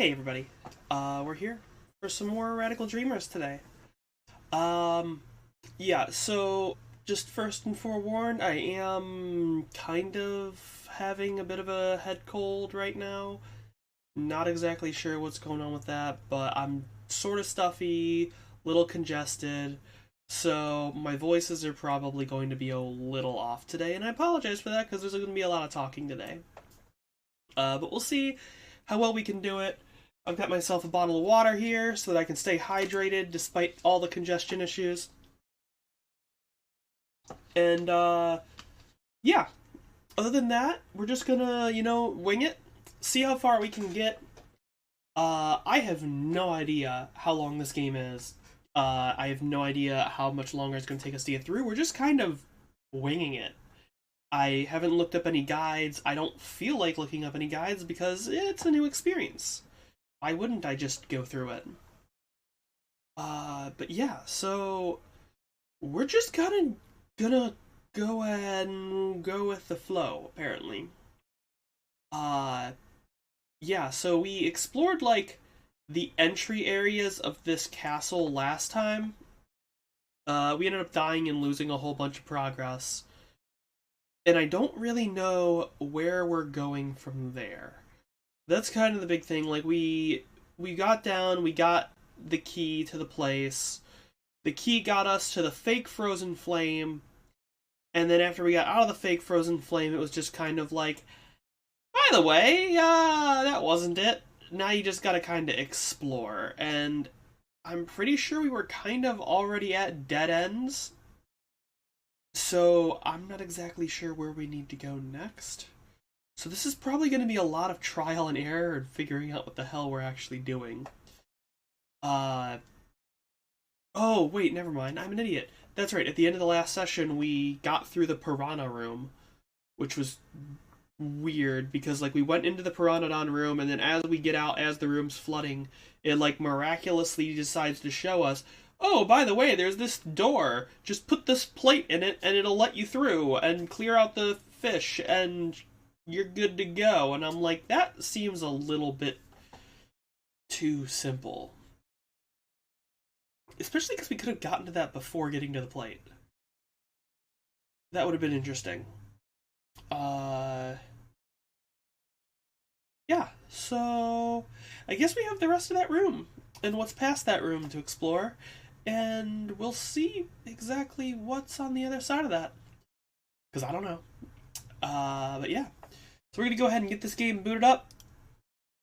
Hey everybody, we're here for some more Radical Dreamers today. Um, yeah, so just first and forewarned, I am kind of having a bit of a head cold right now. Not exactly sure what's going on with that, but I'm sort of stuffy, little congested, so my voices are probably going to be a little off today, and I apologize for that because there's going to be a lot of talking today. But we'll see how well we can do it. I've got myself a bottle of water here so that I can stay hydrated despite all the congestion issues. And, yeah. Other than that, we're just gonna, wing it. See how far we can get. I have no idea how long this game is. I have no idea how much longer it's gonna take us to get through. We're just kind of winging it. I haven't looked up any guides. I don't feel like looking up any guides because it's a new experience. Why wouldn't I just go through it? But yeah, so we're just gonna go ahead and go with the flow, apparently. Uh, yeah, so we explored, like, the entry areas of this castle last time. We ended up dying and losing a whole bunch of progress. And I don't really know where we're going from there. That's kind of the big thing. Like, we got down, we got the key to the place. The key got us to the fake frozen flame, and then after we got out of the fake frozen flame, it was just kind of like, by the way, that wasn't it. Now you just gotta kind of explore, and I'm pretty sure we were kind of already at dead ends, so I'm not exactly sure where we need to go next. So this is probably going to be a lot of trial and error and figuring out what the hell we're actually doing. Uh, oh, wait, never mind. I'm an idiot. That's right, at the end of the last session, we got through the Piranha room, which was weird, because, like, we went into the Piranodon room, and then as we get out, as the room's flooding, it, like, miraculously decides to show us, oh, by the way, there's this door. Just put this plate in it, and it'll let you through, and clear out the fish, and you're good to go. And I'm like, that seems a little bit too simple. Especially because we could have gotten to that before getting to the plate. That would have been interesting. Yeah, so I guess we have the rest of that room and what's past that room to explore, and we'll see exactly what's on the other side of that. Because I don't know. But yeah. So we're going to go ahead and get this game booted up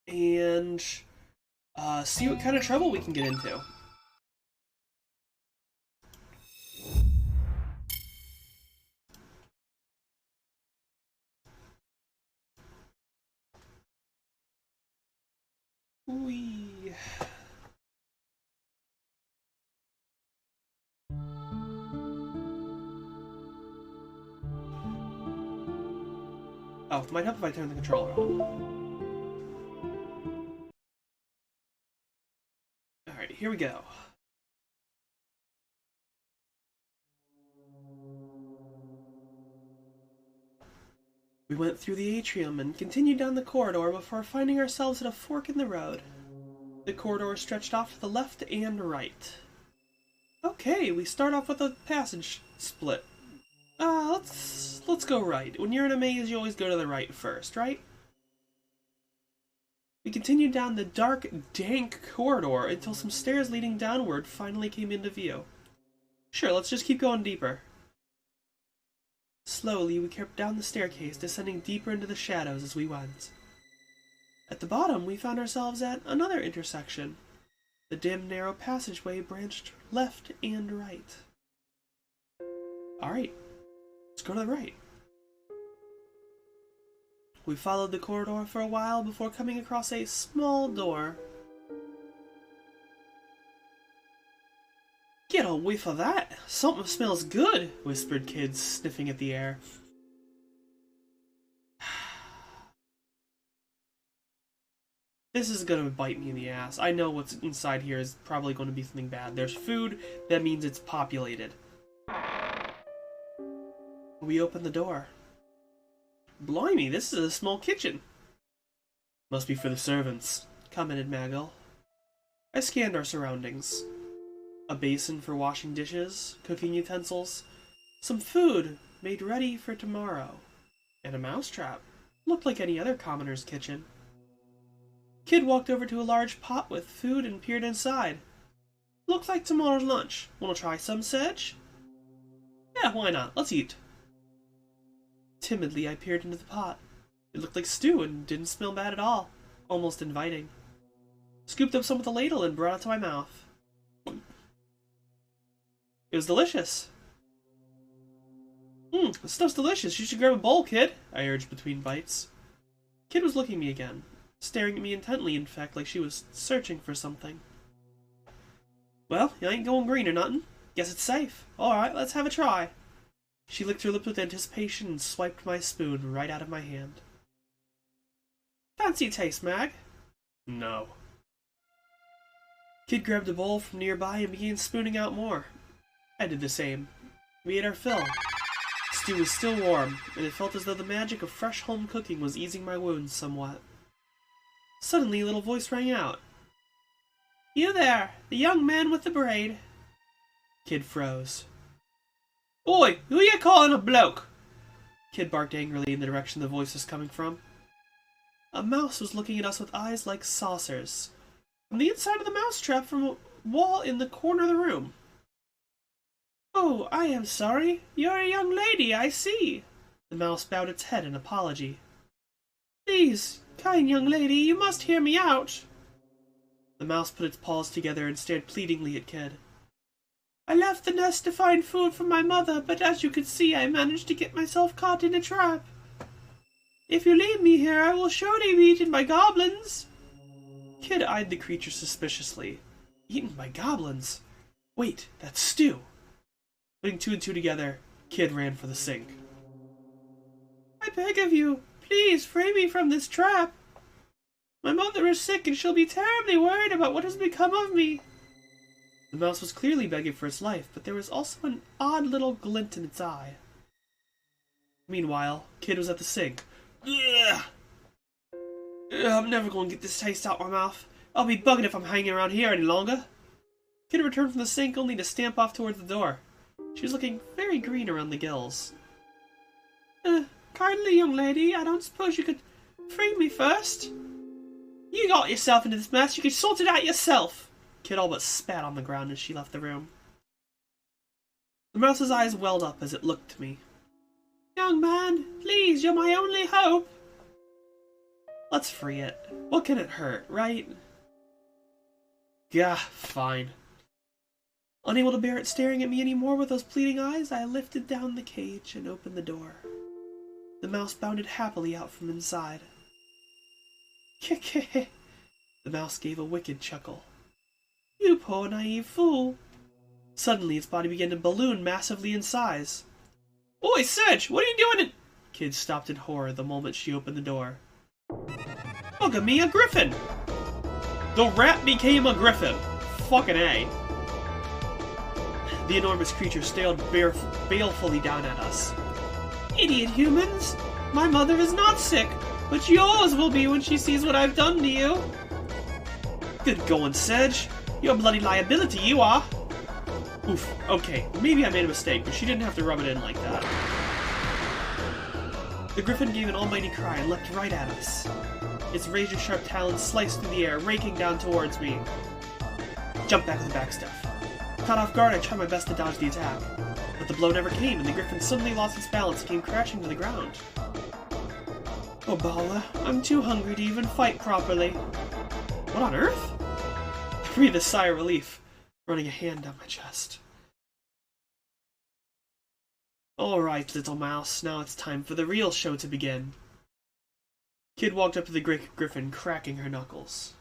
and see what kind of trouble we can get into. Whee. Oh, it might help if I turn the controller on. Alright, here we go. We went through the atrium and continued down the corridor before finding ourselves at a fork in the road. The corridor stretched off to the left and right. Okay, we start off with a passage split. Let's go right. When you're in a maze, you always go to the right first, right? We continued down the dark, dank corridor until some stairs leading downward finally came into view. Sure, let's just keep going deeper. Slowly, we crept down the staircase, descending deeper into the shadows as we went. At the bottom, we found ourselves at another intersection. The dim, narrow passageway branched left and right. Alright, let's go to the right. We followed the corridor for a while before coming across a small door. Get a whiff of that! Something smells good, whispered Kid, sniffing at the air. This is gonna bite me in the ass. I know what's inside here is probably going to be something bad. There's food, that means it's populated. We open the door. Blimey, this is a small kitchen. Must be for the servants. commented Maggle. I scanned our surroundings. A basin for washing dishes, cooking utensils, some food made ready for tomorrow, and a mousetrap. Looked like any other commoner's kitchen. Kid walked over to a large pot with food and peered inside. Looks like tomorrow's lunch. Wanna try some, Sedge? Yeah, why not? Let's eat. Timidly, I peered into the pot. It looked like stew and didn't smell bad at all. Almost inviting. Scooped up some with a ladle and brought it to my mouth. It was delicious. This stuff's delicious. You should grab a bowl, kid, I urged between bites. Kid was looking at me again, staring at me intently, in fact, like she was searching for something. Well, you ain't going green or nothing. Guess it's safe. Alright, let's have a try. She licked her lips with anticipation and swiped my spoon right out of my hand. Fancy taste, Mag? No. Kid grabbed a bowl from nearby and began spooning out more. I did the same. We ate our fill. Stew was still warm, and it felt as though the magic of fresh home cooking was easing my wounds somewhat. Suddenly, a little voice rang out. You there, the young man with the braid. Kid froze. Oi, who you calling a bloke? Kid barked angrily in the direction the voice was coming from. A mouse was looking at us with eyes like saucers, from the inside of the mousetrap from a wall in the corner of the room. Oh, I am sorry. You're a young lady, I see. The mouse bowed its head in apology. Please, kind young lady, you must hear me out. The mouse put its paws together and stared pleadingly at Kid. I left the nest to find food for my mother, but as you can see, I managed to get myself caught in a trap. If you leave me here, I will surely be eaten by goblins. Kid eyed the creature suspiciously. Eaten by goblins? Wait, that's stew. Putting two and two together, Kid ran for the sink. I beg of you, please free me from this trap. My mother is sick and she'll be terribly worried about what has become of me. The mouse was clearly begging for its life, but there was also an odd little glint in its eye. Meanwhile, Kid was at the sink. Ugh. I'm never going to get this taste out my mouth. I'll be bugging if I'm hanging around here any longer. Kid returned from the sink only to stamp off towards the door. She was looking very green around the gills. Kindly young lady, I don't suppose you could free me first? You got yourself into this mess, you could sort it out yourself. Kid all but spat on the ground as she left the room. The mouse's eyes welled up as it looked to me. Young man, please, you're my only hope. Let's free it. What can it hurt, right? Gah, fine. Unable to bear it staring at me anymore with those pleading eyes, I lifted down the cage and opened the door. The mouse bounded happily out from inside. Keke! The mouse gave a wicked chuckle. You poor naive fool. Suddenly its body began to balloon massively in size. Oi, Sedge, what are you doing? Kid stopped in horror the moment she opened the door. Look at me, a griffin! The rat became a griffin! Fucking A. The enormous creature stared balefully down at us. Idiot humans! My mother is not sick, but yours will be when she sees what I've done to you. Good going, Sedge. You're a bloody liability, you are. Oof, okay, maybe I made a mistake, but she didn't have to rub it in like that. The griffin gave an almighty cry and leapt right at us. Its razor-sharp talons sliced through the air, raking down towards me. Jumped back with the back stuff. Caught off guard, I tried my best to dodge the attack. But the blow never came, and the griffin suddenly lost its balance and came crashing to the ground. Oh, bother, I'm too hungry to even fight properly. What on earth? I breathed a sigh of relief, running a hand down my chest. Alright, little mouse, now it's time for the real show to begin. Kid walked up to the great griffin, cracking her knuckles.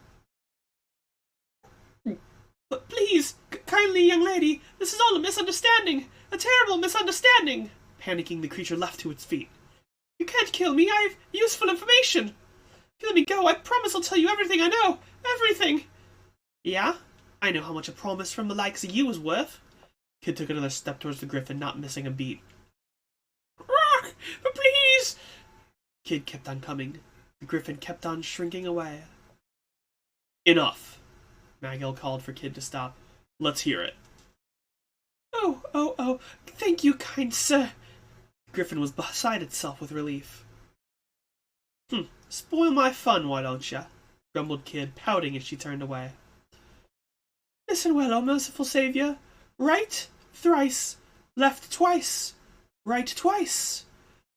But please, kindly young lady, this is all a misunderstanding! A terrible misunderstanding! Panicking, the creature leapt to its feet. You can't kill me, I have useful information! If you let me go, I promise I'll tell you everything I know! Everything! Yeah? I know how much a promise from the likes of you is worth. Kid took another step towards the griffin, not missing a beat. Rock! But please! Kid kept on coming. The griffin kept on shrinking away. Enough. Magill called for Kid to stop. Let's hear it. Oh, thank you, kind sir. Griffin was beside itself with relief. Spoil my fun, why don't ya? Grumbled Kid, pouting as she turned away. Listen well, O merciful saviour. Right thrice, left twice, right twice.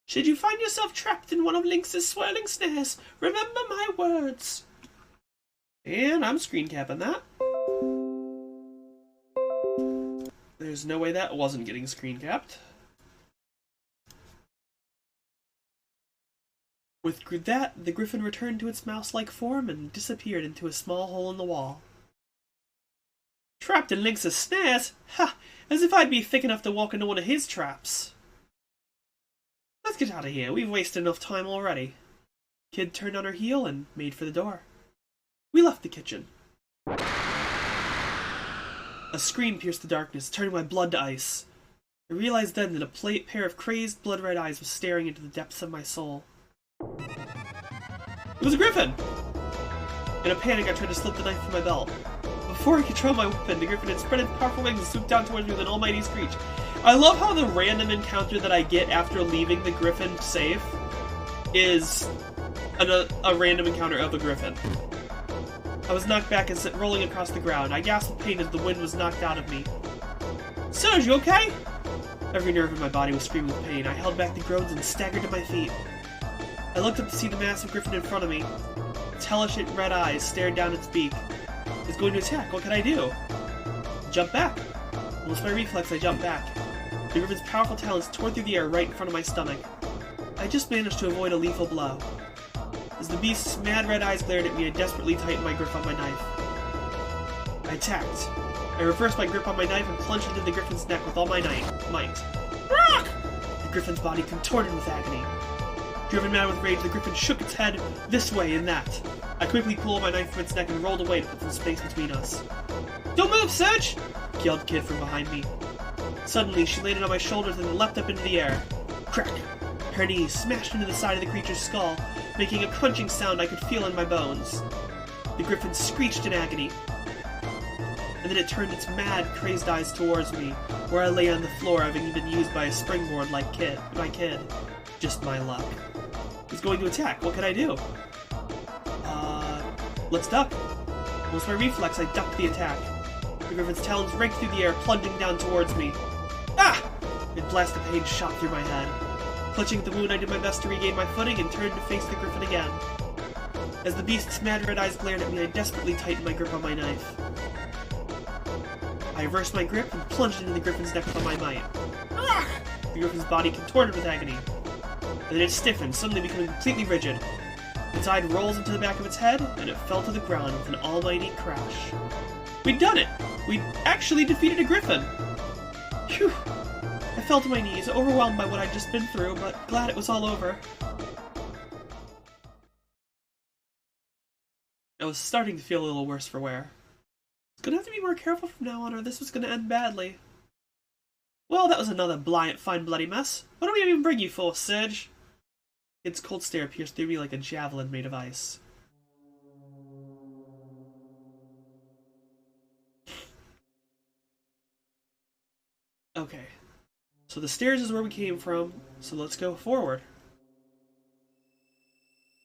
Should you find yourself trapped in one of Lynx's swirling snares, remember my words. And I'm screen capping that. There's no way that wasn't getting screen capped. With that, the griffin returned to its mouse-like form and disappeared into a small hole in the wall. Trapped in Lynx's snares? Ha! As if I'd be thick enough to walk into one of his traps. Let's get out of here. We've wasted enough time already. Kid turned on her heel and made for the door. We left the kitchen. A scream pierced the darkness, turning my blood to ice. I realized then that a pair of crazed, blood-red eyes was staring into the depths of my soul. It was a griffin! In a panic, I tried to slip the knife from my belt. Before I could draw my weapon, the griffin had spread its powerful wings and swooped down towards me with an almighty screech. I love how the random encounter that I get after leaving the griffin safe is a random encounter of a griffin. I was knocked back and sent rolling across the ground. I gasped with pain as the wind was knocked out of me. Serge, you okay? Every nerve in my body was screaming with pain. I held back the groans and staggered to my feet. I looked up to see the massive griffin in front of me. Its hellish red eyes stared down its beak. It's going to attack. What can I do? Jump back. Almost by reflex, I jumped back. The griffin's powerful talons tore through the air right in front of my stomach. I just managed to avoid a lethal blow. As the beast's mad red eyes glared at me, I desperately tightened my grip on my knife. I attacked. I reversed my grip on my knife and plunged into the griffin's neck with all my might. Rock! The griffin's body contorted with agony. Driven mad with rage, the griffin shook its head this way and that. I quickly pulled my knife from its neck and rolled away to put some space between us. Don't move, Serge! Yelled Kid from behind me. Suddenly, she landed on my shoulders and leapt up into the air. Crack! Her knees smashed into the side of the creature's skull, making a crunching sound I could feel in my bones. The griffin screeched in agony. And then it turned its mad, crazed eyes towards me, where I lay on the floor having been used by a springboard like my kid. Just my luck. He's going to attack. What can I do? Let's duck. Almost by reflex, I ducked the attack. The griffin's talons raked through the air, plunging down towards me. Ah! A blast of pain shot through my head. Clutching at the wound, I did my best to regain my footing and turned to face the griffin again. As the beast's mad red eyes glared at me, I desperately tightened my grip on my knife. I reversed my grip and plunged into the griffin's neck with all my might. Ah! The griffin's body contorted with agony. And then it stiffened, suddenly becoming completely rigid. Its eye rolls into the back of its head, and it fell to the ground with an almighty crash. We'd done it! We'd actually defeated a griffin! Phew! I fell to my knees, overwhelmed by what I'd just been through, but glad it was all over. I was starting to feel a little worse for wear. I was gonna have to be more careful from now on, or this was gonna end badly. Well, that was another fine bloody mess. What do we even bring you for, Serge? Its cold stare pierced through me like a javelin made of ice. Okay. So the stairs is where we came from, so let's go forward.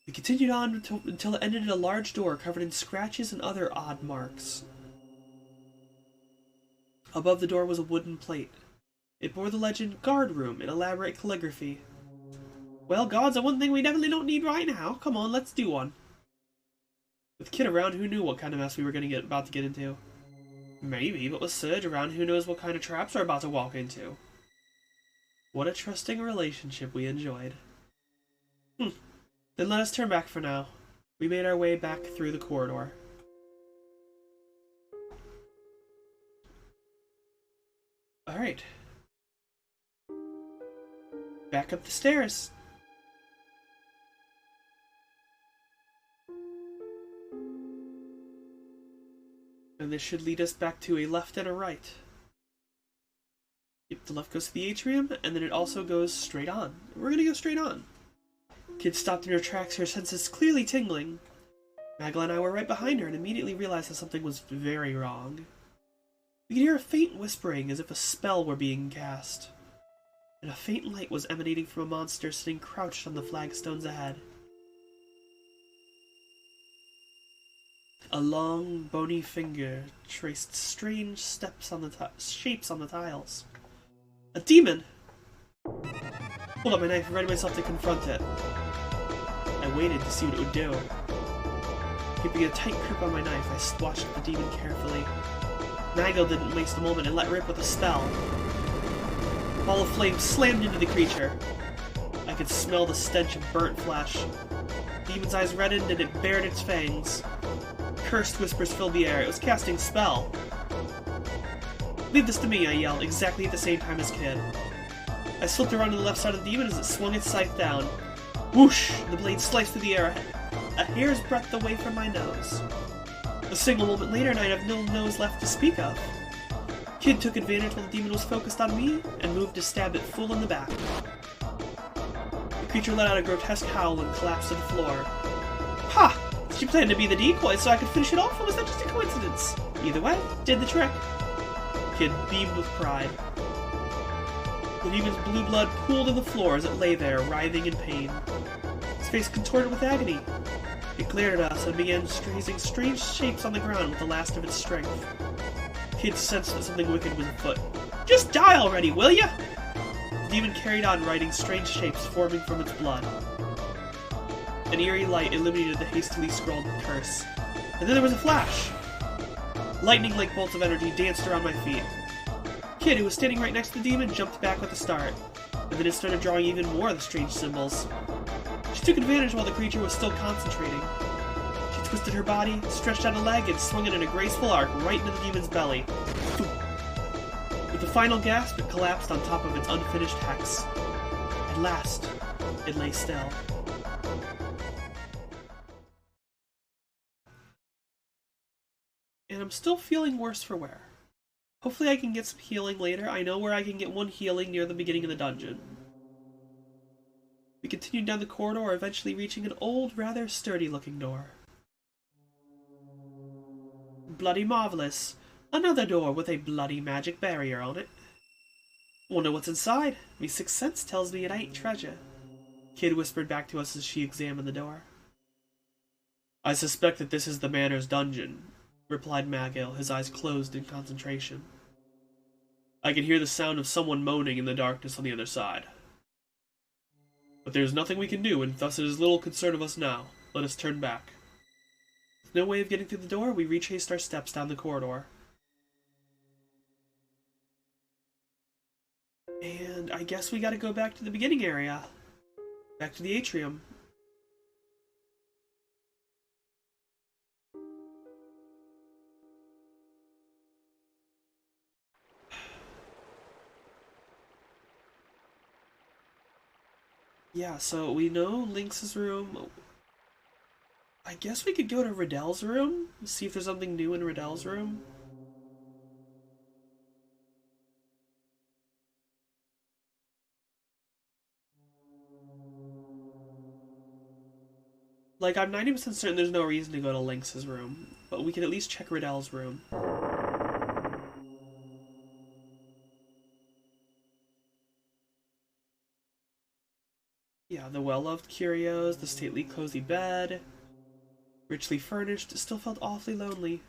We continued on until it ended in a large door covered in scratches and other odd marks. Above the door was a wooden plate. It bore the legend, Guard Room, in elaborate calligraphy. Well, guards are one thing we definitely don't need right now. Come on, let's do one. With Kid around, who knew what kind of mess we were about to get into? Maybe, but with Serge around, who knows what kind of traps we're about to walk into? What a trusting relationship we enjoyed. Then let us turn back for now. We made our way back through the corridor. Alright. Back up the stairs. And this should lead us back to a left and a right. Yep, the left goes to the atrium, and then it also goes straight on. We're gonna go straight on. Kid stopped in her tracks, her senses clearly tingling. Magla and I were right behind her and immediately realized that something was very wrong. We could hear a faint whispering as if a spell were being cast, and a faint light was emanating from a monster sitting crouched on the flagstones ahead. A long, bony finger traced strange shapes on the tiles. A demon! Pulled up my knife and ready myself to confront it. I waited to see what it would do. Keeping a tight grip on my knife, I watched the demon carefully. Nagel didn't waste a moment and let rip with a spell. A ball of flame slammed into the creature. I could smell the stench of burnt flesh. The demon's eyes reddened and it bared its fangs. Cursed whispers filled the air. It was casting spell. "Leave this to me," I yelled, exactly at the same time as Kid. I slipped around to the left side of the demon as it swung its scythe down. Whoosh! The blade sliced through the air, a hair's breadth away from my nose. A single moment later, and I'd have no nose left to speak of. Kid took advantage while the demon was focused on me, and moved to stab it full in the back. The creature let out a grotesque howl and collapsed to the floor. Ha! Did you plan to be the decoy so I could finish it off, or was that just a coincidence? Either way, did the trick. Kid beamed with pride. The demon's blue blood pooled to the floor as it lay there, writhing in pain. Its face contorted with agony. It glared at us and began tracing strange shapes on the ground with the last of its strength. Kid sensed that something wicked was afoot. "Just die already, will ya?" The demon carried on, writing strange shapes forming from its blood. An eerie light illuminated the hastily scrawled curse. And then there was a flash! Lightning-like bolts of energy danced around my feet. Kid, who was standing right next to the demon, jumped back with a start. And then it started drawing even more of the strange symbols. She took advantage while the creature was still concentrating. She twisted her body, stretched out a leg, and swung it in a graceful arc right into the demon's belly. With a final gasp, it collapsed on top of its unfinished hex. At last, it lay still. And I'm still feeling worse for wear. Hopefully I can get some healing later. I know where I can get one healing near the beginning of the dungeon. We continued down the corridor, eventually reaching an old, rather sturdy-looking door. Bloody marvelous. Another door with a bloody magic barrier on it. Wonder what's inside. Me sixth sense tells me it ain't treasure. Kid whispered back to us as she examined the door. "I suspect that this is the manor's dungeon," replied Magil, his eyes closed in concentration. "I can hear the sound of someone moaning in the darkness on the other side. But there is nothing we can do, and thus it is little concern of us now. Let us turn back." With no way of getting through the door, we retraced our steps down the corridor. And I guess we gotta go back to the beginning area. Back to the atrium. Yeah, so we know Lynx's room. I guess we could go to Riddell's room, see if there's something new in Riddell's room. Like, I'm 90% certain there's no reason to go to Lynx's room, but we can at least check Riddell's room. Yeah, the well-loved curios, the stately cozy bed, richly furnished, it still felt awfully lonely.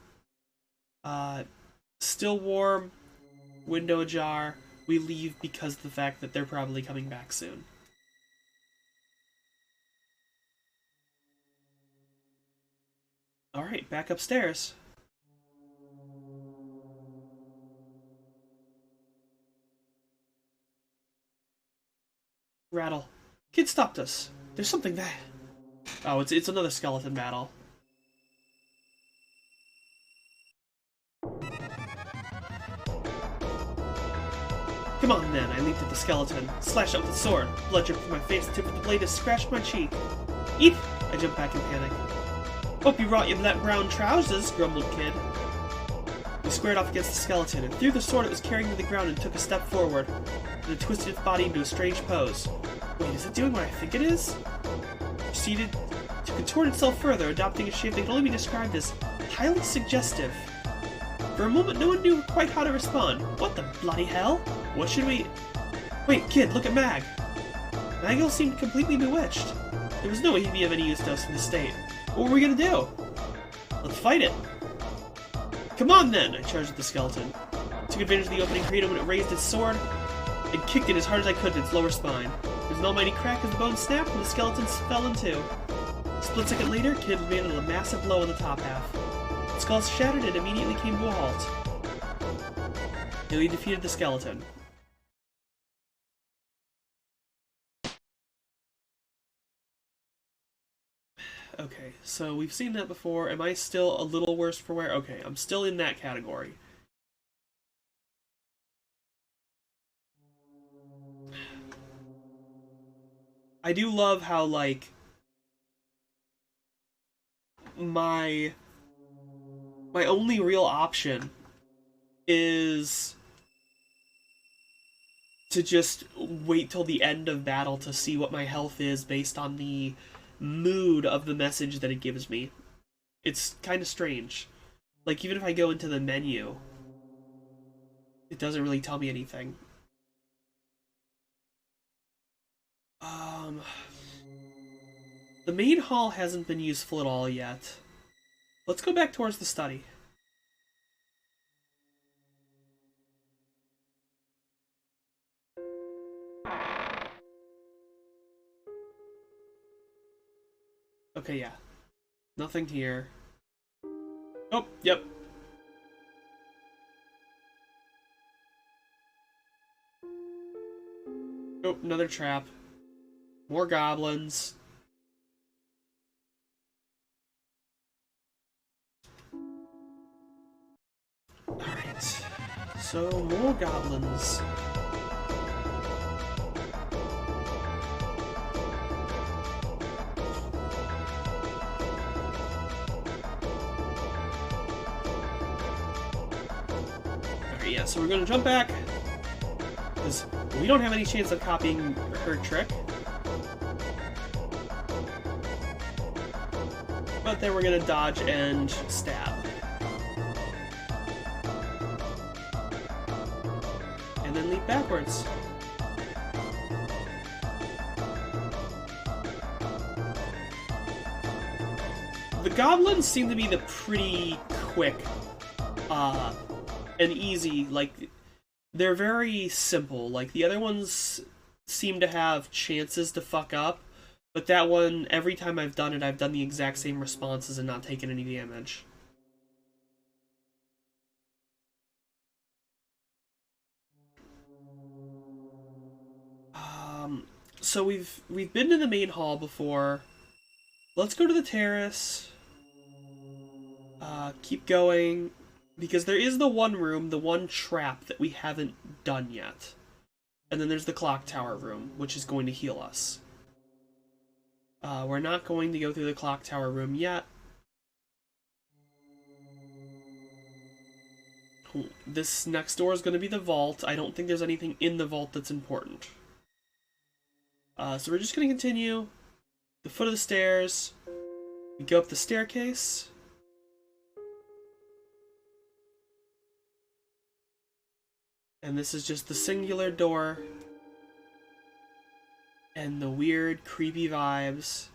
Still warm, window ajar, we leave because of the fact that they're probably coming back soon. Alright, back upstairs. Rattle. Kid stopped us. There's something there. Oh, it's another skeleton battle. Come on then, I leaped at the skeleton, slashed out with the sword. Blood dripped from my face, the tip of the blade has scratched my cheek. Eat! I jumped back in panic. Hope you brought your brown trousers, grumbled Kid. We squared off against the skeleton, and threw the sword it was carrying to the ground and took a step forward, and it twisted its body into a strange pose. Wait, is it doing what I think it is? Proceeded to contort itself further, adopting a shape that can only be described as highly suggestive. For a moment, no one knew quite how to respond. What the bloody hell? What should we... Wait, kid, look at Mag. Maggle seemed completely bewitched. There was no way he'd be of any use to us in this state. What were we gonna do? Let's fight it. Come on then, I charged at the skeleton. Took advantage of the opening created when it raised its sword and kicked it as hard as I could in its lower spine. There was an almighty crack as the bone snapped and the skeleton fell in two. A split second later, Kid landed a massive blow in the top half. The skull shattered and immediately came to a halt. We defeated the skeleton. Okay, so we've seen that before. Am I still a little worse for wear? Okay, I'm still in that category. I do love how, like, my only real option is to just wait till the end of battle to see what my health is based on the mood of the message that it gives me. It's kind of strange. Like, even if I go into the menu, it doesn't really tell me anything. The main hall hasn't been useful at all yet. Let's go back towards the study. Okay, yeah. Nothing here. Oh, yep. Oh, another trap. More goblins. Alright. So, more goblins. Alright, yeah, so we're gonna jump back. Because we don't have any chance of copying her trick. But then we're gonna dodge and stab. And then leap backwards. The goblins seem to be the pretty quick and easy. Like, they're very simple. Like, the other ones seem to have chances to fuck up. But that one, every time I've done it, I've done the exact same responses and not taken any damage. So we've been to the main hall before. Let's go to the terrace. Keep going. Because there is the one room, the one trap that we haven't done yet. And then there's the clock tower room, which is going to heal us. We're not going to go through the clock tower room yet. This next door is going to be the vault. I don't think there's anything in the vault that's important. So we're just going to continue. The foot of the stairs. We go up the staircase. And this is just the singular door. And the weird, creepy vibes.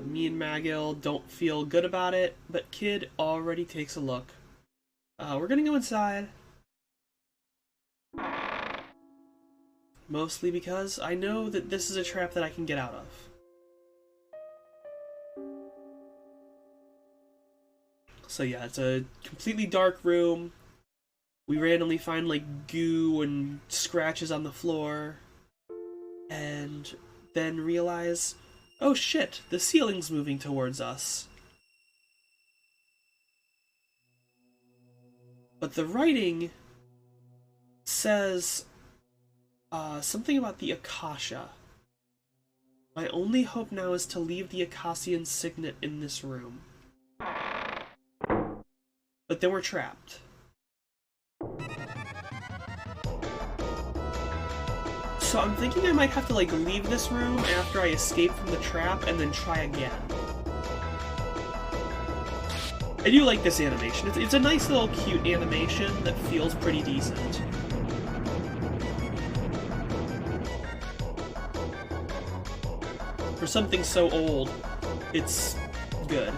Me and Magil don't feel good about it, but Kid already takes a look. We're gonna go inside. Mostly because I know that this is a trap that I can get out of. So yeah, it's a completely dark room. We randomly find, like, goo and scratches on the floor. And then realize, oh shit, the ceiling's moving towards us. But the writing says something about the Akasha. My only hope now is to leave the Akashian signet in this room. But then we're trapped. So I'm thinking I might have to, like, leave this room after I escape from the trap and then try again. I do like this animation. It's a nice little cute animation that feels pretty decent. For something so old, it's good.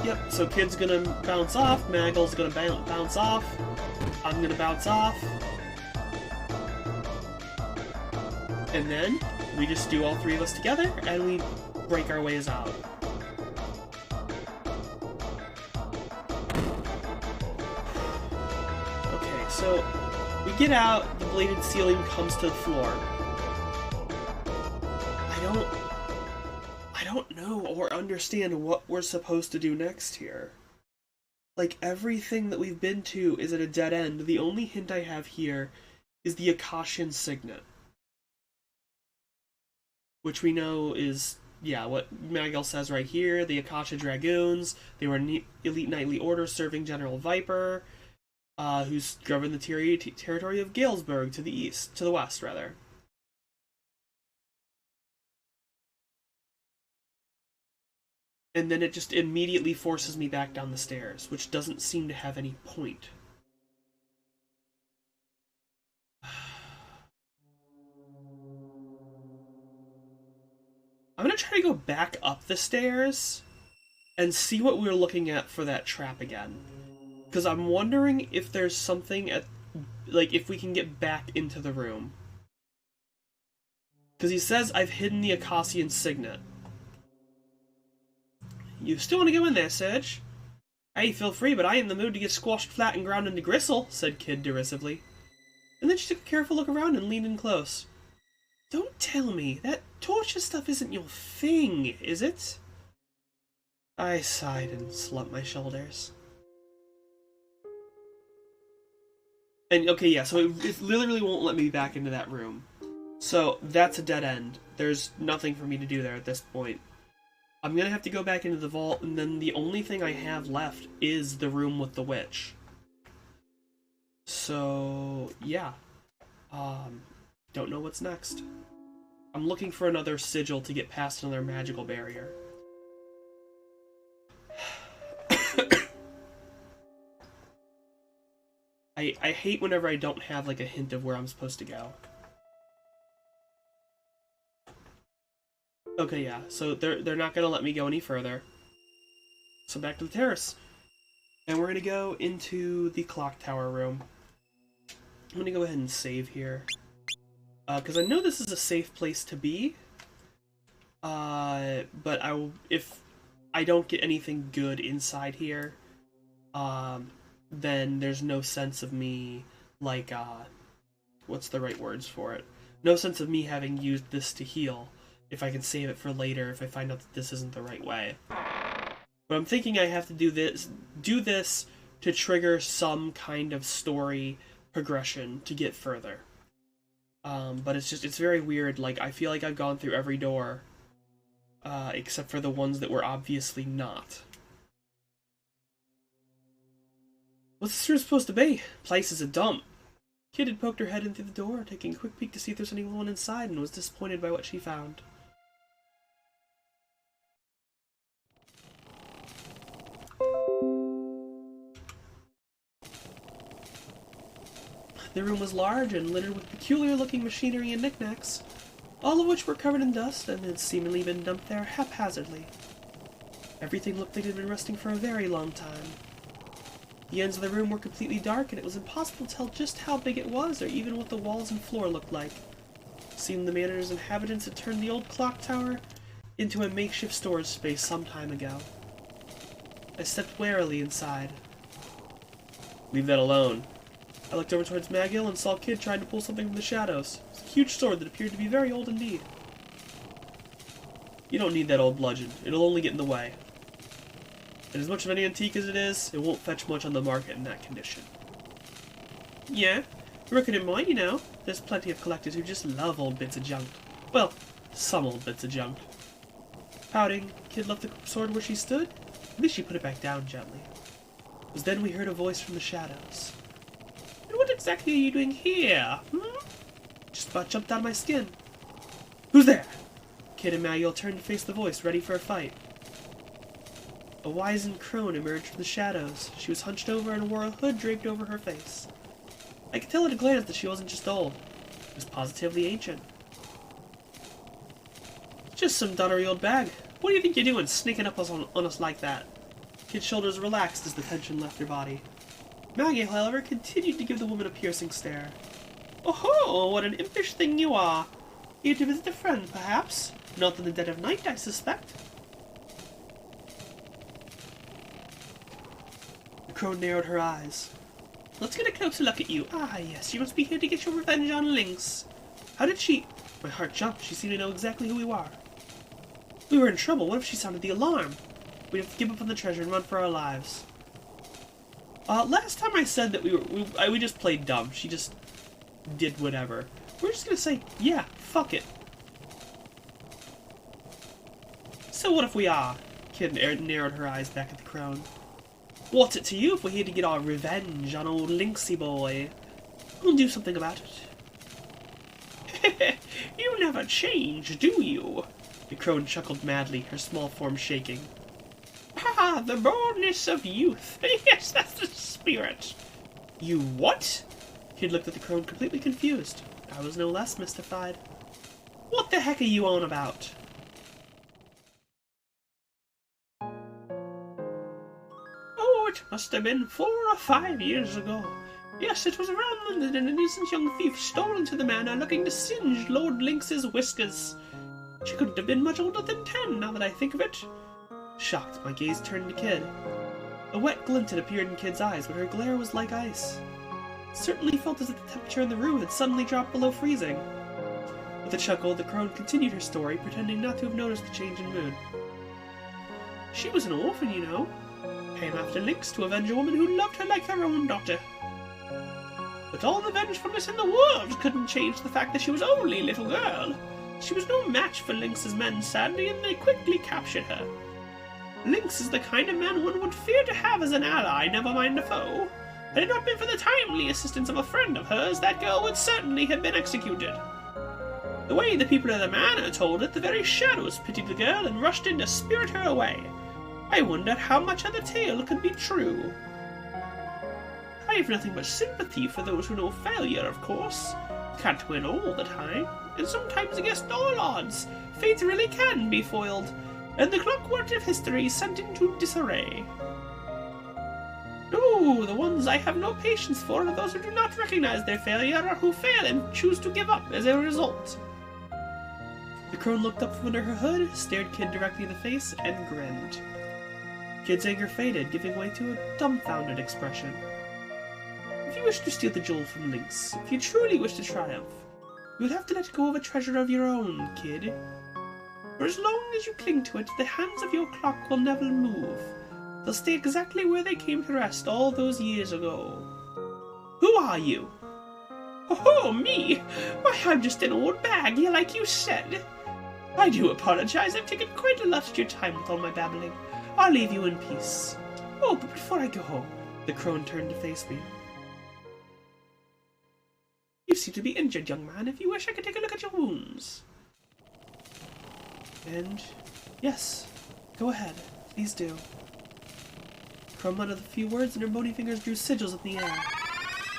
Yep, so Kid's gonna bounce off, Maggle's gonna bounce off, I'm gonna bounce off. And then, we just do all three of us together, and we break our ways out. Okay, so we get out, the bladed ceiling comes to the floor. I don't know or understand what we're supposed to do next here. Like, everything that we've been to is at a dead end. The only hint I have here is the Akashian Signet. Which we know is, yeah, what Magel says right here. The Akasha Dragoons, they were an elite knightly order serving General Viper, who's governed the territory of Galesburg to the west, rather. And then it just immediately forces me back down the stairs, which doesn't seem to have any point. I'm gonna try to go back up the stairs and see what we were looking at for that trap again. Because I'm wondering if there's something at, like, if we can get back into the room. Because he says I've hidden the Akashian Signet. You still want to go in there, Serge? Hey, feel free, but I ain't in the mood to get squashed flat and ground into gristle, said Kid derisively. And then she took a careful look around and leaned in close. Don't tell me, that torture stuff isn't your thing, is it? I sighed and slumped my shoulders. And, okay, yeah, so it literally won't let me back into that room. So, that's a dead end. There's nothing for me to do there at this point. I'm gonna have to go back into the vault, and then the only thing I have left is the room with the witch. So, yeah. Don't know what's next. I'm looking for another sigil to get past another magical barrier. I hate whenever I don't have, like, a hint of where I'm supposed to go. Okay, yeah, so they're not gonna let me go any further. So back to the terrace. And we're gonna go into the clock tower room. I'm gonna go ahead and save here. Because I know this is a safe place to be. But if I don't get anything good inside here, then there's no sense of me, like, what's the right words for it? No sense of me having used this to heal, if I can save it for later, if I find out that this isn't the right way. But I'm thinking I have to do this to trigger some kind of story progression to get further. But it's very weird, like, I feel like I've gone through every door, except for the ones that were obviously not. What's this room supposed to be? Place is a dump. Kid had poked her head in through the door, taking a quick peek to see if there's anyone inside, and was disappointed by what she found. The room was large and littered with peculiar-looking machinery and knickknacks, all of which were covered in dust and had seemingly been dumped there haphazardly. Everything looked like it had been resting for a very long time. The ends of the room were completely dark, and it was impossible to tell just how big it was, or even what the walls and floor looked like. It seemed the manor's inhabitants had turned the old clock tower into a makeshift storage space some time ago. I stepped warily inside. Leave that alone. I looked over towards Magill and saw a kid trying to pull something from the shadows. It was a huge sword that appeared to be very old indeed. You don't need that old bludgeon. It'll only get in the way. And as much of an antique as it is, it won't fetch much on the market in that condition. Yeah, reckon it might, you know. There's plenty of collectors who just love old bits of junk. Well, some old bits of junk. Pouting, Kid left the sword where she stood. At least she put it back down gently. It was then we heard a voice from the shadows. exactly are you doing here? Just about jumped out of my skin. Who's there? Kid and Maggie all turned to face the voice, ready for a fight. A wizened crone emerged from the shadows. She was hunched over and wore a hood draped over her face. I could tell at a glance that she wasn't just old. She was positively ancient. Just some dunnery old bag. What do you think you're doing, sneaking up on us like that? Kid's shoulders relaxed as the tension left her body. Maggie, however, continued to give the woman a piercing stare. Oh, what an impish thing you are! Here to visit a friend, perhaps? Not in the dead of night, I suspect. The crone narrowed her eyes. Let's get a closer look at you. Ah, yes, you must be here to get your revenge on Lynx. How did she... My heart jumped. She seemed to know exactly who we were. We were in trouble. What if she sounded the alarm? We'd have to give up on the treasure and run for our lives. Last time I said that we just played dumb. She just did whatever. We're just gonna say, yeah, fuck it. So what if we are? Kid narrowed her eyes back at the crone. What's it to you if we're here to get our revenge on old Lynxy boy? We'll do something about it. You never change, do you? The crone chuckled madly, her small form shaking. Ah, the boldness of youth. Yes, that's the spirit. You what? Kid looked at the crone completely confused. I was no less mystified. What the heck are you on about? Oh, it must have been 4 or 5 years ago. Yes, it was around when an innocent young thief stole into the manor looking to singe Lord Lynx's whiskers. She couldn't have been much older than 10, now that I think of it. Shocked, my gaze turned to Kid. A wet glint had appeared in Kid's eyes, but her glare was like ice. It certainly felt as if the temperature in the room had suddenly dropped below freezing. With a chuckle, the crone continued her story, pretending not to have noticed the change in mood. She was an orphan, you know. Came after Lynx to avenge a woman who loved her like her own daughter. But all the vengefulness in the world couldn't change the fact that she was only a little girl. She was no match for Lynx's men, sadly, and they quickly captured her. Lynx is the kind of man one would fear to have as an ally, never mind a foe. Had it not been for the timely assistance of a friend of hers, that girl would certainly have been executed. The way the people of the manor told it, the very shadows pitied the girl and rushed in to spirit her away. I wondered how much of the tale could be true. I have nothing but sympathy for those who know failure, of course. Can't win all the time, and sometimes against all odds, fate really can be foiled, and the clockwork of history sent into disarray. No, the ones I have no patience for are those who do not recognize their failure or who fail and choose to give up as a result. The crone looked up from under her hood, stared Kid directly in the face, and grinned. Kid's anger faded, giving way to a dumbfounded expression. If you wish to steal the jewel from Lynx, if you truly wish to triumph, you would have to let go of a treasure of your own, Kid. For as long as you cling to it, the hands of your clock will never move. They'll stay exactly where they came to rest all those years ago. Who are you? Oh, me? Why, I'm just an old bag, like you said. I do apologize, I've taken quite a lot of your time with all my babbling. I'll leave you in peace. Oh, but before I go, the crone turned to face me. You seem to be injured, young man. If you wish, I could take a look at your wounds. And, yes, go ahead. Please do. Crone muttered a few words, and her bony fingers drew sigils in the air.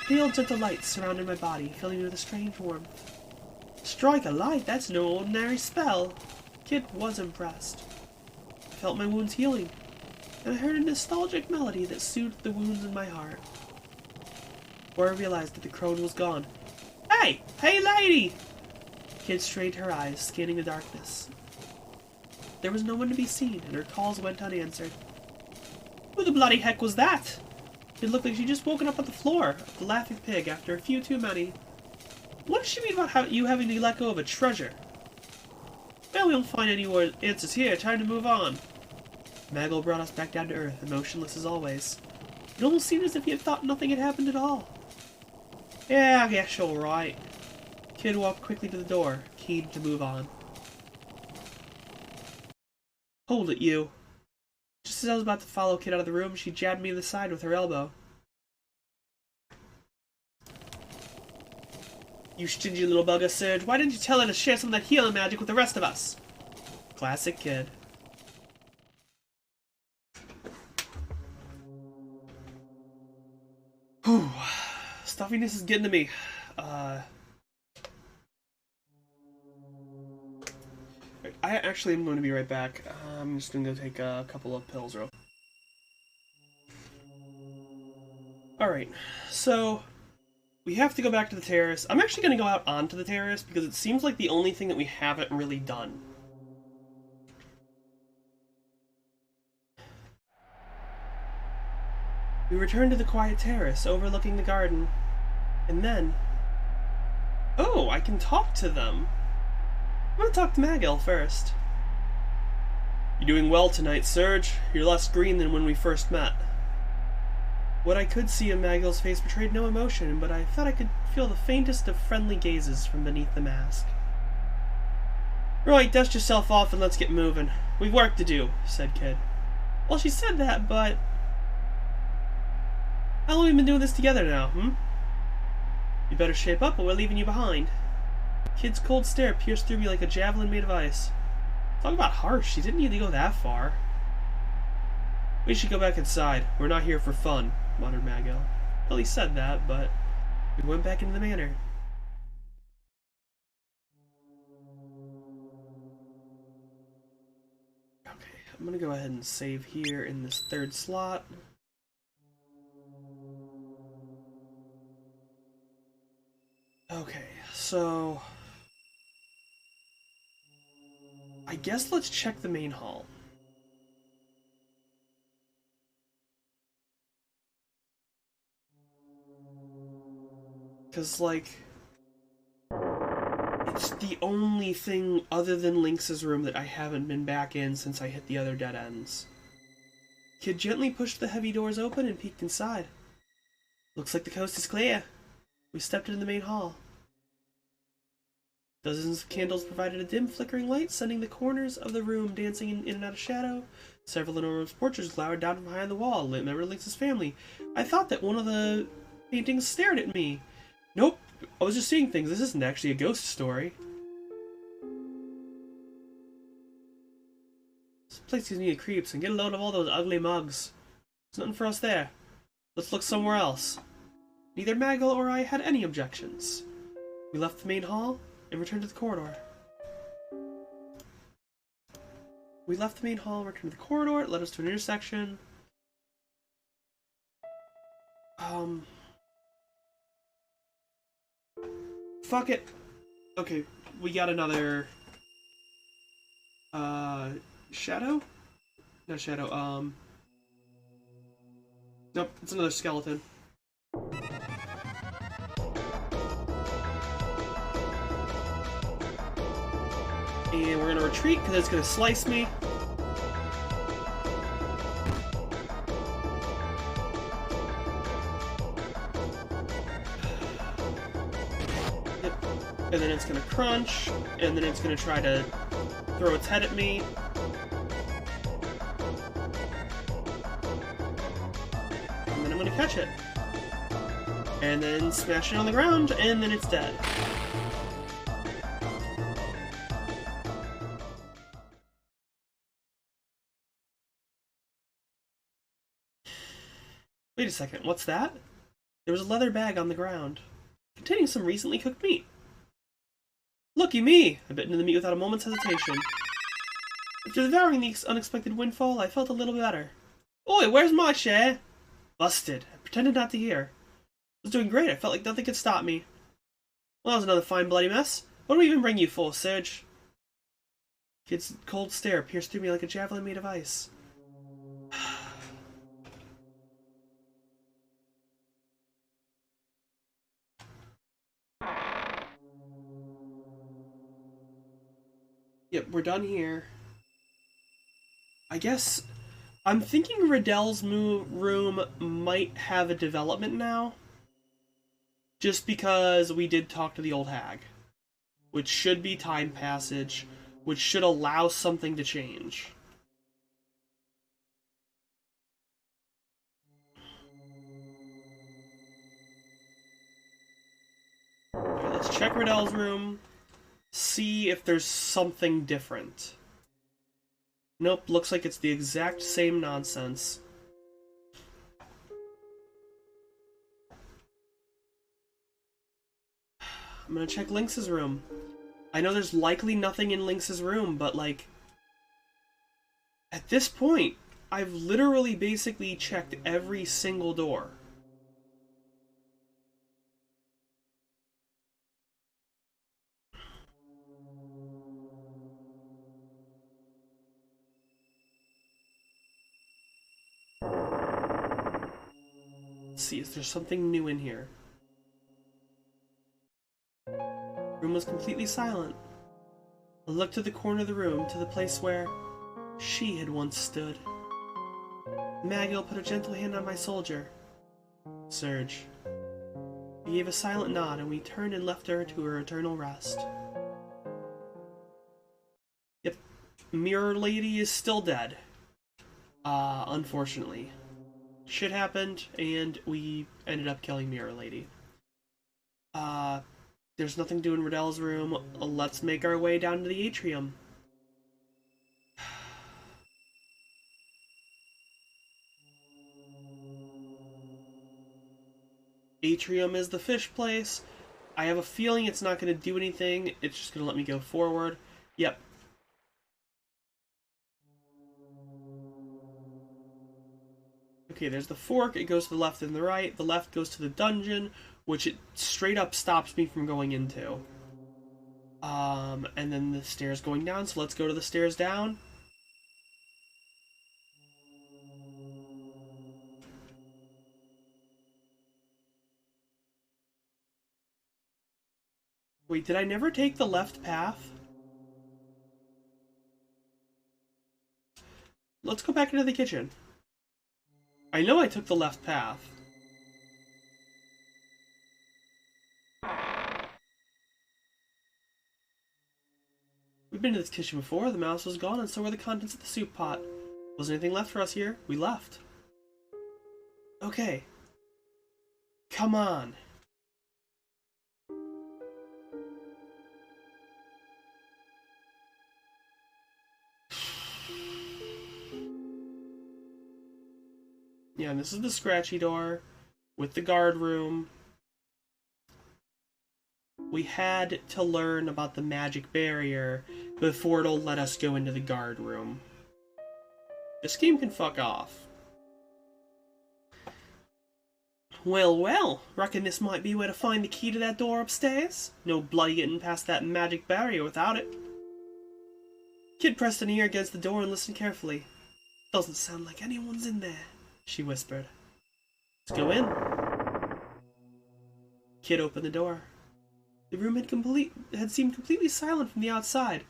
Pale, gentle lights surrounded my body, filling me with a strange warmth. Strike a light? That's no ordinary spell. Kid was impressed. I felt my wounds healing, and I heard a nostalgic melody that soothed the wounds in my heart. Before I realized that the crone was gone. Hey! Hey, lady! Kid strained her eyes, scanning the darkness. There was no one to be seen, and her calls went unanswered. Who the bloody heck was that? It looked like she'd just woken up on the floor of the Laughing Pig after a few too many. What does she mean about you having to let go of a treasure? Well, we won't find any more answers here. Time to move on. Maggle brought us back down to earth, emotionless as always. It almost seemed as if he had thought nothing had happened at all. Yeah, I guess you're right. Kid walked quickly to the door, keen to move on. Hold it, you. Just as I was about to follow Kid out of the room, she jabbed me in the side with her elbow. You stingy little bugger, Serge. Why didn't you tell her to share some of that healing magic with the rest of us? Classic kid. Whew. Stuffiness is getting to me. I actually am going to be right back. I'm just going to go take a couple of pills real. Alright, so we have to go back to the terrace. I'm actually going to go out onto the terrace because it seems like the only thing that we haven't really done. We return to the quiet terrace overlooking the garden, and then... Oh, I can talk to them. I'm gonna talk to Magel first. You're doing well tonight, Serge. You're less green than when we first met. What I could see in Magel's face betrayed no emotion, but I thought I could feel the faintest of friendly gazes from beneath the mask. Right, dust yourself off and let's get moving. We've work to do, said Kid. Well, she said that, but... How long have we been doing this together now, You better shape up or we're leaving you behind. Kid's cold stare pierced through me like a javelin made of ice. Talk about harsh, she didn't need to go that far. We should go back inside. We're not here for fun, muttered Magel. Well, he said that, but we went back into the manor. Okay, I'm gonna go ahead and save here in this third slot. Okay, so... I guess let's check the main hall. Because, like... It's the only thing other than Lynx's room that I haven't been back in since I hit the other dead ends. Kid gently pushed the heavy doors open and peeked inside. Looks like the coast is clear. We stepped into the main hall. Dozens of candles provided a dim, flickering light, sending the corners of the room dancing in and out of shadow. Several enormous portraits glowered down from behind the wall, member of Lynx's family. I thought that one of the paintings stared at me. Nope, I was just seeing things. This isn't actually a ghost story. This place gives me the creeps, and get a load of all those ugly mugs. There's nothing for us there. Let's look somewhere else. Neither Magel or I had any objections. We left the main hall and returned to the corridor. We left the main hall, returned to the corridor, it led us to an intersection. Fuck it. Okay, we got another... Shadow? Not shadow, Nope, it's another skeleton. And we're gonna retreat because it's gonna slice me. Yep. And then it's gonna crunch, and then it's gonna try to throw its head at me. And then I'm gonna catch it. And then smash it on the ground, and then it's dead. Wait a second, what's that? There was a leather bag on the ground, containing some recently cooked meat. Looky me! I bit into the meat without a moment's hesitation. After devouring the unexpected windfall, I felt a little better. Oi, where's my share? Busted. I pretended not to hear. I was doing great, I felt like nothing could stop me. Well, that was another fine bloody mess. What do we even bring you for, Serge? Kid's cold stare pierced through me like a javelin made of ice. Yep, we're done here. I guess... I'm thinking Riddell's room might have a development now. Just because we did talk to the old hag. Which should be time passage. Which should allow something to change. Alright, let's check Riddell's room, see if there's something different. Nope, looks like it's the exact same nonsense. I'm gonna check Lynx's room. I know there's likely nothing in Lynx's room, but like... At this point, I've literally basically checked every single door. Let's see, is there something new in here? The room was completely silent. I looked to the corner of the room, to the place where she had once stood. Magill put a gentle hand on my shoulder. Surge. He gave a silent nod, and we turned and left her to her eternal rest. Yep, Mirror Lady is still dead. Unfortunately. Shit happened, and we ended up killing Mirror Lady. There's nothing to do in Riddell's room. Let's make our way down to the atrium. Atrium is the fish place. I have a feeling it's not going to do anything. It's just going to let me go forward. Yep. Okay, there's the fork. It goes to the left and the right. The left goes to the dungeon, which it straight up stops me from going into. And then the stairs going down, so let's go to the stairs down. Wait, did I never take the left path? Let's go back into the kitchen. I know I took the left path. We've been to this kitchen before. The mouse was gone, and so were the contents of the soup pot. Wasn't anything left for us here. We left. Okay. Come on. Yeah, and this is the scratchy door with the guard room. We had to learn about the magic barrier before it'll let us go into the guard room. This game can fuck off. Well, well, reckon this might be where to find the key to that door upstairs. No bloody getting past that magic barrier without it. Kid pressed an ear against the door and listened carefully. Doesn't sound like anyone's in there, she whispered. Let's go in. Kid opened the door. The room had seemed completely silent from the outside,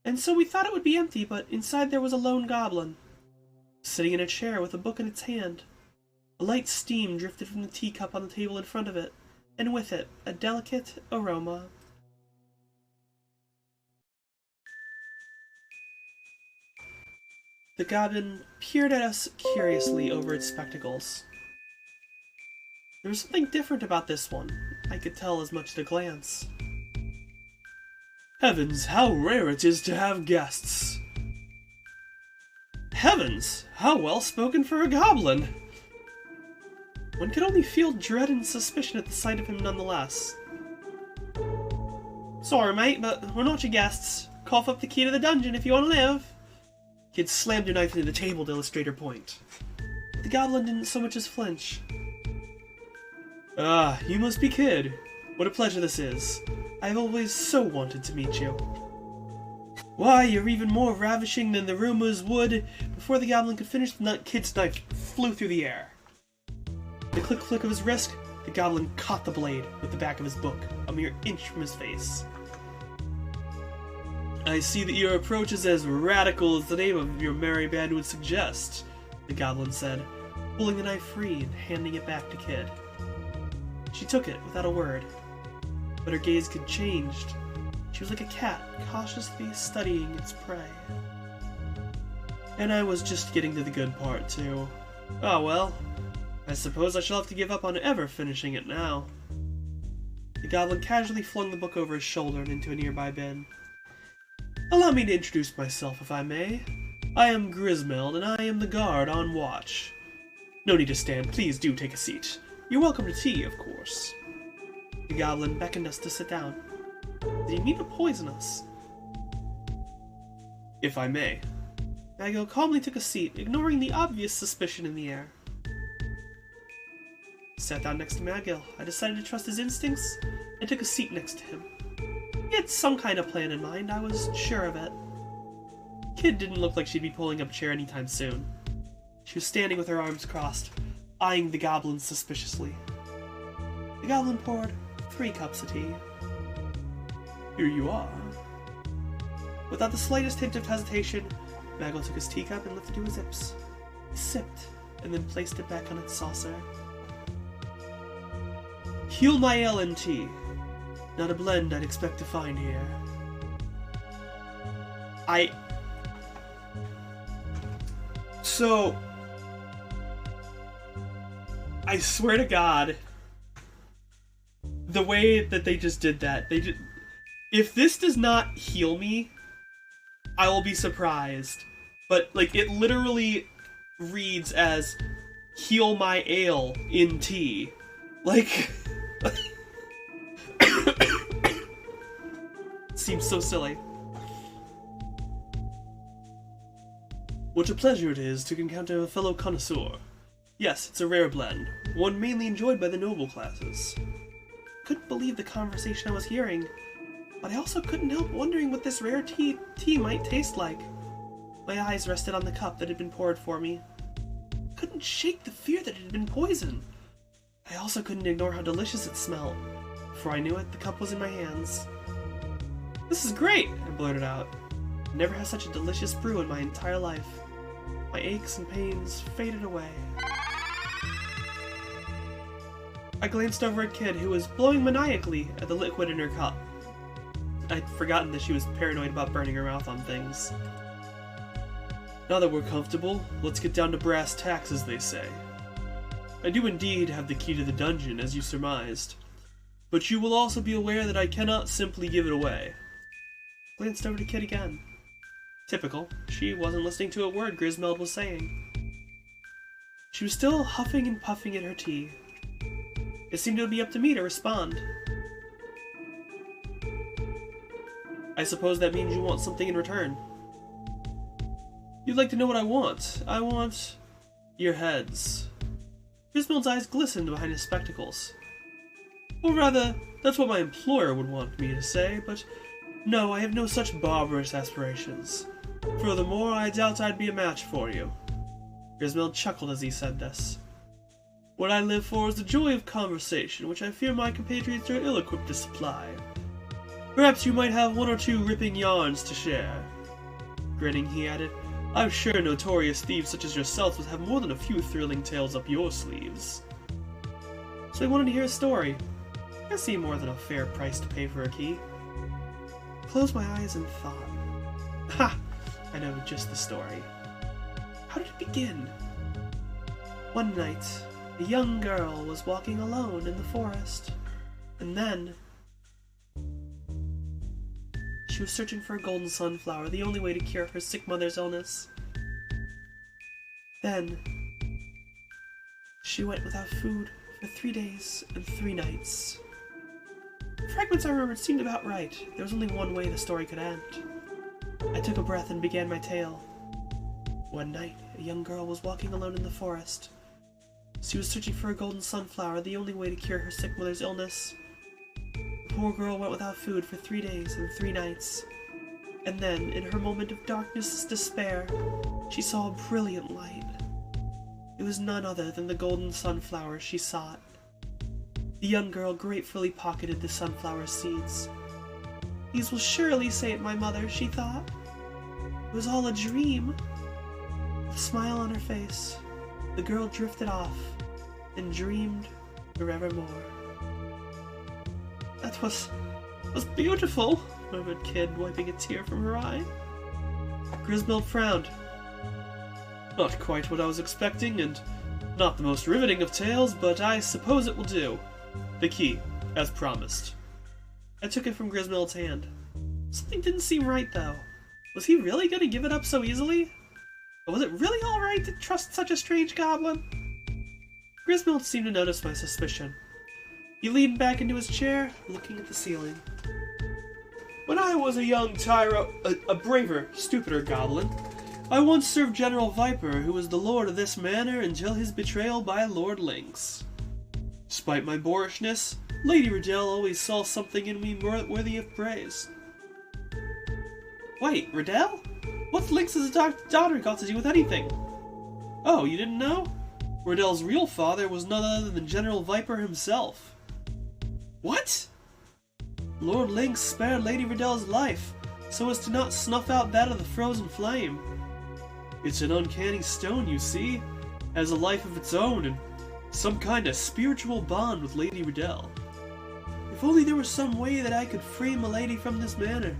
and so we thought it would be empty, but inside there was a lone goblin, sitting in a chair with a book in its hand. A light steam drifted from the teacup on the table in front of it, and with it, a delicate aroma. The goblin peered at us curiously over its spectacles. There was something different about this one. I could tell as much at a glance. Heavens, how rare it is to have guests! Heavens, how well spoken for a goblin! One could only feel dread and suspicion at the sight of him nonetheless. Sorry, mate, but we're not your guests. Cough up the key to the dungeon if you want to live. Kid slammed her knife into the table to illustrate her point. The goblin didn't so much as flinch. Ah, you must be Kid. What a pleasure this is. I've always so wanted to meet you. Why, you're even more ravishing than the rumors would. Before the goblin could finish, the Kid's knife flew through the air. The click flick of his wrist, the goblin caught the blade with the back of his book, a mere inch from his face. I see that your approach is as radical as the name of your merry band would suggest, the goblin said, pulling the knife free and handing it back to Kid. She took it without a word, but her gaze had changed. She was like a cat, cautiously studying its prey. And I was just getting to the good part, too. Oh well, I suppose I shall have to give up on ever finishing it now. The goblin casually flung the book over his shoulder and into a nearby bin. Allow me to introduce myself, if I may. I am Grismeld, and I am the guard on watch. No need to stand, please do take a seat. You're welcome to tea, of course. The goblin beckoned us to sit down. Did he mean to poison us? If I may. Maggo calmly took a seat, ignoring the obvious suspicion in the air. Sat down next to Maggo. I decided to trust his instincts and took a seat next to him. He had some kind of plan in mind, I was sure of it. Kid didn't look like she'd be pulling up a chair anytime soon. She was standing with her arms crossed, eyeing the goblin suspiciously. The goblin poured 3 cups of tea. Here you are. Without the slightest hint of hesitation, Maggo took his teacup and lifted to his lips. He sipped, and then placed it back on its saucer. Heal my ale and tea. Not a blend I'd expect to find here. So, I swear to God, the way that they just did that, if this does not heal me, I will be surprised. But, like, it literally reads as, heal my ale in tea. Like, seems so silly. What a pleasure it is to encounter a fellow connoisseur. Yes, it's a rare blend, one mainly enjoyed by the noble classes. Couldn't believe the conversation I was hearing, but I also couldn't help wondering what this rare tea might taste like. My eyes rested on the cup that had been poured for me. Couldn't shake the fear that it had been poison. I also couldn't ignore how delicious it smelled. Before I knew it, the cup was in my hands. This is great, I blurted out. I never had such a delicious brew in my entire life. My aches and pains faded away. I glanced over at Kid, who was blowing maniacally at the liquid in her cup. I'd forgotten that she was paranoid about burning her mouth on things. Now that we're comfortable, let's get down to brass tacks, as they say. I do indeed have the key to the dungeon, as you surmised. But you will also be aware that I cannot simply give it away. Glanced over to Kid again. Typical. She wasn't listening to a word Grismeld was saying. She was still huffing and puffing at her tea. It seemed to be up to me to respond. I suppose that means you want something in return. You'd like to know what I want. I want your heads. Grismeld's eyes glistened behind his spectacles. Or rather, that's what my employer would want me to say, but no, I have no such barbarous aspirations. Furthermore, I doubt I'd be a match for you. Grismeld chuckled as he said this. What I live for is the joy of conversation, which I fear my compatriots are ill-equipped to supply. Perhaps you might have 1 or 2 ripping yarns to share. Grinning, he added, I'm sure notorious thieves such as yourselves would have more than a few thrilling tales up your sleeves. So I wanted to hear a story. That seemed more than a fair price to pay for a key. I closed my eyes and thought. Ha! I know just the story. How did it begin? One night, a young girl was walking alone in the forest, and then she was searching for a golden sunflower, the only way to cure her sick mother's illness. Then she went without food for 3 days and 3 nights. Fragments I remembered seemed about right. There was only one way the story could end. I took a breath and began my tale. One night, a young girl was walking alone in the forest. She was searching for a golden sunflower, the only way to cure her sick mother's illness. The poor girl went without food for 3 days and 3 nights. And then, in her moment of darkness and despair, she saw a brilliant light. It was none other than the golden sunflower she sought. The young girl gratefully pocketed the sunflower seeds. These will surely save my mother, she thought. It was all a dream. With a smile on her face, the girl drifted off and dreamed forevermore. That was beautiful, murmured Kid, wiping a tear from her eye. Grismeld frowned. Not quite what I was expecting, and not the most riveting of tales, but I suppose it will do. The key. as promised. I took it from Grismeld's hand. Something didn't seem right, though. Was he really going to give it up so easily? Or was it really alright to trust such a strange goblin? Grismeld seemed to notice my suspicion. He leaned back into his chair, looking at the ceiling. When I was a young tyro, a braver, stupider goblin, I once served General Viper, who was the lord of this manor until his betrayal by Lord Lynx. Despite my boorishness, Lady Riddell always saw something in me worthy of praise. Wait, Riddell? What's Lynx's daughter got to do with anything? Oh, you didn't know? Riddell's real father was none other than General Viper himself. What? Lord Lynx spared Lady Riddell's life, so as to not snuff out that of the frozen flame. It's an uncanny stone, you see, has a life of its own, and some kind of spiritual bond with Lady Riddell. If only there was some way that I could free Milady from this manor.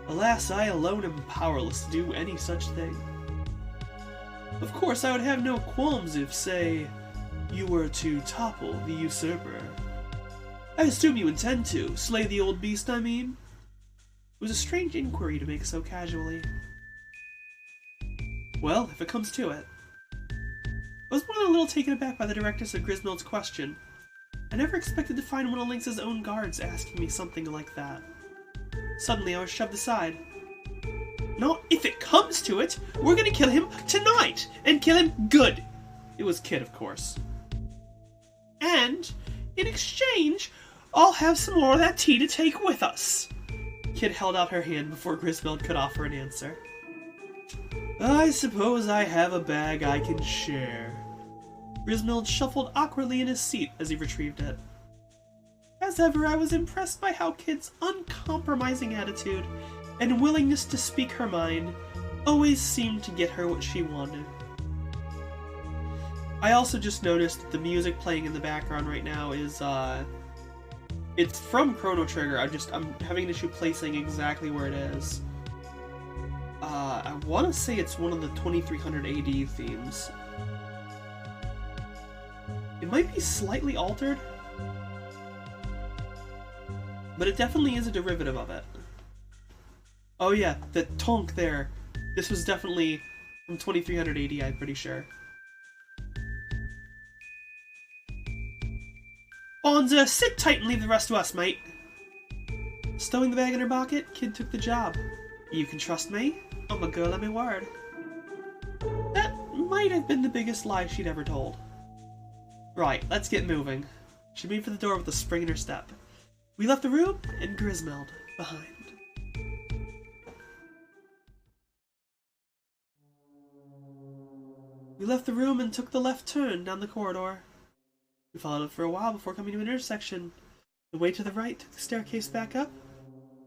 Alas, I alone am powerless to do any such thing. Of course, I would have no qualms if, say, you were to topple the usurper. I assume you intend to. Slay the old beast, I mean? It was a strange inquiry to make so casually. Well, if it comes to it. I was more than a little taken aback by the directness of Grismeld's question. I never expected to find one of Lynx's own guards asking me something like that. Suddenly, I was shoved aside. Not if it comes to it! We're gonna kill him tonight! And kill him good! It was Kid, of course. And, in exchange, I'll have some more of that tea to take with us. Kid held out her hand before Grismeld could offer an answer. I suppose I have a bag I can share. Grismeld shuffled awkwardly in his seat as he retrieved it. As ever, I was impressed by how Kid's uncompromising attitude and willingness to speak her mind always seemed to get her what she wanted. I also just noticed that the music playing in the background right now is, it's from Chrono Trigger. I'm having an issue placing exactly where it is. I want to say it's one of the 2300 AD themes. It might be slightly altered, but it definitely is a derivative of it. Oh yeah, the tonk there. This was definitely from 2300 AD, I'm pretty sure. Bonza, sit tight and leave the rest to us, mate. Stowing the bag in her pocket, Kid took the job. You can trust me. I'm a girl of my word. That might have been the biggest lie she'd ever told. Right, let's get moving. She made for the door with a spring in her step. We left the room, and Grismeld behind. We left the room and took the left turn down the corridor. We followed it for a while before coming to an intersection. The way to the right took the staircase back up.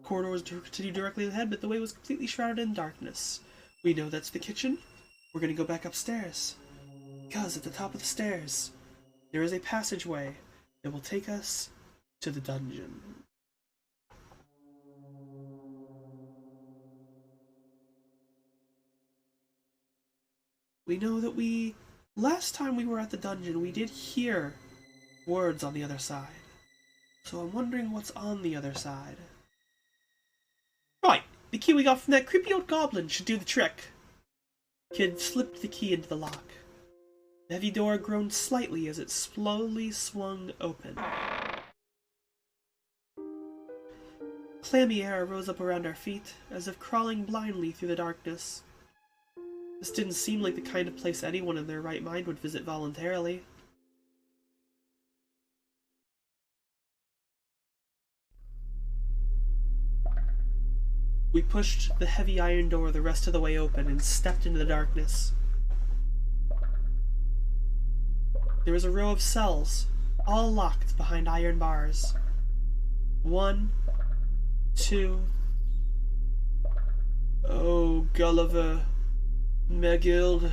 The corridor was continued directly ahead, but the way was completely shrouded in darkness. We know that's the kitchen. We're going to go back upstairs. Because at the top of the stairs, there is a passageway that will take us to the dungeon. We know that last time we were at the dungeon, we did hear words on the other side. So I'm wondering what's on the other side. Right, the key we got from that creepy old goblin should do the trick. Kid slipped the key into the lock. The heavy door groaned slightly as it slowly swung open. Clammy air rose up around our feet, as if crawling blindly through the darkness. This didn't seem like the kind of place anyone in their right mind would visit voluntarily. We pushed the heavy iron door the rest of the way open and stepped into the darkness. There was a row of cells, all locked behind iron bars. 1, 2... Oh, Gulliver, Megild,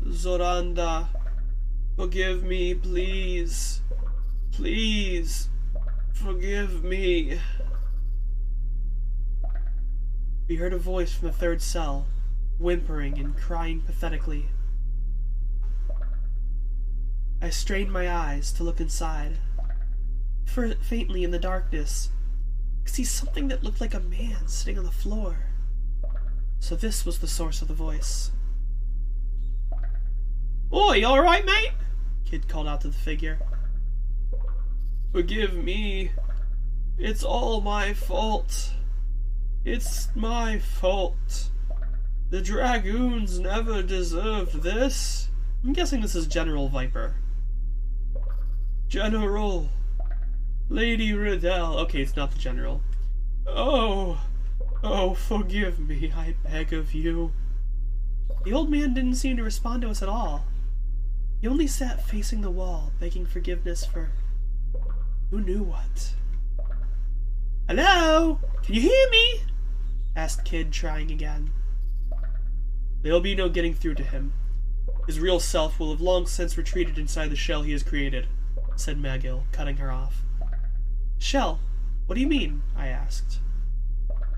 Zoranda, forgive me, please. Please, forgive me. We heard a voice from the third cell, whimpering and crying pathetically. I strained my eyes to look inside. faintly in the darkness, I could see something that looked like a man sitting on the floor. So this was the source of the voice. "Oi, you alright, mate?" Kid called out to the figure. "Forgive me. It's all my fault. It's my fault. The dragoons never deserved this." I'm guessing this is General Viper. "General. Lady Riddell." Okay, it's not the General. Oh, forgive me, I beg of you." The old man didn't seem to respond to us at all. He only sat facing the wall, begging forgiveness for who knew what. "Hello? Can you hear me?" asked Kid, trying again. "There'll be no getting through to him. His real self will have long since retreated inside the shell he has created," said Magill, cutting her off. "Shell? What do you mean?" I asked.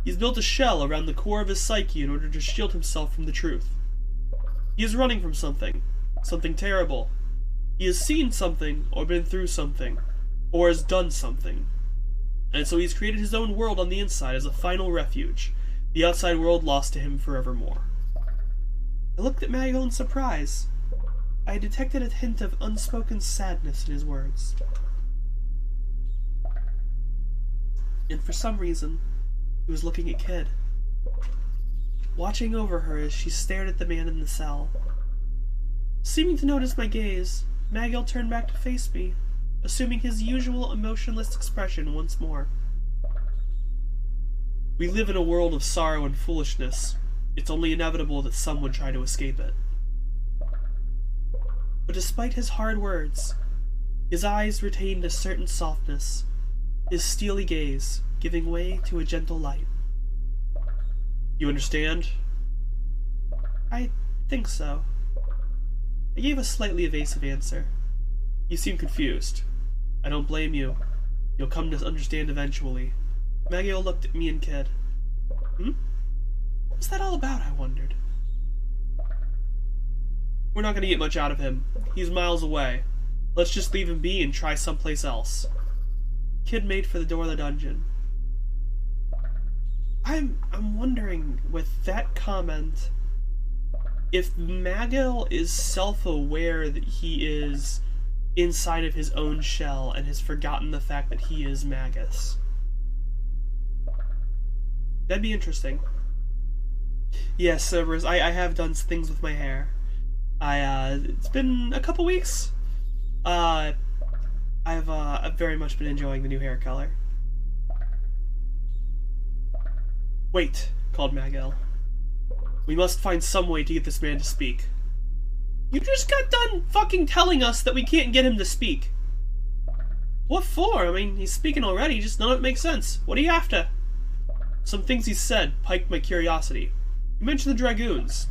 "He's built a shell around the core of his psyche in order to shield himself from the truth. He is running from something terrible. He has seen something, or been through something, or has done something. And so he's created his own world on the inside as a final refuge, the outside world lost to him forevermore." I looked at Magill in surprise. I detected a hint of unspoken sadness in his words. And for some reason, he was looking at Kid, watching over her as she stared at the man in the cell. Seeming to notice my gaze, Magill turned back to face me, assuming his usual emotionless expression once more. "We live in a world of sorrow and foolishness. It's only inevitable that some would try to escape it." But despite his hard words, his eyes retained a certain softness, his steely gaze giving way to a gentle light. "You understand?" "I think so." I gave a slightly evasive answer. "You seem confused. I don't blame you. You'll come to understand eventually." Magill looked at me and Kid. What was that all about, I wondered. "We're not going to get much out of him. He's miles away. Let's just leave him be and try someplace else." Kid made for the door of the dungeon. I'm wondering, with that comment, if Magill is self-aware that he is inside of his own shell and has forgotten the fact that he is Magus. That'd be interesting. Yes, Cerberus, I have done things with my hair. It's been a couple weeks. I've very much been enjoying the new hair color. "Wait," called Magill. "We must find some way to get this man to speak." "You just got done fucking telling us that we can't get him to speak." "What for? I mean, he's speaking already, just none of it makes sense. What are you after?" "Some things he said piqued my curiosity. You mentioned the Dragoons.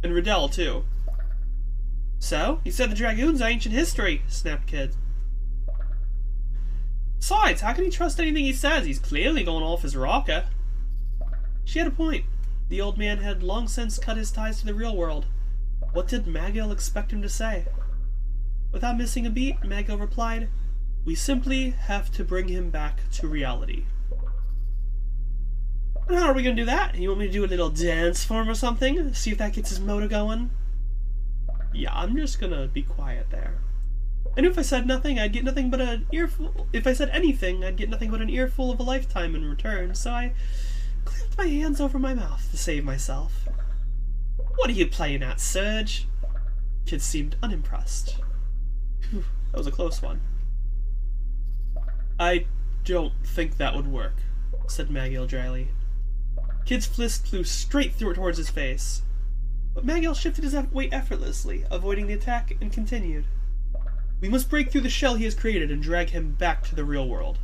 And Riddell, too." "So? He said the Dragoons are ancient history," snapped Kid. "Besides, how can he trust anything he says? He's clearly going off his rocker." She had a point. The old man had long since cut his ties to the real world. What did Magill expect him to say? Without missing a beat, Magill replied, "We simply have to bring him back to reality." "And how are we going to do that? You want me to do a little dance for him or something? See if that gets his motor going?" "Yeah, I'm just going to be quiet there." I knew if I said nothing, I'd get nothing but an earful. If I said anything, I'd get nothing but an earful of a lifetime in return, so I clamped my hands over my mouth to save myself. "What are you playing at, Serge?" Kid seemed unimpressed. Whew, that was a close one. "I don't think that would work," said Magill dryly. Kid's fist flew straight through it towards his face. But Magill shifted his weight effortlessly, avoiding the attack, and continued. "We must break through the shell he has created and drag him back to the real world.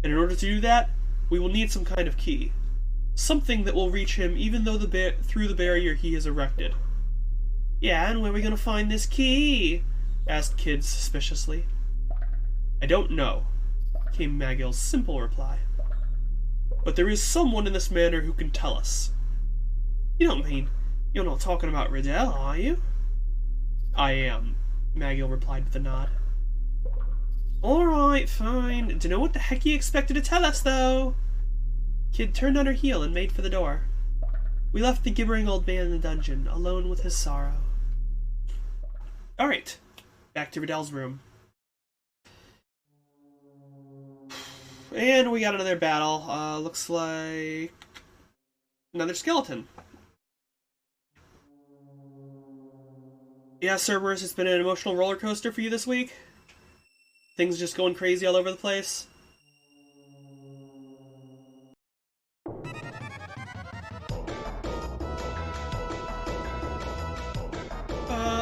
And in order to do that, we will need some kind of key. Something that will reach him even though through the barrier he has erected." "Yeah, and where are we going to find this key?" asked Kid suspiciously. "I don't know," came Magill's simple reply. "But there is someone in this manor who can tell us." "You don't mean you're not talking about Riddell, are you?" "I am," Magill replied with a nod. Alright, fine. Dunno what the heck you expected to tell us, though. Kid turned on her heel and made for the door. We left the gibbering old man in the dungeon, alone with his sorrow. Alright, back to Riddell's room. And we got another battle. Looks like another skeleton. Yeah, Cerberus, it's been an emotional roller coaster for you this week? Things just going crazy all over the place?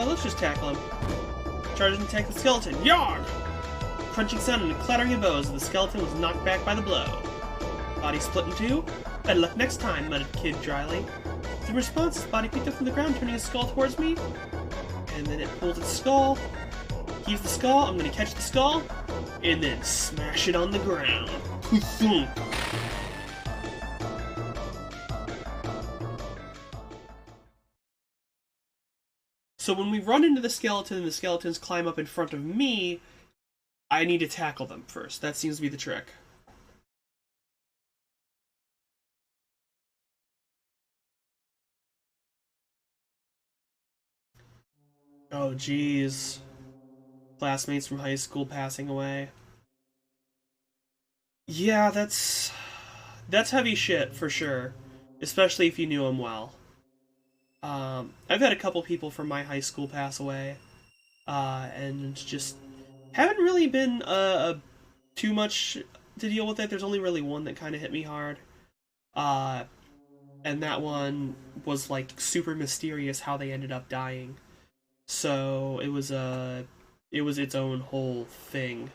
Let's just tackle him. Charge and attack the skeleton. Yarg! Crunching sound and a clattering of bows, the skeleton was knocked back by the blow. Body split in two. Better luck next time, muttered Kid dryly. In response, his body picked up from the ground, turning his skull towards me. And then it pulled its skull. Heaves the skull. I'm gonna catch the skull. And then smash it on the ground. So when we run into the skeleton and the skeletons climb up in front of me, I need to tackle them first. That seems to be the trick. Oh, jeez. Classmates from high school passing away. Yeah, that's heavy shit, for sure. Especially if you knew them well. I've had a couple people from my high school pass away. And just haven't really been too much to deal with it. There's only really one that kind of hit me hard. And that one was like super mysterious how they ended up dying. So it was its own whole thing.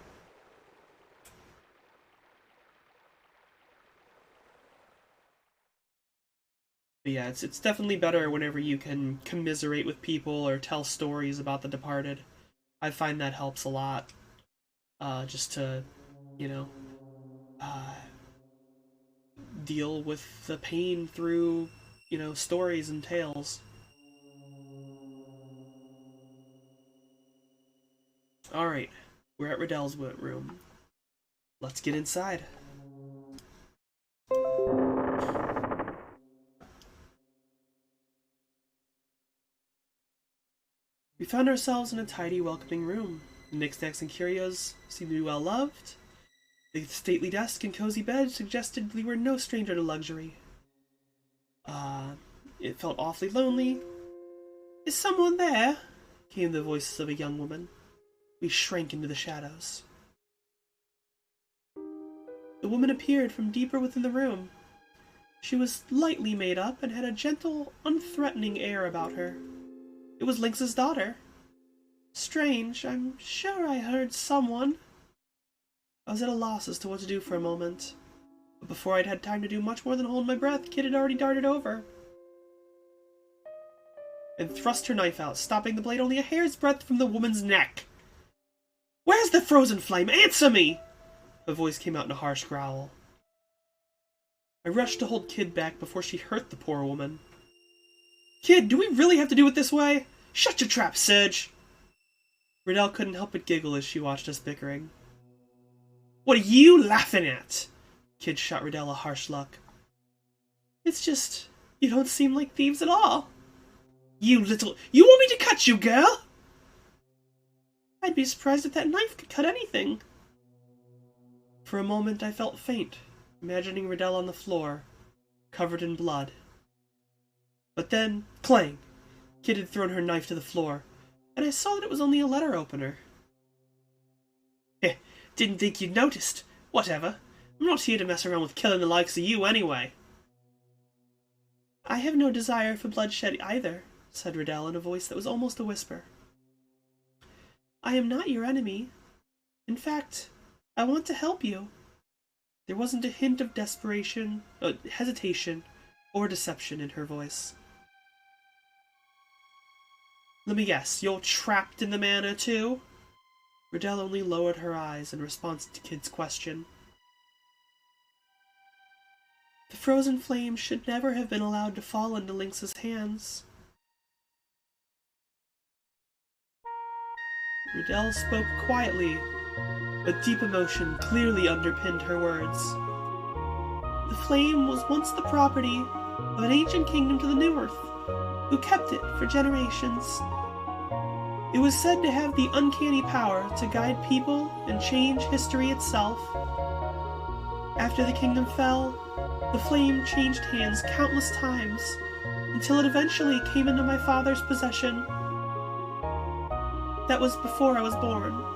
But yeah, it's definitely better whenever you can commiserate with people or tell stories about the departed. I find that helps a lot. Just to, you know, deal with the pain through, stories and tales. Alright, we're at Riddell's room. Let's get inside. We found ourselves in a tidy, welcoming room. The knickknacks and curios seemed to be well loved. The stately desk and cozy bed suggested we were no stranger to luxury. It felt awfully lonely. Is someone there? Came the voices of a young woman. We shrank into the shadows. The woman appeared from deeper within the room. She was lightly made up and had a gentle, unthreatening air about her. It was Lynx's daughter. Strange, I'm sure I heard someone. I was at a loss as to what to do for a moment. But before I'd had time to do much more than hold my breath, Kid had already darted over and thrust her knife out, stopping the blade only a hair's breadth from the woman's neck. Where's the frozen flame? Answer me! Her voice came out in a harsh growl. I rushed to hold Kid back before she hurt the poor woman. Kid, do we really have to do it this way? Shut your trap, Serge! Riddell couldn't help but giggle as she watched us bickering. What are you laughing at? Kid shot Riddell a harsh look. It's just, you don't seem like thieves at all. You want me to cut you, girl? I'd be surprised if that knife could cut anything. For a moment I felt faint, imagining Riddell on the floor, covered in blood. But then, clang! Kid had thrown her knife to the floor, and I saw that it was only a letter opener. Heh, didn't think you'd noticed. Whatever. I'm not here to mess around with killing the likes of you anyway. I have no desire for bloodshed either, said Riddell in a voice that was almost a whisper. I am not your enemy. In fact, I want to help you. There wasn't a hint of desperation, hesitation, or deception in her voice. Let me guess, you're trapped in the manor too? Riddell only lowered her eyes in response to Kid's question. The frozen flame should never have been allowed to fall into Lynx's hands. Riddell spoke quietly, A deep emotion clearly underpinned her words. The flame was once the property of an ancient kingdom to the north, who kept it for generations. It was said to have the uncanny power to guide people and change history itself. After the kingdom fell, the flame changed hands countless times, until it eventually came into my father's possession. That was before I was born.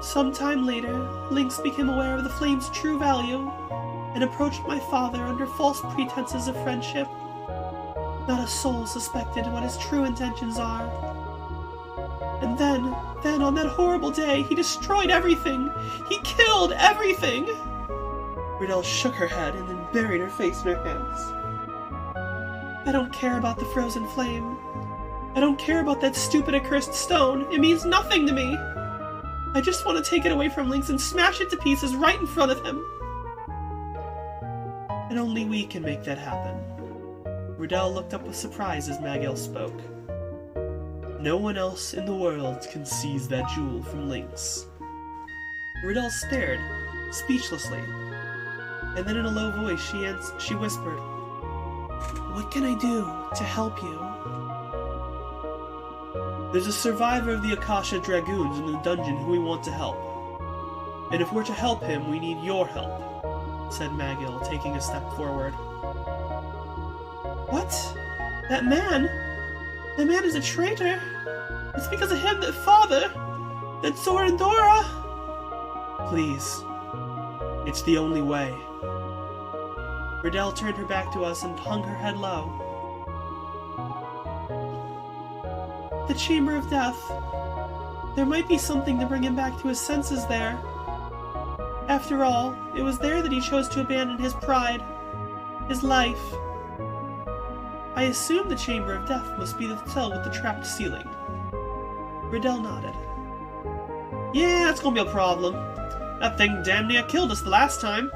Sometime later, Lynx became aware of the flame's true value and approached my father under false pretenses of friendship. Not a soul suspected what his true intentions are. And then on that horrible day, he destroyed everything! He killed everything! Riddell shook her head and then buried her face in her hands. I don't care about the frozen flame. I don't care about that stupid accursed stone. It means nothing to me. I just want to take it away from Lynx and smash it to pieces right in front of him. And only we can make that happen. Riddell looked up with surprise as Magill spoke. No one else in the world can seize that jewel from Lynx. Riddell stared, speechlessly, and then in a low voice she whispered, What can I do to help you? There's a survivor of the Akasha Dragoons in the dungeon who we want to help. And if we're to help him, we need your help, said Magill, taking a step forward. What? That man? That man is a traitor! It's because of him that Father, that Zorandora... Please. It's the only way. Riddell turned her back to us and hung her head low. The Chamber of Death. There might be something to bring him back to his senses there. After all, it was there that he chose to abandon his pride, his life. I assume the Chamber of Death must be the cell with the trapped ceiling. Riddell nodded. Yeah, that's gonna be a problem. That thing damn near killed us the last time.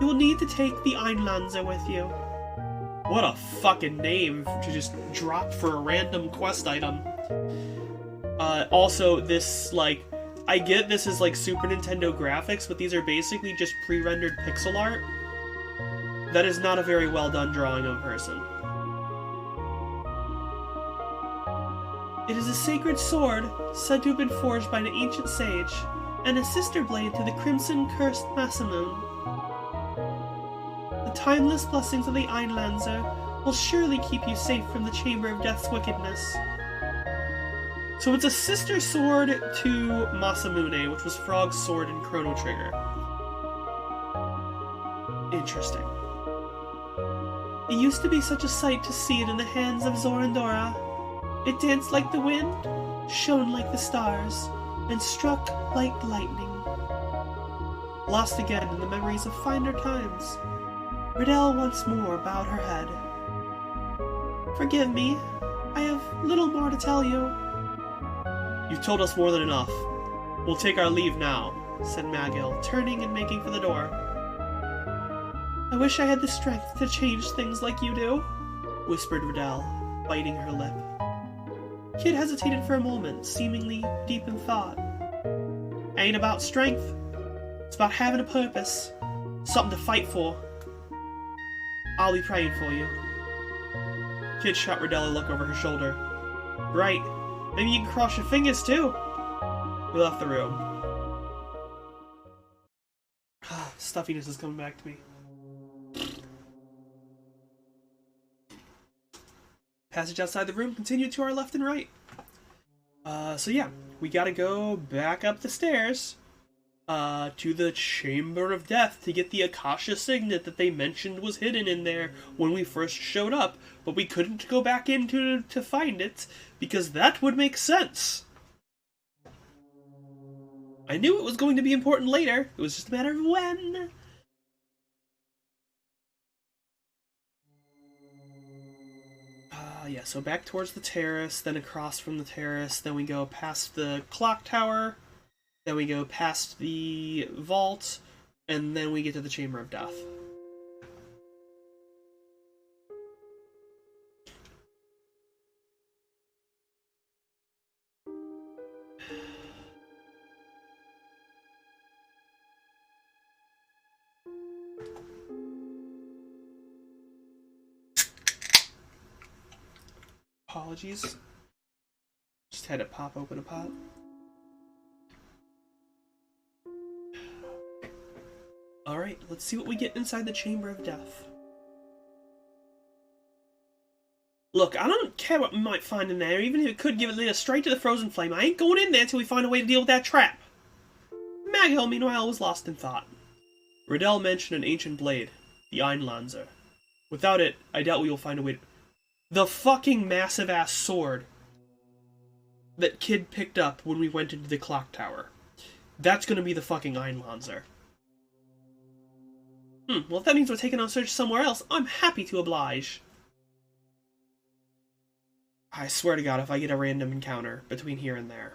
You will need to take the Einlanzer with you. What a fucking name to just drop for a random quest item. Also, this, like, I get this is like Super Nintendo graphics, but these are basically just pre-rendered pixel art. That is not a very well done drawing of a person. It is a sacred sword, said to have been forged by an ancient sage, and a sister blade to the crimson-cursed Masamune. The timeless blessings of the Einlanzer will surely keep you safe from the Chamber of Death's wickedness. So it's a sister sword to Masamune, which was Frog's sword in Chrono Trigger. Interesting. It used to be such a sight to see it in the hands of Zorandora. It danced like the wind, shone like the stars, and struck like lightning. Lost again in the memories of finer times, Riddell once more bowed her head. Forgive me, I have little more to tell you. You've told us more than enough. We'll take our leave now, said Magill, turning and making for the door. I wish I had the strength to change things like you do, whispered Riddell, biting her lip. Kid hesitated for a moment, seemingly deep in thought. Ain't about strength. It's about having a purpose. Something to fight for. I'll be praying for you. Kid shot Riddell a look over her shoulder. Right. Maybe you can cross your fingers, too. We left the room. Stuffiness is coming back to me. Passage outside the room continued to our left and right. So yeah, we gotta go back up the stairs to the Chamber of Death to get the Akasha Signet that they mentioned was hidden in there when we first showed up, but we couldn't go back in to find it, because that would make sense. I knew it was going to be important later, it was just a matter of when. Yeah, so back towards the terrace, then across from the terrace, then we go past the clock tower, then we go past the vault, and then we get to the Chamber of Death. Apologies. Just had to pop open a pot. Alright, let's see what we get inside the Chamber of Death. Look, I don't care what we might find in there, even if it could give it lead us straight to the frozen flame. I ain't going in there till we find a way to deal with that trap. Maghill, meanwhile, was lost in thought. Riddell mentioned an ancient blade, the Einlanzer. Without it, I doubt we will find a way to... The fucking massive-ass sword that Kid picked up when we went into the clock tower. That's gonna be the fucking Einlanzer. Well, if that means we're taking our search somewhere else, I'm happy to oblige. I swear to God, if I get a random encounter between here and there.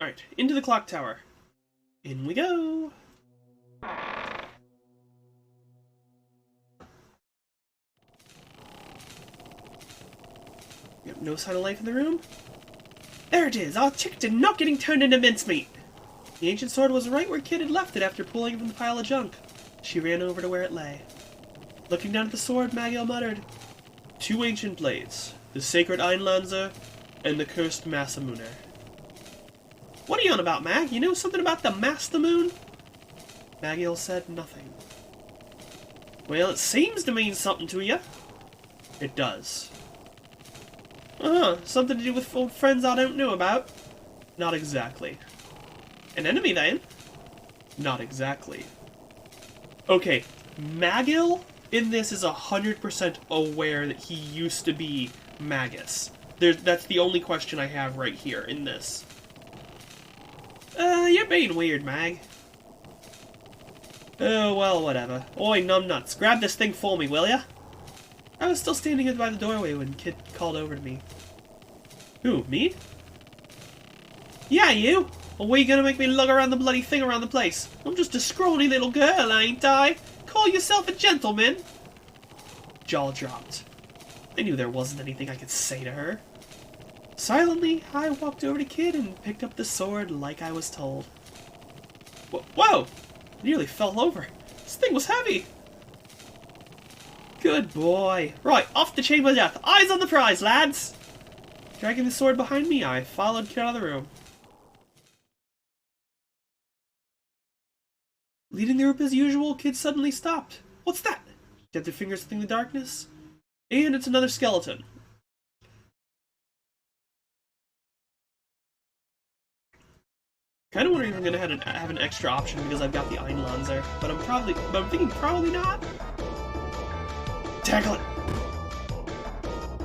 Alright, into the clock tower. In we go! Yep, no sign of life in the room. There it is! Our chicken not getting turned into mincemeat! The ancient sword was right where Kid had left it after pulling it from the pile of junk. She ran over to where it lay. Looking down at the sword, Maghill muttered, 2 ancient blades, the sacred Einlanzer and the cursed Masamuner. What are you on about, Mag? You know something about the Mastamoon? Maghill said nothing. Well, it seems to mean something to you. It does. Something to do with old friends I don't know about? Not exactly. An enemy, then? Not exactly. Okay, Maghill in this is 100% aware that he used to be Magus. That's the only question I have right here in this. You're being weird, Mag. Oh, well, whatever. Oi, numbnuts, grab this thing for me, will ya? I was still standing by the doorway when Kid called over to me. Who, me? Yeah, you! Or were you gonna make me lug around the bloody thing around the place? I'm just a scrawny little girl, ain't I? Call yourself a gentleman? Jaw dropped. I knew there wasn't anything I could say to her. Silently, I walked over to Kid and picked up the sword like I was told. Whoa! I nearly fell over. This thing was heavy! Good boy. Right, off the Chamber of Death. Eyes on the prize, lads! Dragging the sword behind me, I followed Kid out of the room. Leading the group as usual, Kid suddenly stopped. What's that? Get their fingers in the darkness. And it's another skeleton. Kind of wondering if I'm gonna have an extra option because I've got the Einlanzer, but I'm thinking probably not. Tackle it!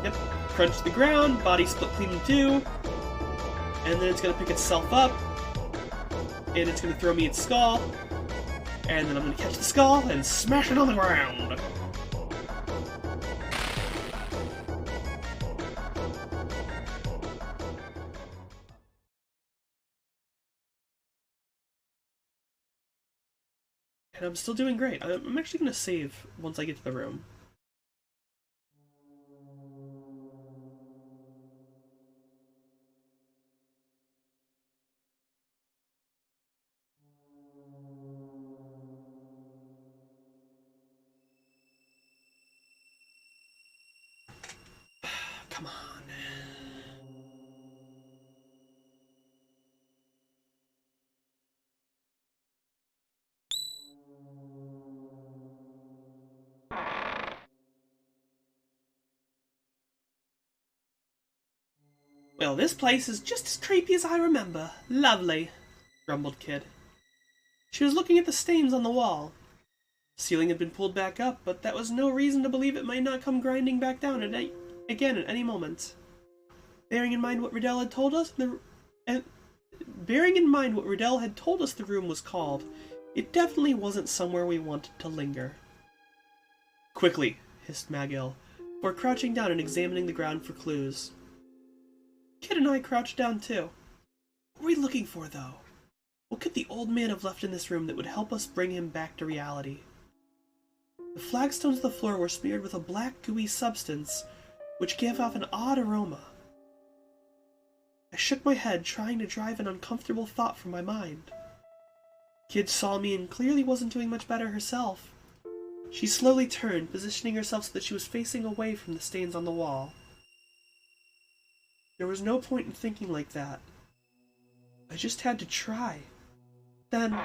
Yep, crunch to the ground, body split clean in 2, and then it's gonna pick itself up, and it's gonna throw me its skull, and then I'm gonna catch the skull and smash it on the ground. And I'm still doing great. I'm actually going to save once I get to the room. Come on. Well, this place is just as creepy as I remember. Lovely, grumbled Kid. She was looking at the stains on the wall. The ceiling had been pulled back up, but that was no reason to believe it might not come grinding back down again at any moment. Bearing in mind what Riddell had told us, the room was called, it definitely wasn't somewhere we wanted to linger. Quickly, hissed Maghill, before crouching down and examining the ground for clues. Kid and I crouched down too. What were we looking for, though? What could the old man have left in this room that would help us bring him back to reality? The flagstones of the floor were smeared with a black, gooey substance, which gave off an odd aroma. I shook my head, trying to drive an uncomfortable thought from my mind. Kid saw me and clearly wasn't doing much better herself. She slowly turned, positioning herself so that she was facing away from the stains on the wall. There was no point in thinking like that. I just had to try. Then...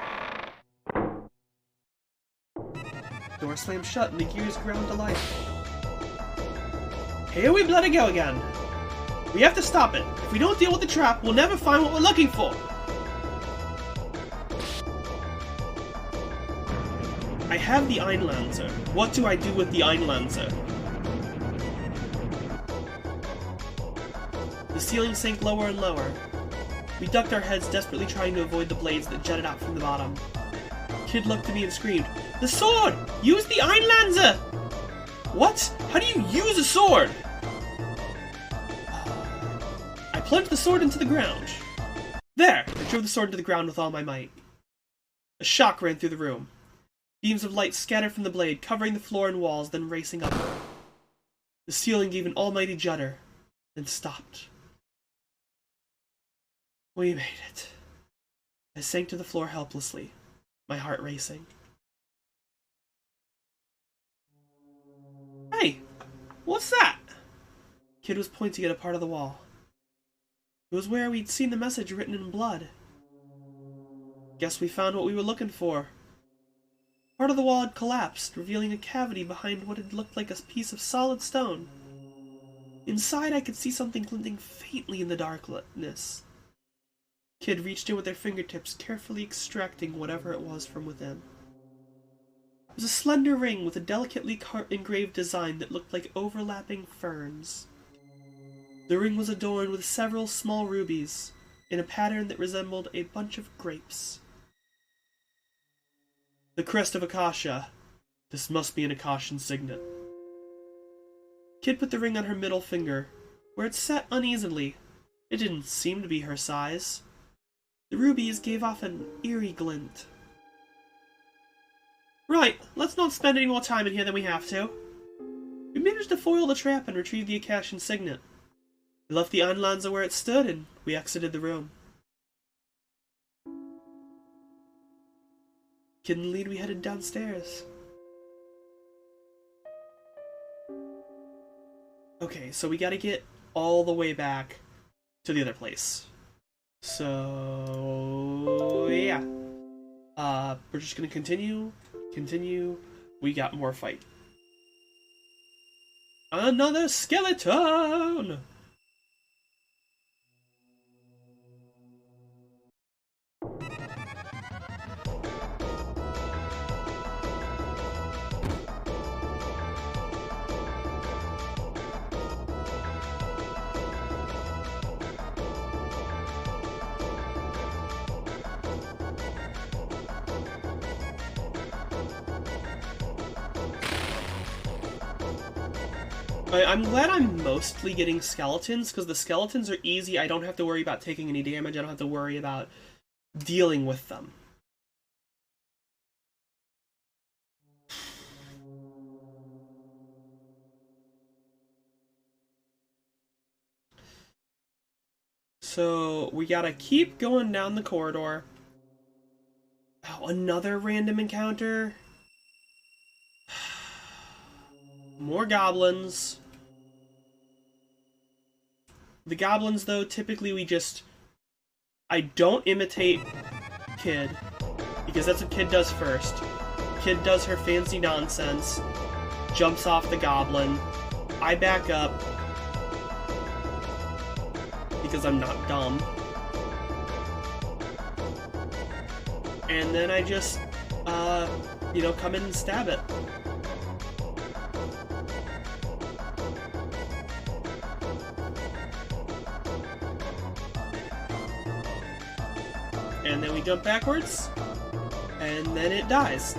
door slammed shut and the gears ground to life. Here we bloody go again. We have to stop it. If we don't deal with the trap, we'll never find what we're looking for. I have the Einlanzer. What do I do with the Einlanzer? The ceiling sank lower and lower. We ducked our heads, desperately trying to avoid the blades that jetted out from the bottom. Kid looked at me and screamed, "The sword! Use the Einlanzer!" What? How do you use a sword? I plunged the sword into the ground. There! I drove the sword into the ground with all my might. A shock ran through the room. Beams of light scattered from the blade, covering the floor and walls, then racing upward. The ceiling gave an almighty judder, then stopped. We made it. I sank to the floor helplessly, my heart racing. Hey! What's that? Kid was pointing at a part of the wall. It was where we'd seen the message written in blood. Guess we found what we were looking for. Part of the wall had collapsed, revealing a cavity behind what had looked like a piece of solid stone. Inside, I could see something glinting faintly in the darkness. Kid reached in with their fingertips, carefully extracting whatever it was from within. It was a slender ring with a delicately engraved design that looked like overlapping ferns. The ring was adorned with several small rubies, in a pattern that resembled a bunch of grapes. The crest of Akasha. This must be an Akashan signet. Kid put the ring on her middle finger, where it sat uneasily. It didn't seem to be her size. The rubies gave off an eerie glint. Right, let's not spend any more time in here than we have to. We managed to foil the trap and retrieve the Akashan signet. We left the Einlanzer where it stood, and we exited the room. Kid in the lead, we headed downstairs. Okay, so we gotta get all the way back to the other place. So... yeah. We're just gonna continue. We got more fight. Another skeleton! I'm glad I'm mostly getting skeletons, because the skeletons are easy. I don't have to worry about taking any damage. I don't have to worry about dealing with them. So, we gotta keep going down the corridor. Oh, another random encounter. More goblins. The goblins, though, typically I don't imitate Kid, because that's what Kid does first. Kid does her fancy nonsense, jumps off the goblin. I back up, because I'm not dumb. And then I just, come in and stab it. And then we jump backwards, and then it dies.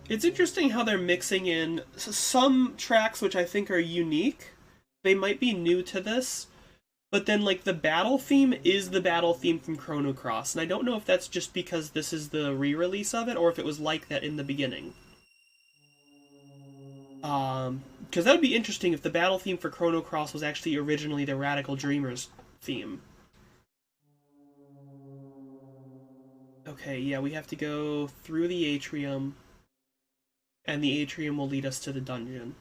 It's interesting how they're mixing in some tracks which I think are unique. They might be new to this, But then, like, the battle theme is the battle theme from Chrono Cross, and I don't know if that's just because this is the re-release of it, or if it was like that in the beginning. Because that would be interesting if the battle theme for Chrono Cross was actually originally the Radical Dreamers theme. Okay, yeah, we have to go through the atrium, and the atrium will lead us to the dungeon.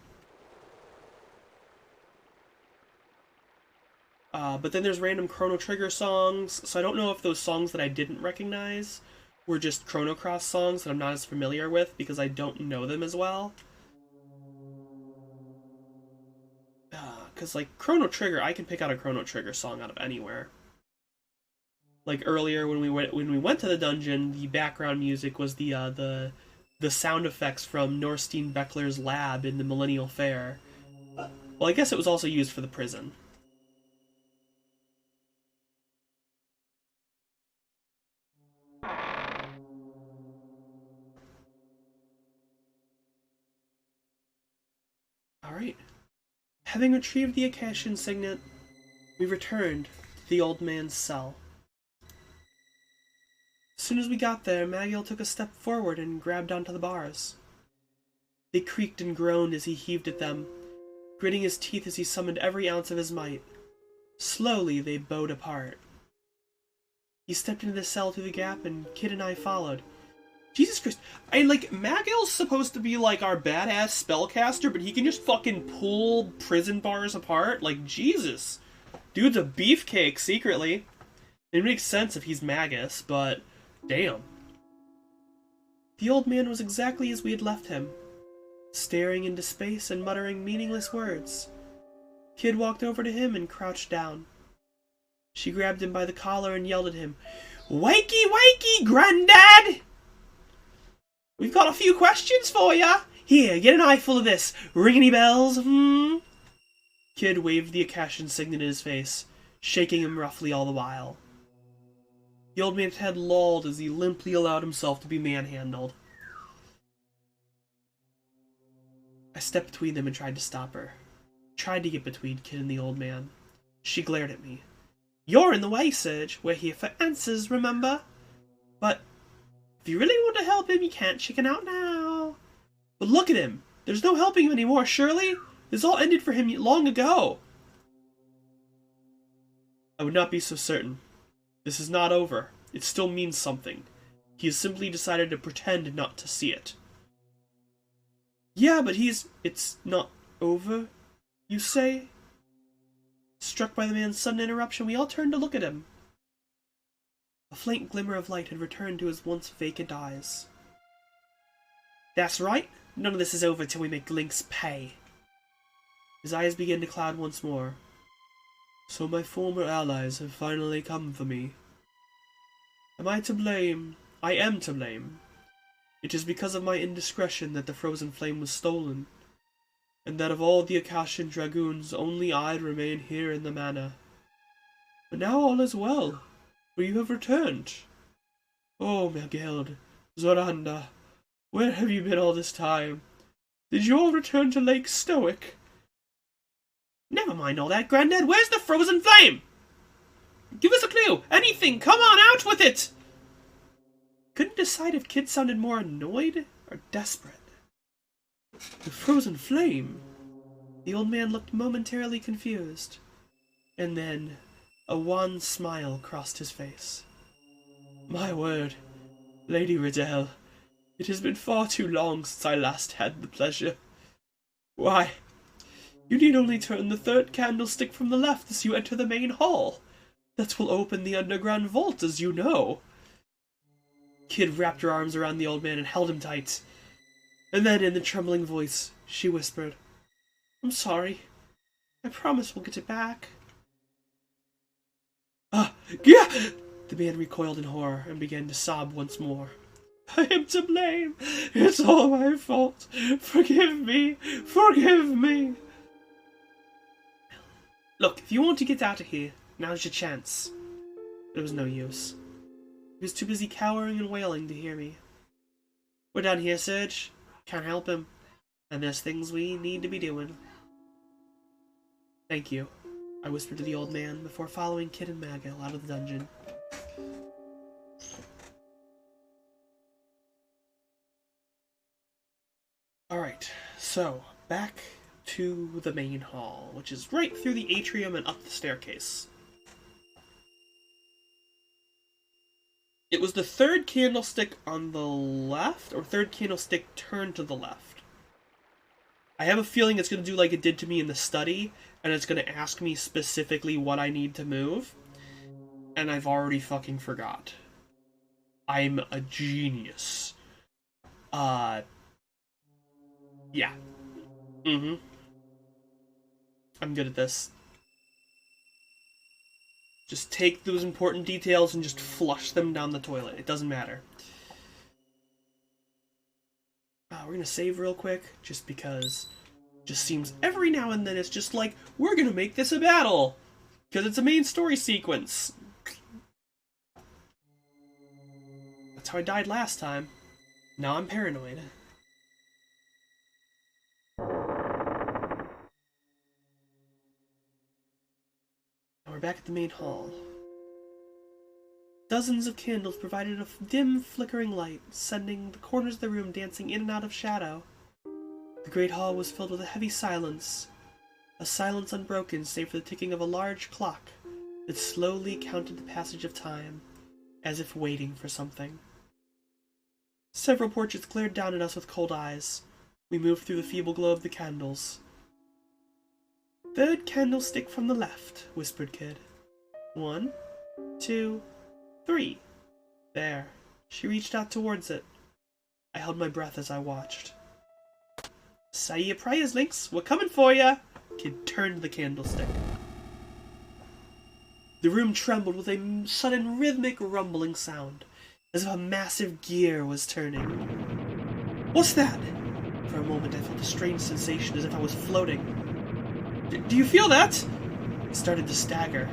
But then there's random Chrono Trigger songs, so I don't know if those songs that I didn't recognize were just Chrono Cross songs that I'm not as familiar with because I don't know them as well. Because, like, Chrono Trigger, I can pick out a Chrono Trigger song out of anywhere. Like, earlier when we went to the dungeon, the background music was the sound effects from Norstein Beckler's lab in the Millennial Fair. Well, I guess it was also used for the prison. Alright. Having retrieved the Akashian signet, we returned to the old man's cell. As soon as we got there, Magiel took a step forward and grabbed onto the bars. They creaked and groaned as he heaved at them, gritting his teeth as he summoned every ounce of his might. Slowly, they bowed apart. He stepped into the cell through the gap, and Kid and I followed. Jesus Christ. Magiel's supposed to be, like, our badass spellcaster, but he can just fucking pull prison bars apart? Like, Jesus. Dude's a beefcake, secretly. It makes sense if he's Magus, but damn. The old man was exactly as we had left him, staring into space and muttering meaningless words. Kid walked over to him and crouched down. She grabbed him by the collar and yelled at him, "Wakey, wakey, Granddad! We've got a few questions for ya! Here, get an eyeful of this. Ring any bells, Kid waved the Akashian signet in his face, shaking him roughly all the while. The old man's head lolled as he limply allowed himself to be manhandled. I stepped between them and tried to stop her. Tried to get between Kid and the old man. She glared at me. "You're in the way, Serge. We're here for answers, remember? But if you really want to help him, you can't chicken out now." "But look at him. There's no helping him anymore, surely? This all ended for him long ago." "I would not be so certain. This is not over. It still means something. He has simply decided to pretend not to see it." "Yeah, but it's not over, you say?" Struck by the man's sudden interruption, we all turned to look at him. A faint glimmer of light had returned to his once vacant eyes. "That's right. None of this is over till we make Lynx pay." His eyes began to cloud once more. "So my former allies have finally come for me. Am I to blame? I am to blame. It is because of my indiscretion that the frozen flame was stolen, and that of all the Akashian dragoons only I remain here in the manor. But now all is well, for you have returned. Oh, Magiel, Zoranda, where have you been all this time? Did you all return to Lake Stoic?" "Never mind all that, Granddad. Where's the frozen flame? Give us a clue. Anything. Come on, out with it." Couldn't decide if Kid sounded more annoyed or desperate. "The frozen flame?" The old man looked momentarily confused, and then a wan smile crossed his face. "My word, Lady Riddell, it has been far too long since I last had the pleasure. Why, you need only turn the third candlestick from the left as you enter the main hall. That will open the underground vault, as you know." Kid wrapped her arms around the old man and held him tight. And then, in a trembling voice, she whispered, "I'm sorry. I promise we'll get it back." Yeah! The man recoiled in horror and began to sob once more. "I am to blame. It's all my fault. Forgive me. Forgive me." "Look, if you want to get out of here, now's your chance." But it was no use. He was too busy cowering and wailing to hear me. "We're done here, Serge. Can't help him. And there's things we need to be doing." "Thank you." I whispered to the old man before following Kid and Magil out of the dungeon. Alright, so back to the main hall, which is right through the atrium and up the staircase. It was the third candlestick on the left, or third candlestick turned to the left. I have a feeling it's going to do like it did to me in the study, and it's going to ask me specifically what I need to move, and I've already fucking forgot. I'm a genius. Yeah. I'm good at this. Just take those important details and just flush them down the toilet. It doesn't matter. We're gonna save real quick, just because it just seems every now and then it's just like, we're gonna make this a battle! Because it's a main story sequence. That's how I died last time. Now I'm paranoid. We're back at the main hall. Dozens of candles provided a dim, flickering light, sending the corners of the room dancing in and out of shadow. The great hall was filled with a heavy silence, a silence unbroken save for the ticking of a large clock that slowly counted the passage of time, as if waiting for something. Several portraits glared down at us with cold eyes. We moved through the feeble glow of the candles. "Third candlestick from the left," whispered Kid. 1, 2, 3. There. She reached out towards it. I held my breath as I watched. "Say your prayers, Lynx. We're coming for ya!" Kid turned the candlestick. The room trembled with a sudden rhythmic rumbling sound, as if a massive gear was turning. "What's that?" For a moment I felt a strange sensation as if I was floating. "Do you feel that?" I started to stagger.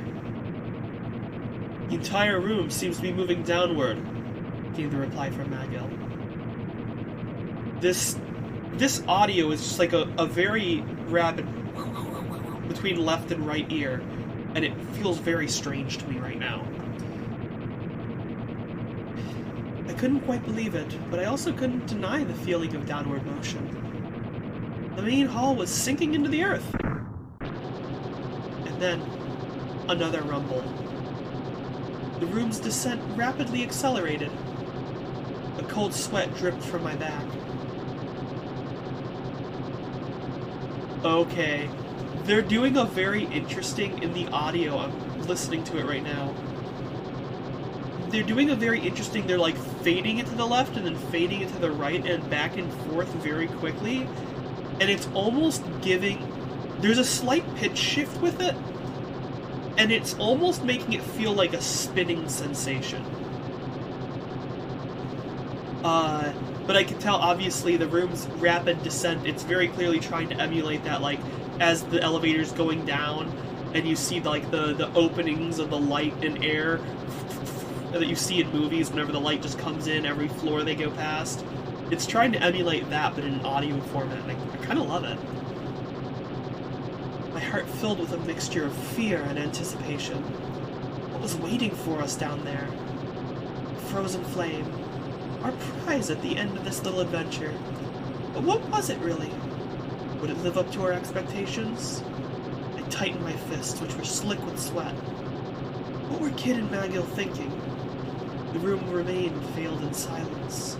"The entire room seems to be moving downward," came the reply from Magil. This audio is just like a very rapid between left and right ear, and it feels very strange to me right now. I couldn't quite believe it, but I also couldn't deny the feeling of downward motion. The main hall was sinking into the earth. And then, another rumble. The room's descent rapidly accelerated. A cold sweat dripped from my back. Okay, they're doing a very interesting, in the audio, I'm listening to it right now. They're doing a very interesting, they're like fading it to the left and then fading it to the right and back and forth very quickly. And it's almost giving, there's a slight pitch shift with it, and it's almost making it feel like a spinning sensation. But I can tell, obviously, the room's rapid descent, it's very clearly trying to emulate that, like, as the elevator's going down, and you see, like, the openings of the light and air that you see in movies whenever the light just comes in every floor they go past. It's trying to emulate that, but in an audio format, and I kind of love it. My heart filled with a mixture of fear and anticipation. What was waiting for us down there? Frozen flame. Our prize at the end of this little adventure. But what was it, really? Would it live up to our expectations? I tightened my fists, which were slick with sweat. What were Kid and Magil thinking? The room remained veiled in silence.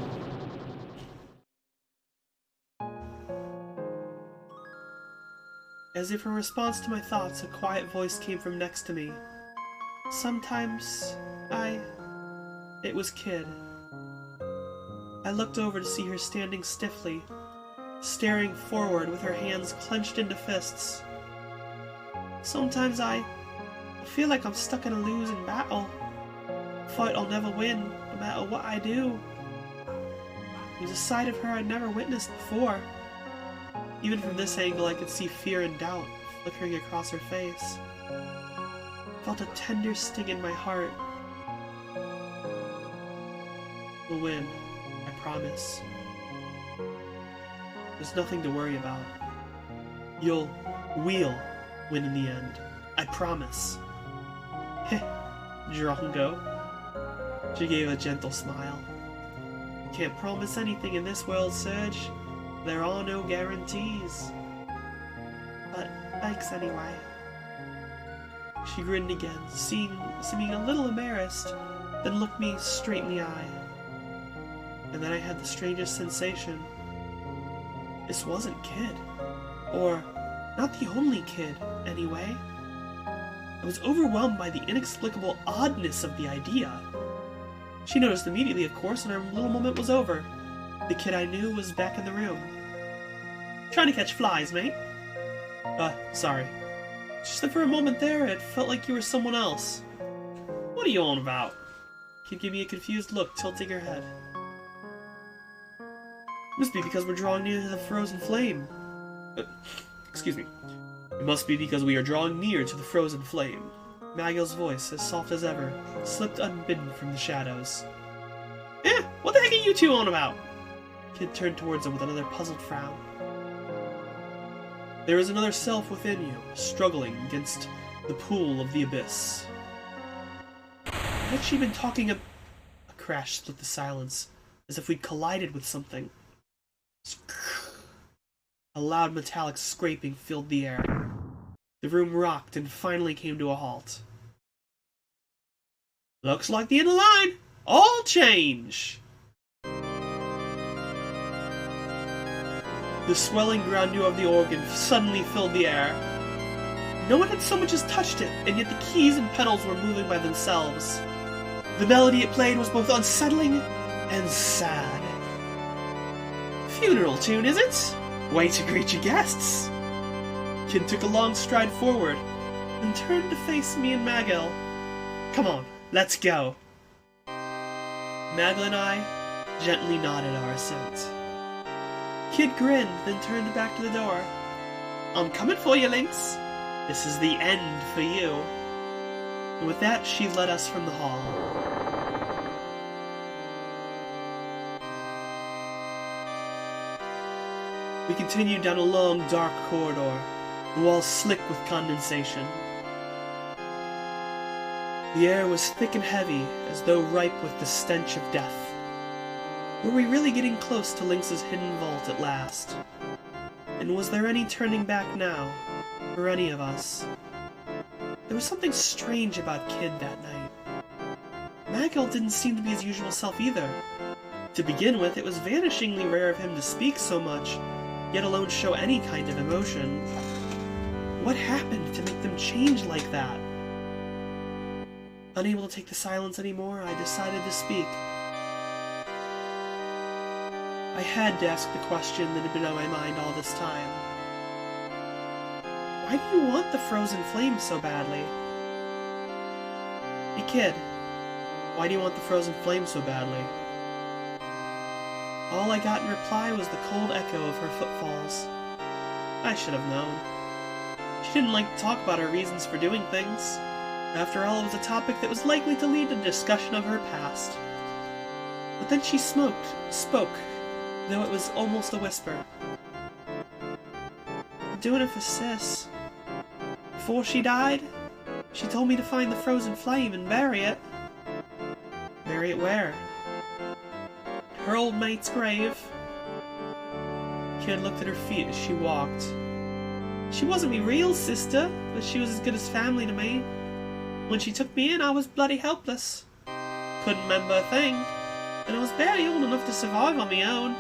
As if in response to my thoughts, a quiet voice came from next to me. Sometimes, It was Kid. I looked over to see her standing stiffly, staring forward with her hands clenched into fists. Sometimes I feel like I'm stuck in a losing battle. A fight I'll never win, no matter what I do. It was a side of her I'd never witnessed before. Even from this angle, I could see fear and doubt flickering across her face. I felt a tender sting in my heart. We'll win, I promise. There's nothing to worry about. We'll win in the end. I promise. Heh, Drongo. She gave a gentle smile. Can't promise anything in this world, Serge. There are no guarantees. But thanks anyway. She grinned again, seeming a little embarrassed, then looked me straight in the eye. And then I had the strangest sensation. This wasn't Kid. Or, not the only Kid, anyway. I was overwhelmed by the inexplicable oddness of the idea. She noticed immediately, of course, and our little moment was over. The Kid I knew was back in the room. Trying to catch flies, mate? Sorry. Just that for a moment there, it felt like you were someone else. What are you on about? Kid gave me a confused look, tilting her head. Must be because we're drawing near to the frozen flame. Excuse me. It must be because we are drawing near to the frozen flame. Magil's voice, as soft as ever, slipped unbidden from the shadows. Eh, what the heck are you two on about? Kid turned towards him with another puzzled frown. There is another self within you, struggling against the pool of the abyss. What had she been talking about? A crash split the silence, as if we'd collided with something. A loud metallic scraping filled the air. The room rocked and finally came to a halt. Looks like the end of the line! All change! The swelling grandeur of the organ suddenly filled the air. No one had so much as touched it, and yet the keys and pedals were moving by themselves. The melody it played was both unsettling and sad. Funeral tune, is it? Way to greet your guests! Kid took a long stride forward, then turned to face me and Magil. Come on, let's go. Magil and I gently nodded our assent. Kid grinned, then turned back to the door. I'm coming for you, Lynx. This is the end for you. And with that, she led us from the hall. We continued down a long, dark corridor, the walls slick with condensation. The air was thick and heavy, as though ripe with the stench of death. Were we really getting close to Lynx's hidden vault at last? And was there any turning back now, for any of us? There was something strange about Kid that night. Magil didn't seem to be his usual self either. To begin with, it was vanishingly rare of him to speak so much, yet alone show any kind of emotion. What happened to make them change like that? Unable to take the silence anymore, I decided to speak. I had to ask the question that had been on my mind all this time. Why do you want the frozen flame so badly? Hey kid, why do you want the frozen flame so badly? All I got in reply was the cold echo of her footfalls. I should have known. She didn't like to talk about her reasons for doing things. After all, it was a topic that was likely to lead to discussion of her past. But then she spoke, though it was almost a whisper. I'm doing it for Sis. Before she died, she told me to find the frozen flame and bury it. Bury it where? Her old mate's grave. Kid looked at her feet as she walked. She wasn't me real sister, but she was as good as family to me. When she took me in, I was bloody helpless. Couldn't remember a thing, and I was barely old enough to survive on my own.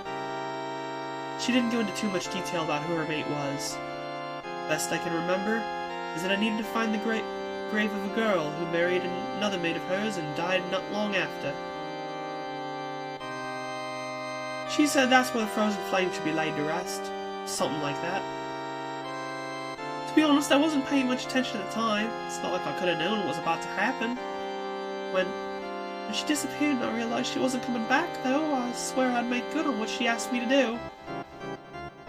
She didn't go into too much detail about who her mate was. Best I can remember is that I needed to find the grave of a girl who married another mate of hers and died not long after. She said that's where the frozen flame should be laid to rest. Something like that. To be honest, I wasn't paying much attention at the time. It's not like I could have known what was about to happen. When she disappeared and I realized she wasn't coming back, though, I swear I'd make good on what she asked me to do.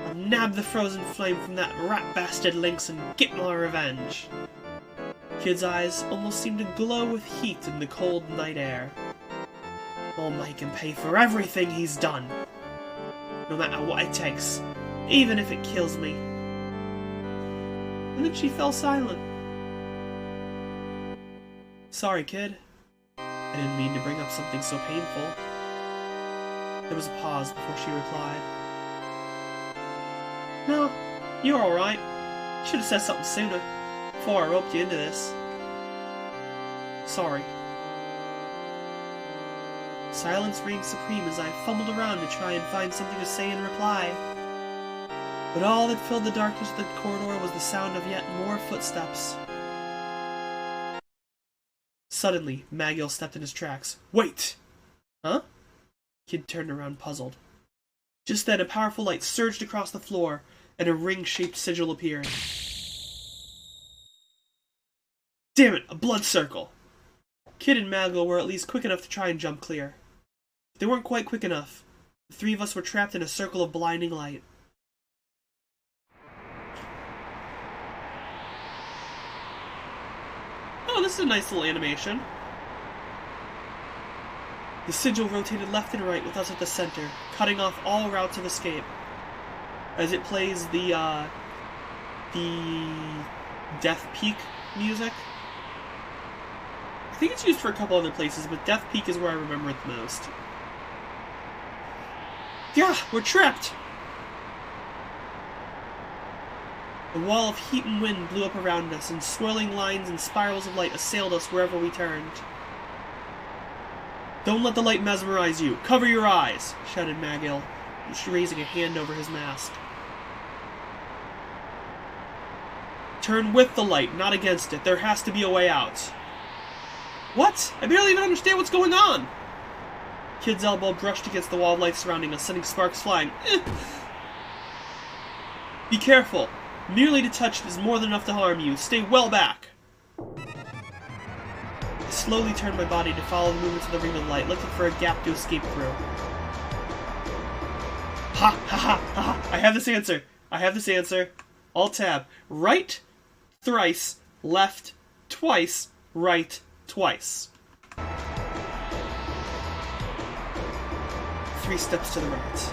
I'd nab the frozen flame from that rat bastard Lynx and get my revenge. Kid's eyes almost seemed to glow with heat in the cold night air. I'll make him pay for everything he's done. No matter what it takes, even if it kills me. And then she fell silent. Sorry, kid. I didn't mean to bring up something so painful. There was a pause before she replied. No, you're alright. Should have said something sooner, before I roped you into this. Sorry. Silence reigned supreme as I fumbled around to try and find something to say in reply. But all that filled the darkness of the corridor was the sound of yet more footsteps. Suddenly, Magill stepped in his tracks. Wait! Huh? Kid turned around, puzzled. Just then, a powerful light surged across the floor, and a ring-shaped sigil appeared. Damn it, a blood circle! Kid and Magill were at least quick enough to try and jump clear. But they weren't quite quick enough. The three of us were trapped in a circle of blinding light. Oh, this is a nice little animation. The sigil rotated left and right with us at the center, cutting off all routes of escape. As it plays the Death Peak music. I think it's used for a couple other places, but Death Peak is where I remember it the most. Yeah, we're trapped! A wall of heat and wind blew up around us, and swirling lines and spirals of light assailed us wherever we turned. Don't let the light mesmerize you! Cover your eyes! Shouted Magill, raising a hand over his mask. Turn with the light, not against it. There has to be a way out. What? I barely even understand what's going on! Kid's elbow brushed against the wall of light surrounding us, sending sparks flying. Be careful! Merely to touch is more than enough to harm you. Stay well back! I slowly turned my body to follow the movements of the ring of light, looking for a gap to escape through. Ha! Ha ha! Ha! I have this answer! I have this answer. Alt-tab. Right, thrice. Left, twice. Right, twice. 3 steps to the right.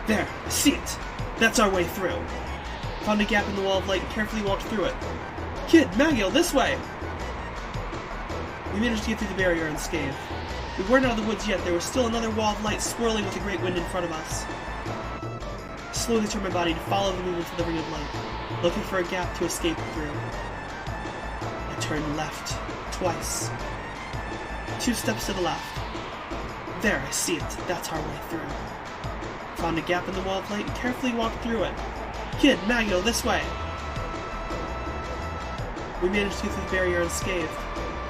There! I see it! That's our way through. Found a gap in the wall of light and carefully walked through it. Kid, Magill, this way! We managed to get through the barrier unscathed. We weren't out of the woods yet. There was still another wall of light swirling with a great wind in front of us. I slowly turned my body to follow the movements of the ring of light, looking for a gap to escape through. I turned left, twice. 2 steps to the left. There, I see it. That's our way through. Found a gap in the wall of light and carefully walked through it. Kid, Magill, this way! We managed to get through the barrier unscathed.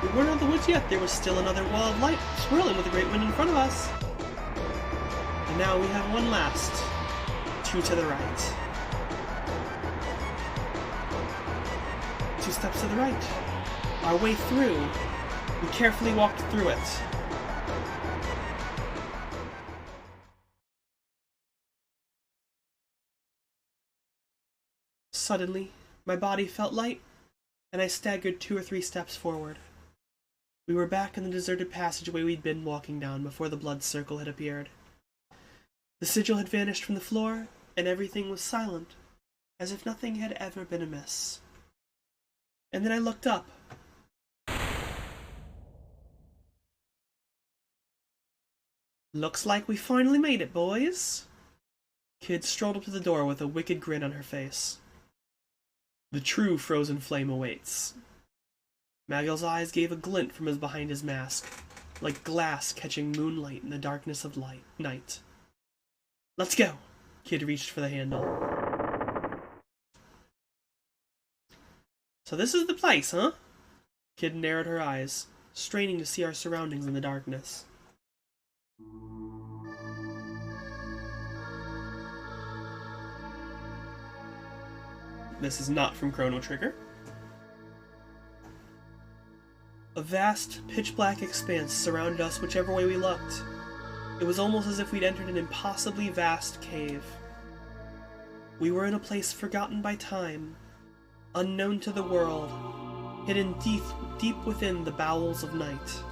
We weren't out of the woods yet. There was still another wall of light swirling with a great wind in front of us. And now we have one last. 2 to the right. 2 steps to the right. Our way through. We carefully walked through it. Suddenly, my body felt light, and I staggered 2 or 3 steps forward. We were back in the deserted passageway we'd been walking down before the blood circle had appeared. The sigil had vanished from the floor, and everything was silent, as if nothing had ever been amiss. And then I looked up. Looks like we finally made it, boys. Kid strolled up to the door with a wicked grin on her face. The true frozen flame awaits. Magill's eyes gave a glint from behind his mask, like glass catching moonlight in the darkness of night. Let's go! Kid reached for the handle. So this is the place, huh? Kid narrowed her eyes, straining to see our surroundings in the darkness. This is not from Chrono Trigger. A vast, pitch-black expanse surrounded us whichever way we looked. It was almost as if we'd entered an impossibly vast cave. We were in a place forgotten by time, unknown to the world, hidden deep within the bowels of night.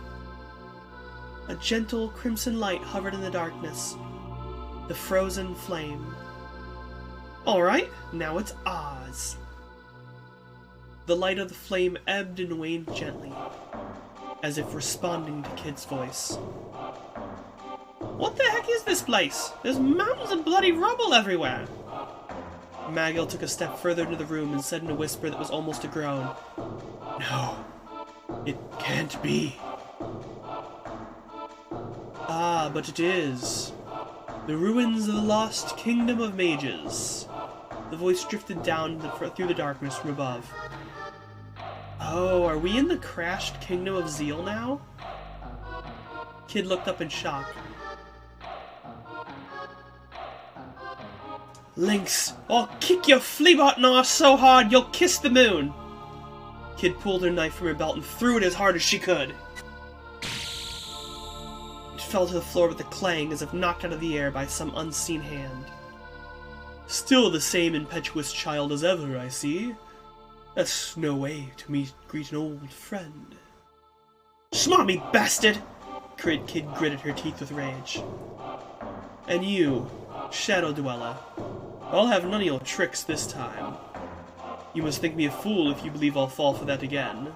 A gentle crimson light hovered in the darkness, the frozen flame. Alright, now it's Oz. The light of the flame ebbed and waned gently, as if responding to Kid's voice. What the heck is this place? There's mountains of bloody rubble everywhere! Magill took a step further into the room and said in a whisper that was almost a groan, "No, it can't be." "Ah, but it is. The ruins of the lost kingdom of mages." The voice drifted down through the darkness from above. Oh, are we in the crashed kingdom of Zeal now? Kid looked up in shock. "Lynx, I'll kick your flea-bottom ass so hard you'll kiss the moon!" Kid pulled her knife from her belt and threw it as hard as she could. It fell to the floor with a clang as if knocked out of the air by some unseen hand. "Still the same impetuous child as ever, I see. That's no way to greet an old friend." "Smarmy bastard!" Kid gritted her teeth with rage. "And you, Shadow Dweller, I'll have none of your tricks this time. You must think me a fool if you believe I'll fall for that again."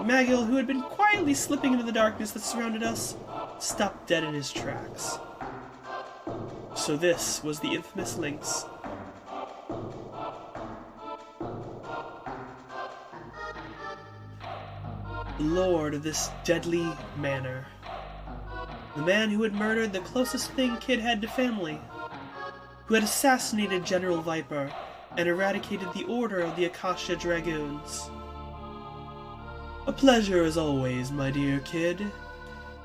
Magill, who had been quietly slipping into the darkness that surrounded us, stopped dead in his tracks. So this was the infamous Lynx. The lord of this deadly manor. The man who had murdered the closest thing Kid had to family. Who had assassinated General Viper and eradicated the Order of the Acacia Dragoons. A pleasure as always, my dear Kid.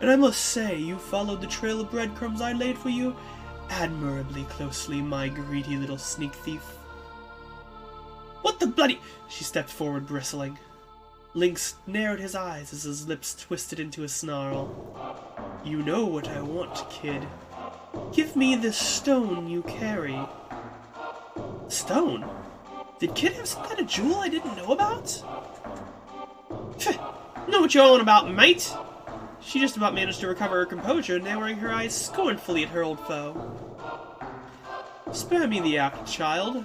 And I must say, you followed the trail of breadcrumbs I laid for you admirably closely, my greedy little sneak thief. "What the bloody—" She stepped forward, bristling. Lynx narrowed his eyes as his lips twisted into a snarl. "You know what I want, Kid. Give me this stone you carry." Stone? Did Kid have some kind of jewel I didn't know about? "Know what you're on about, mate?" She just about managed to recover her composure, narrowing her eyes scornfully at her old foe. "Spare me the act, child.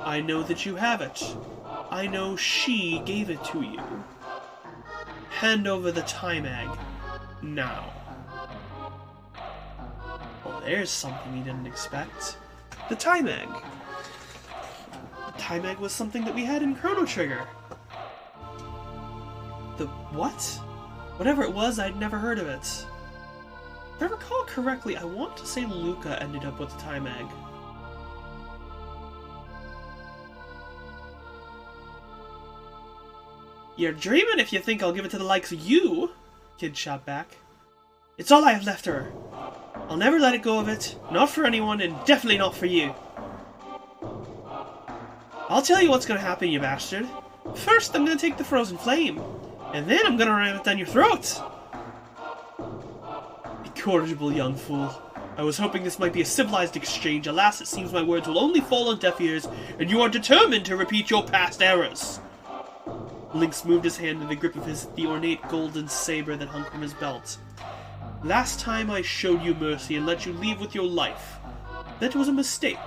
I know that you have it. I know she gave it to you. Hand over the time egg. Now." Well, there's something he didn't expect. The time egg. The time egg was something that we had in Chrono Trigger. The what? Whatever it was, I'd never heard of it. If I recall correctly, I want to say Luca ended up with the time egg. "You're dreaming if you think I'll give it to the likes of you," Kid shot back. "It's all I have left of her. I'll never let it go of it, not for anyone, and definitely not for you. I'll tell you what's gonna happen, you bastard. First, I'm gonna take the frozen flame, and then I'm gonna ram it down your throat." Incorrigible young fool. I was hoping this might be a civilized exchange. Alas, it seems my words will only fall on deaf ears, and you are determined to repeat your past errors. Lynx moved his hand in the grip of the ornate golden saber that hung from his belt. "Last time I showed you mercy and let you leave with your life. That was a mistake,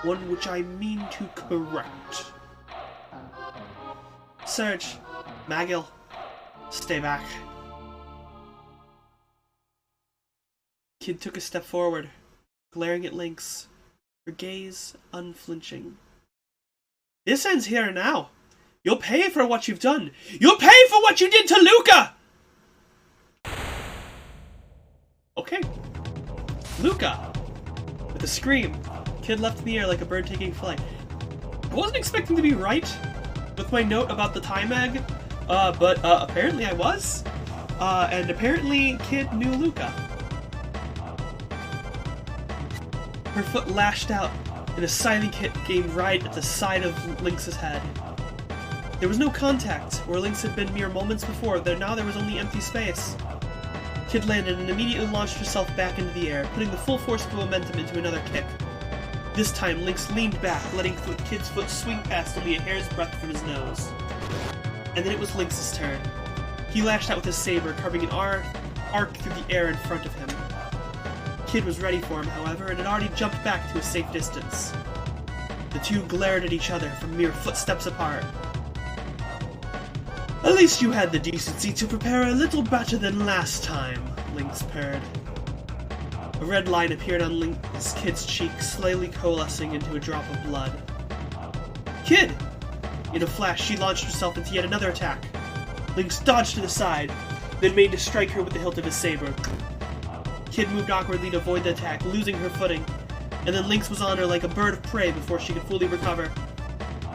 one which I mean to correct." "Serge, Magill, stay back." Kid took a step forward, glaring at Lynx, her gaze unflinching. "This ends here and now. You'll pay for what you've done. You'll pay for what you did to Luca!" Okay. Luca! With a scream, Kid leapt in the air like a bird taking flight. I wasn't expecting to be right with my note about the time egg, but apparently I was. And apparently Kid knew Luca. Her foot lashed out, and a silent kick came right at the side of Lynx's head. There was no contact, where Lynx had been mere moments before, now there was only empty space. Kid landed and immediately launched herself back into the air, putting the full force of momentum into another kick. This time, Lynx leaned back, letting Kid's foot swing past only a hair's breadth from his nose. And then it was Lynx's turn. He lashed out with his saber, carving an arc through the air in front of him. Kid was ready for him, however, and had already jumped back to a safe distance. The two glared at each other from mere footsteps apart. At least you had the decency to prepare a little better than last time, Lynx purred. A red line appeared on Lynx Kid's cheek, slightly coalescing into a drop of blood. Kid! In a flash, she launched herself into yet another attack. Lynx dodged to the side, then made to strike her with the hilt of his saber. Kid moved awkwardly to avoid the attack, losing her footing, and then Lynx was on her like a bird of prey before she could fully recover.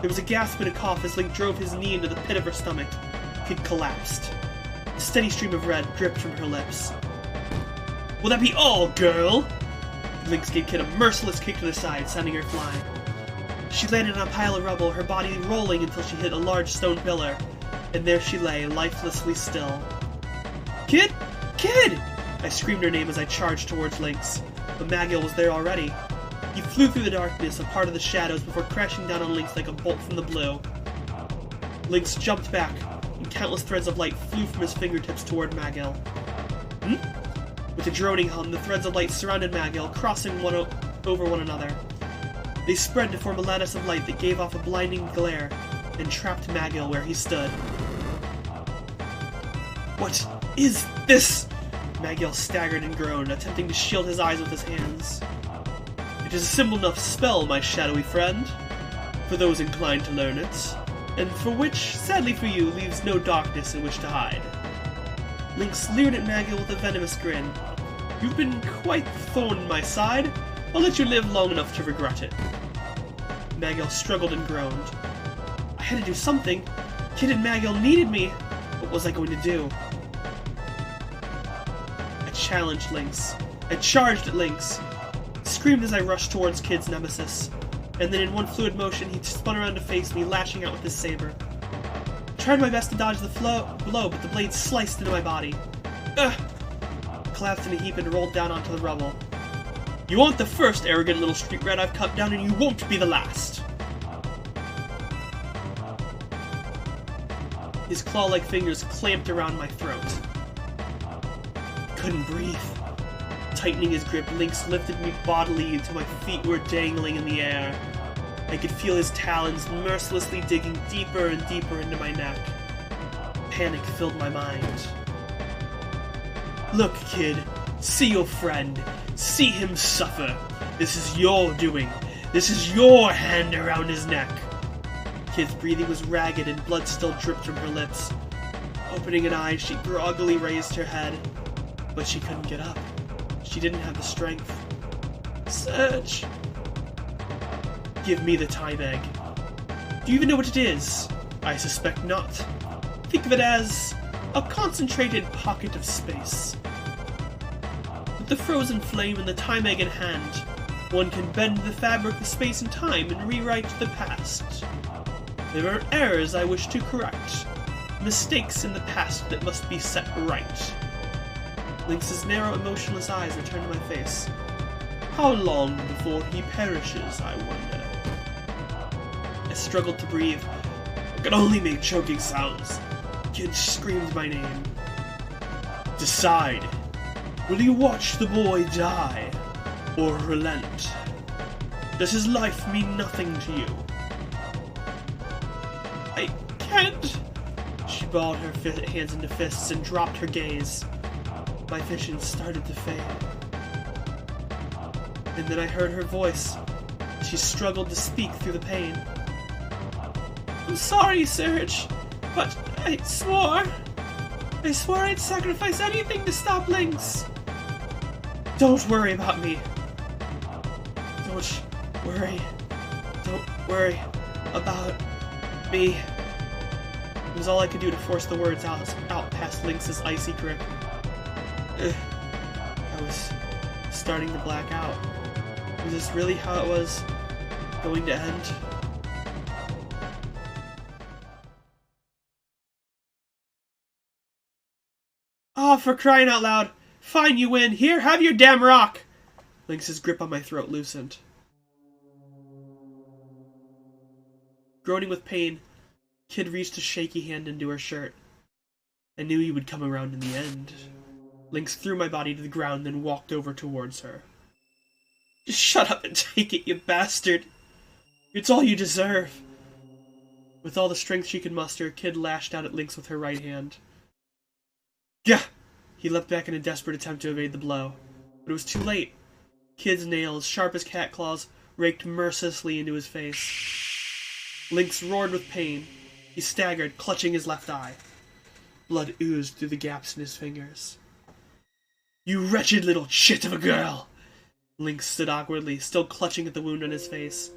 There was a gasp and a cough as Lynx drove his knee into the pit of her stomach. Kid collapsed. A steady stream of red dripped from her lips. Will that be all, girl? Lynx gave Kid a merciless kick to the side, sending her flying. She landed on a pile of rubble, her body rolling until she hit a large stone pillar, and there she lay, lifelessly still. Kid! Kid! I screamed her name as I charged towards Lynx, but Magill was there already. He flew through the darkness, a part of the shadows, before crashing down on Lynx like a bolt from the blue. Lynx jumped back, and countless threads of light flew from his fingertips toward Magill. With a droning hum, the threads of light surrounded Magill, crossing over one another. They spread to form a lattice of light that gave off a blinding glare, and trapped Magill where he stood. What is this? Magill staggered and groaned, attempting to shield his eyes with his hands. It is a simple enough spell, my shadowy friend, for those inclined to learn it, and for which, sadly for you, leaves no darkness in which to hide. Lynx leered at Magill with a venomous grin. You've been quite the thorn in my side. I'll let you live long enough to regret it. Magill struggled and groaned. I had to do something. Kid and Magill needed me. What was I going to do? I challenged Lynx. I charged at Lynx. Screamed as I rushed towards Kid's nemesis, and then in one fluid motion he spun around to face me, lashing out with his saber. I tried my best to dodge the blow, but the blade sliced into my body. Ugh! I collapsed in a heap and rolled down onto the rubble. You aren't the first arrogant little street rat I've cut down, and you won't be the last! His claw-like fingers clamped around my throat. I couldn't breathe. Tightening his grip, Lynx lifted me bodily until my feet were dangling in the air. I could feel his talons mercilessly digging deeper and deeper into my neck. Panic filled my mind. Look, kid. See your friend. See him suffer. This is your doing. This is your hand around his neck. Kid's breathing was ragged and blood still dripped from her lips. Opening an eye, she groggily raised her head, but she couldn't get up. She didn't have the strength. Serge! Give me the time egg. Do you even know what it is? I suspect not. Think of it as a concentrated pocket of space. With the frozen flame and the time egg in hand, one can bend the fabric of space and time and rewrite the past. There are errors I wish to correct, mistakes in the past that must be set right. Lynx's narrow, emotionless eyes returned to my face. How long before he perishes, I wonder? I struggled to breathe. I could only make choking sounds. Kid screamed my name. Decide. Will you watch the boy die, or relent? Does his life mean nothing to you? I can't. She balled her hands into fists and dropped her gaze. My vision started to fade. And then I heard her voice. She struggled to speak through the pain. I'm sorry, Serge, but I swore I'd sacrifice anything to stop Lynx. Don't worry about me. Don't worry about me. It was all I could do to force the words out past Lynx's icy grip. I was starting to black out. Was this really how it was going to end? Ah, for crying out loud! Fine, you win! Here, have your damn rock! Lynx's grip on my throat loosened. Groaning with pain, Kid reached a shaky hand into her shirt. I knew he would come around in the end. Lynx threw my body to the ground, then walked over towards her. Just shut up and take it, you bastard! It's all you deserve. With all the strength she could muster, Kid lashed out at Lynx with her right hand. Gah! He leapt back in a desperate attempt to evade the blow. But it was too late. Kid's nails, sharp as cat claws, raked mercilessly into his face. Lynx roared with pain. He staggered, clutching his left eye. Blood oozed through the gaps in his fingers. You wretched little shit of a girl! Lynx stood awkwardly, still clutching at the wound on his face.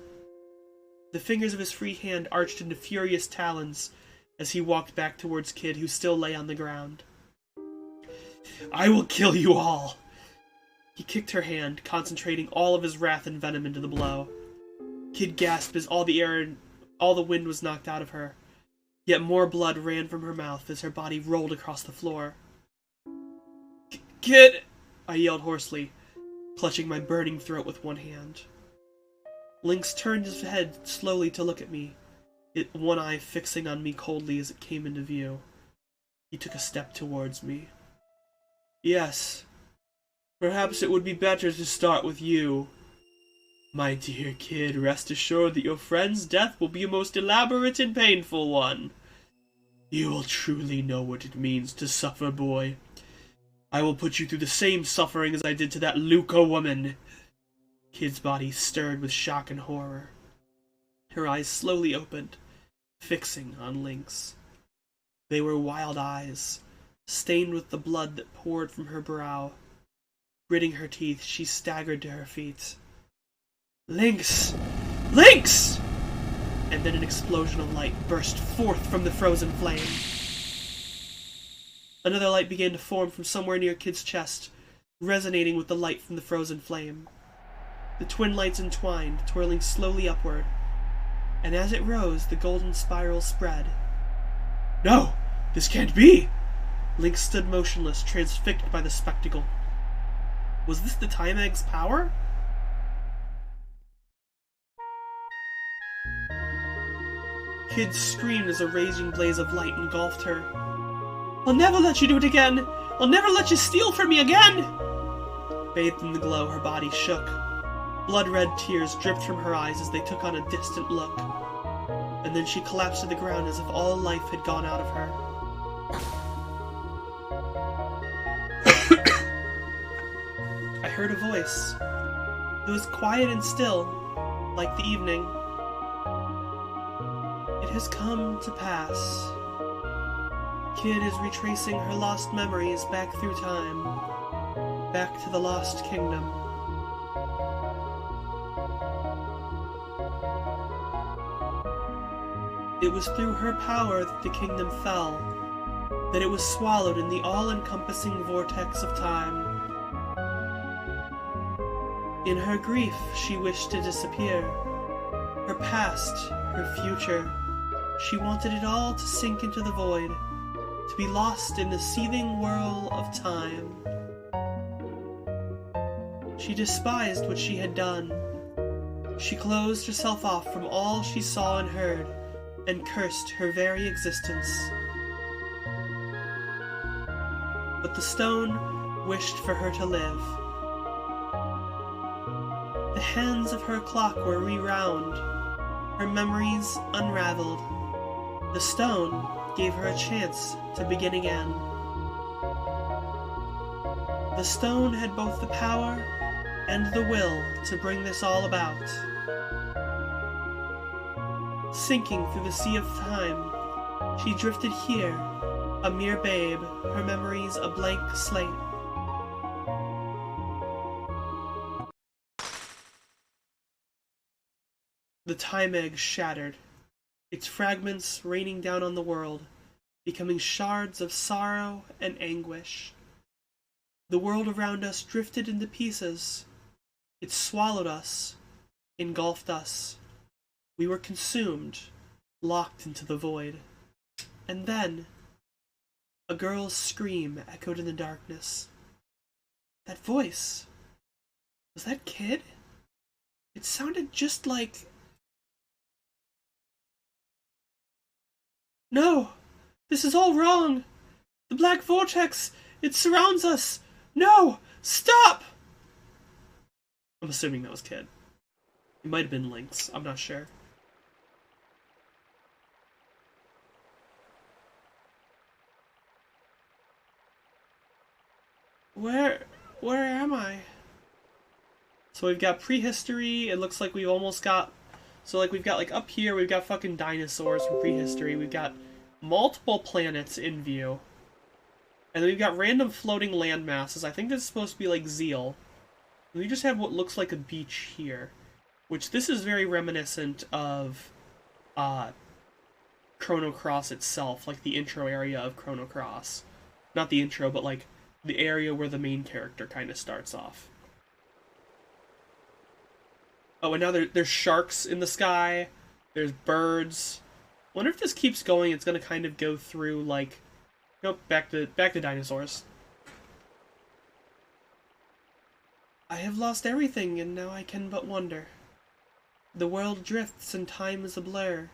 The fingers of his free hand arched into furious talons as he walked back towards Kid, who still lay on the ground. I will kill you all! He kicked her hand, concentrating all of his wrath and venom into the blow. Kid gasped as all the wind was knocked out of her. Yet more blood ran from her mouth as her body rolled across the floor. Kid! I yelled hoarsely, clutching my burning throat with one hand. Lynx turned his head slowly to look at me, one eye fixing on me coldly as it came into view. He took a step towards me. Yes, perhaps it would be better to start with you. My dear Kid, rest assured that your friend's death will be a most elaborate and painful one. You will truly know what it means to suffer, boy. I will put you through the same suffering as I did to that Luca woman. Kid's body stirred with shock and horror. Her eyes slowly opened, fixing on Lynx. They were wild eyes, stained with the blood that poured from her brow. Gritting her teeth, she staggered to her feet. Lynx! Lynx! And then an explosion of light burst forth from the frozen flame. Another light began to form from somewhere near Kid's chest, resonating with the light from the frozen flame. The twin lights entwined, twirling slowly upward, and as it rose, the golden spiral spread. No! This can't be! Lynx stood motionless, transfixed by the spectacle. Was this the Time Egg's power? Kid screamed as a raging blaze of light engulfed her. I'll never let you do it again! I'll never let you steal from me again! Bathed in the glow, her body shook. Blood-red tears dripped from her eyes as they took on a distant look. And then she collapsed to the ground as if all life had gone out of her. I heard a voice. It was quiet and still, like the evening. It has come to pass. Kid is retracing her lost memories back through time, back to the Lost Kingdom. It was through her power that the kingdom fell, that it was swallowed in the all-encompassing vortex of time. In her grief, she wished to disappear. Her past, her future, she wanted it all to sink into the void, to be lost in the seething whirl of time. She despised what she had done. She closed herself off from all she saw and heard, and cursed her very existence. But the stone wished for her to live. The hands of her clock were rewound, her memories unraveled. The stone gave her a chance to begin again. The stone had both the power and the will to bring this all about. Sinking through the sea of time, she drifted here, a mere babe, her memories a blank slate. The Time Egg shattered, its fragments raining down on the world, becoming shards of sorrow and anguish. The world around us drifted into pieces. It swallowed us, engulfed us. We were consumed, locked into the void. And then, a girl's scream echoed in the darkness. That voice, was that Kid? It sounded just like... No! This is all wrong! The black vortex! It surrounds us! No! Stop! I'm assuming that was Kid. It might have been Lynx. I'm not sure. Where am I? So we've got prehistory. It looks like we've almost got... So, like, we've got, like, up here, we've got fucking dinosaurs from prehistory. We've got multiple planets in view. And then we've got random floating land masses. I think this is supposed to be, like, Zeal. And we just have what looks like a beach here. Which, this is very reminiscent of, Chrono Cross itself. Like, the intro area of Chrono Cross. Not the intro, but, like, the area where the main character kind of starts off. Oh, and now there's sharks in the sky. There's birds. Wonder if this keeps going, it's gonna kind of go through, like... Nope, back to dinosaurs. I have lost everything, and now I can but wonder. The world drifts, and time is a blur.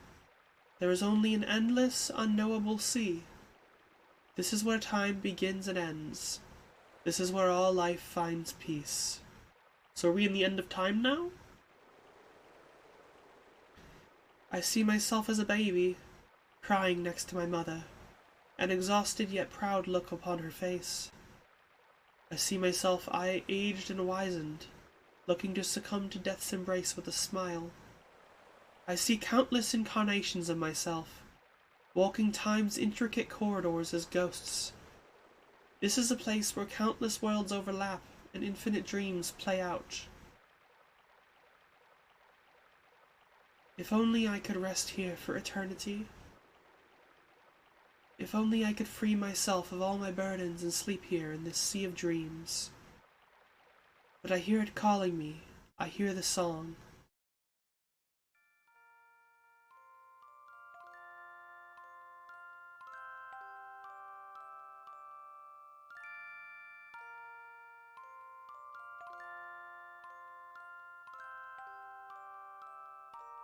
There is only an endless, unknowable sea. This is where time begins and ends. This is where all life finds peace. So are we in the end of time now? I see myself as a baby, crying next to my mother, an exhausted yet proud look upon her face. I see myself aged and wizened, looking to succumb to death's embrace with a smile. I see countless incarnations of myself, walking time's intricate corridors as ghosts. This is a place where countless worlds overlap and infinite dreams play out. If only I could rest here for eternity. If only I could free myself of all my burdens and sleep here in this sea of dreams. But I hear it calling me. I hear the song.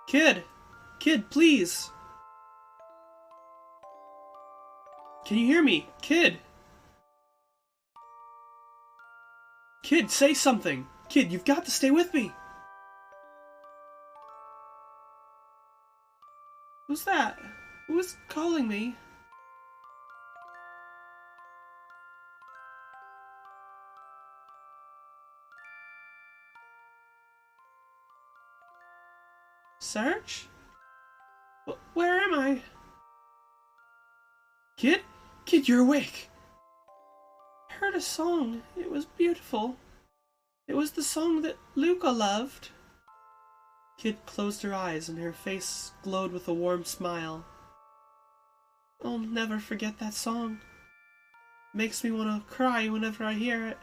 Kid! Kid, please! Can you hear me? Kid! Kid, say something! Kid, you've got to stay with me! Who's that? Who is calling me? Serge? Where am I? Kid? Kid, you're awake! I heard a song. It was beautiful. It was the song that Luca loved. Kid closed her eyes and her face glowed with a warm smile. I'll never forget that song. Makes me want to cry whenever I hear it.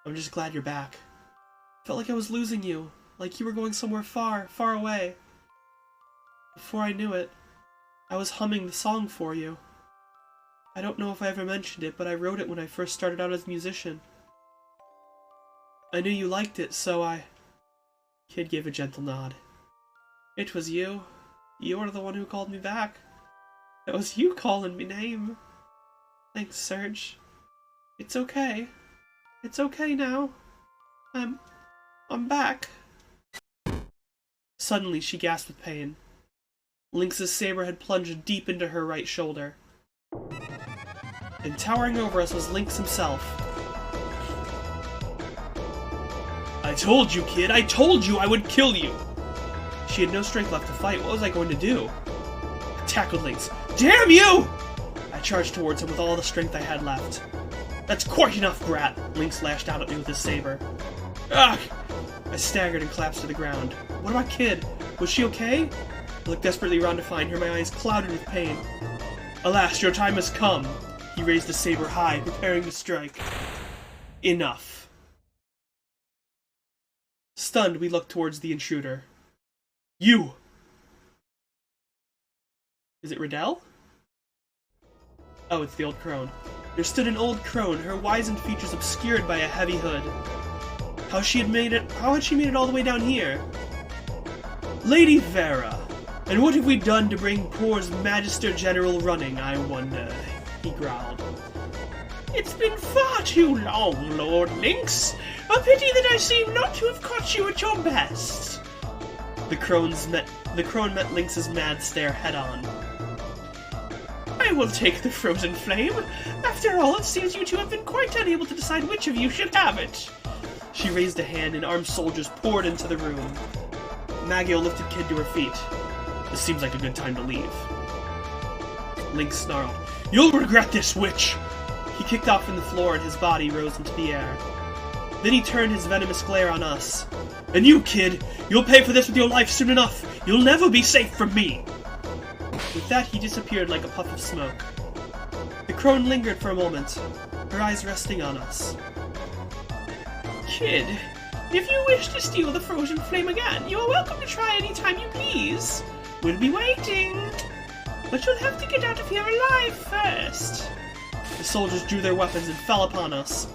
I'm just glad you're back. Felt like I was losing you. Like you were going somewhere far, far away. Before I knew it, I was humming the song for you. I don't know if I ever mentioned it, but I wrote it when I first started out as a musician. I knew you liked it, so I... Kid gave a gentle nod. It was you. You were the one who called me back. It was you calling me name. Thanks, Serge. It's okay. It's okay now. I'm back. Suddenly, she gasped with pain. Lynx's saber had plunged deep into her right shoulder. And towering over us was Lynx himself. I told you, kid! I told you I would kill you! She had no strength left to fight. What was I going to do? I tackled Lynx. Damn you! I charged towards him with all the strength I had left. That's quite enough, Brat! Lynx lashed out at me with his saber. Ugh! I staggered and collapsed to the ground. What about Kid? Was she okay? I looked desperately around to find her, my eyes clouded with pain. Alas, your time has come! He raised the saber high, preparing to strike. Enough. Stunned, we looked towards the intruder. You! Is it Riddell? Oh, it's the old crone. There stood an old crone, her wizened features obscured by a heavy hood. How had she made it all the way down here? Lady Vera! And what have we done to bring poor Magister General running, I wonder? He growled. It's been far too long, Lord Lynx. A pity that I seem not to have caught you at your best. The crone met Lynx's mad stare head-on. I I will take the frozen flame. After all, it seems you two have been quite unable to decide which of you should have it. She raised a hand and armed soldiers poured into the room. Maggie lifted Kid to her feet. This seems like a good time to leave. Lynx snarled, You'll regret this, witch! He kicked off from the floor and his body rose into the air. Then he turned his venomous glare on us. And you, Kid, you'll pay for this with your life soon enough. You'll never be safe from me. With that, he disappeared like a puff of smoke. The crone lingered for a moment, her eyes resting on us. Kid, if you wish to steal the frozen flame again, you are welcome to try any time you please. We'll be waiting. But you'll have to get out of here alive first. The soldiers drew their weapons and fell upon us.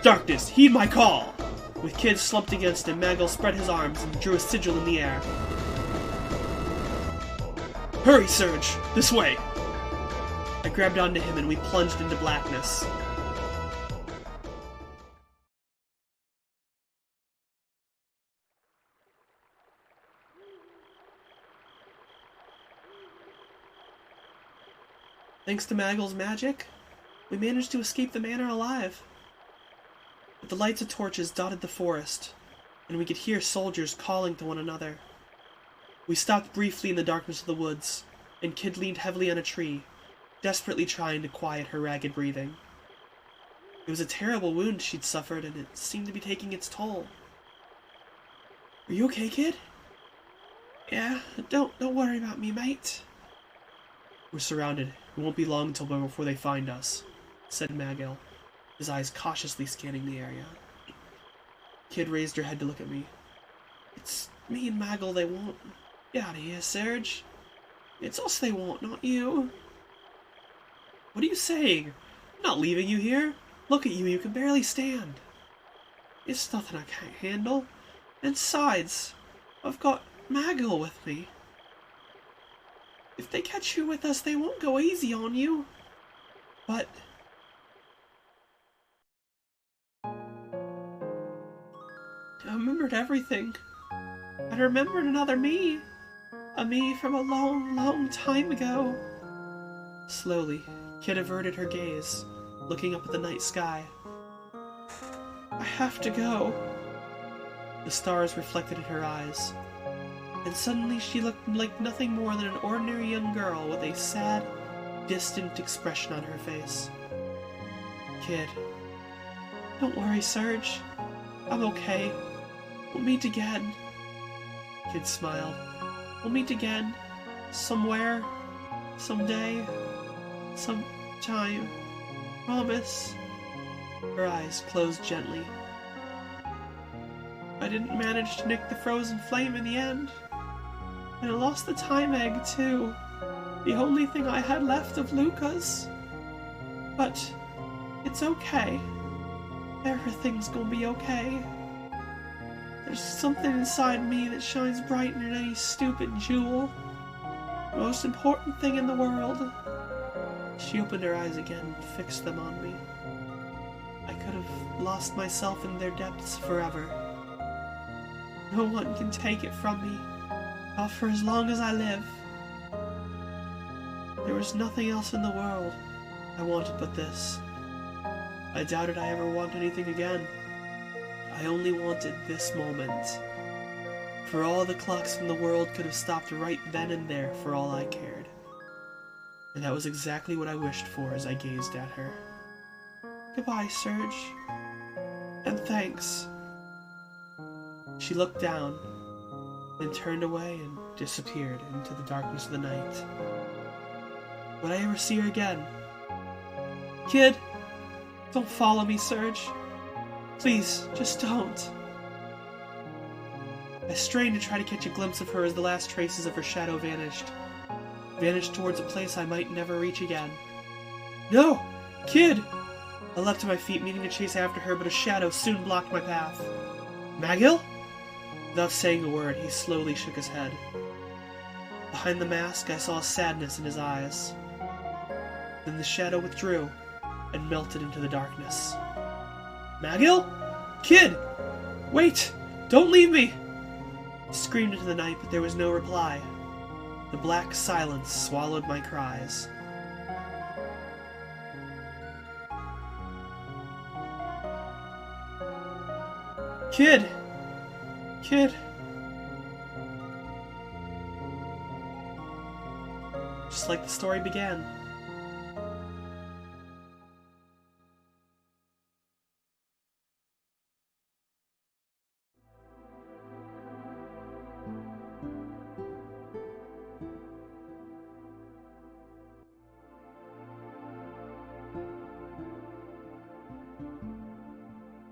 Darkness, heed my call! With Kid slumped against him, Maggle spread his arms and drew a sigil in the air. Hurry, Surge! This way! I grabbed onto him and we plunged into blackness. Thanks to Maggle's magic, we managed to escape the manor alive. But the lights of torches dotted the forest, and we could hear soldiers calling to one another. We stopped briefly in the darkness of the woods, and Kid leaned heavily on a tree, desperately trying to quiet her ragged breathing. It was a terrible wound she'd suffered, and it seemed to be taking its toll. Are you okay, Kid? Yeah, don't worry about me, mate. We're surrounded. It won't be long until before they find us, said Maggle, his eyes cautiously scanning the area. Kid raised her head to look at me. It's me and Maggle they want. Get out of here, Serge. It's us they want, not you. What are you saying? I'm not leaving you here. Look at you, you can barely stand. It's nothing I can't handle. And besides, I've got Maggle with me. If they catch you with us, they won't go easy on you. But I remembered everything. I remembered another me. A me from a long, long time ago. Slowly, Kid averted her gaze, looking up at the night sky. I have to go. The stars reflected in her eyes, and suddenly she looked like nothing more than an ordinary young girl with a sad, distant expression on her face. Kid, don't worry, Serge. I'm okay. We'll meet again. Kid smiled. We'll meet again. Somewhere. Someday. Sometime. Promise. Her eyes closed gently. I didn't manage to nick the frozen flame in the end. And I lost the time egg, too. The only thing I had left of Luca's. But it's okay. Everything's gonna be okay. There's something inside me that shines brighter than any stupid jewel. The most important thing in the world. She opened her eyes again and fixed them on me. I could have lost myself in their depths forever. No one can take it from me. Not for as long as I live. There was nothing else in the world I wanted but this. I doubted I ever want anything again. I only wanted this moment. For all the clocks in the world could have stopped right then and there for all I cared. And that was exactly what I wished for as I gazed at her. Goodbye, Serge. And thanks. She looked down, then turned away and disappeared into the darkness of the night. Would I ever see her again? Kid, don't follow me, Serge. Please, just don't. I strained to try to catch a glimpse of her as the last traces of her shadow vanished. Vanished towards a place I might never reach again. No! Kid! I leapt to my feet, meaning to chase after her, but a shadow soon blocked my path. Maggle? Without saying a word, he slowly shook his head. Behind the mask, I saw sadness in his eyes. Then the shadow withdrew and melted into the darkness. Maggle? Kid! Wait! Don't leave me! I screamed into the night, but there was no reply. The black silence swallowed my cries. Kid! Kid! Just like the story began.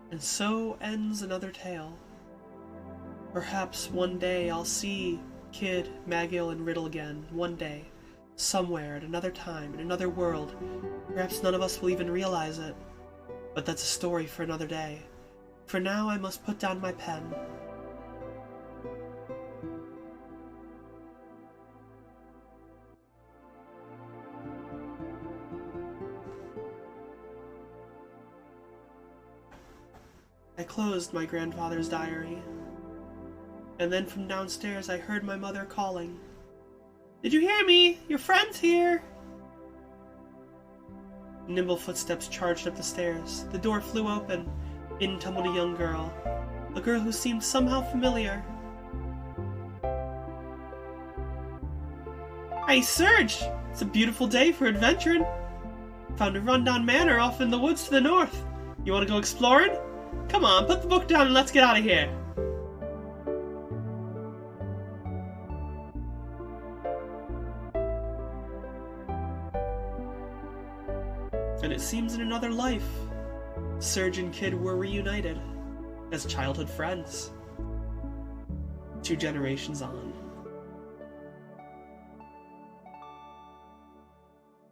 And so ends another tale. Perhaps one day I'll see Kid, Magill, and Riddle again. One day. Somewhere, at another time, in another world. Perhaps none of us will even realize it. But that's a story for another day. For now, I must put down my pen. I closed my grandfather's diary. And then from downstairs I heard my mother calling. "Did you hear me? Your friend's here!" Nimble footsteps charged up the stairs. The door flew open. In tumbled a young girl. A girl who seemed somehow familiar. "Hey, Serge! It's a beautiful day for adventuring. Found a rundown manor off in the woods to the north. You want to go exploring? Come on, put the book down and let's get out of here." And it seems in another life, Serge and Kid were reunited as childhood friends. 2 generations on.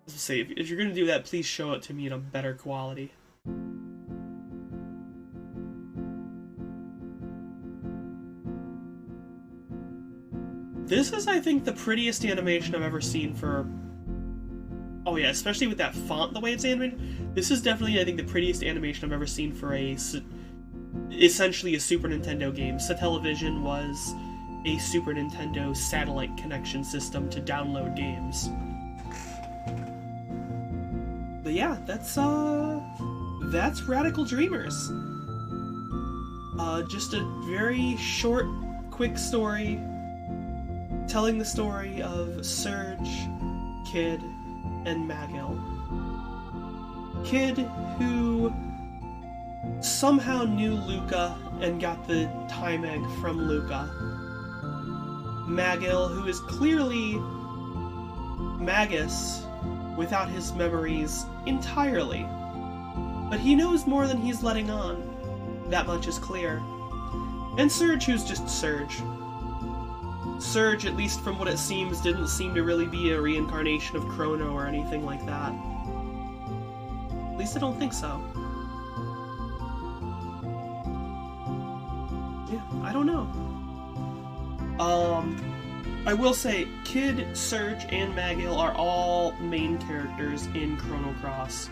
As I say, if you're gonna do that, please show it to me in a better quality. This is, I think, the prettiest animation I've ever seen for... Oh yeah, especially with that font, the way it's animated. This is definitely, I think, the prettiest animation I've ever seen for essentially a Super Nintendo game. Satellivision was a Super Nintendo satellite connection system to download games. But yeah, that's Radical Dreamers. Just a very short, quick story telling the story of Serge, Kid, and Magill. Kid, who somehow knew Luca and got the time egg from Luca. Magill, who is clearly Magus without his memories entirely. But he knows more than he's letting on. That much is clear. And Serge, who's just Serge. Serge, at least from what it seems, didn't seem to really be a reincarnation of Chrono or anything like that. At least I don't think so. Yeah, I don't know. I will say, Kid, Serge, and Magill are all main characters in Chrono Cross.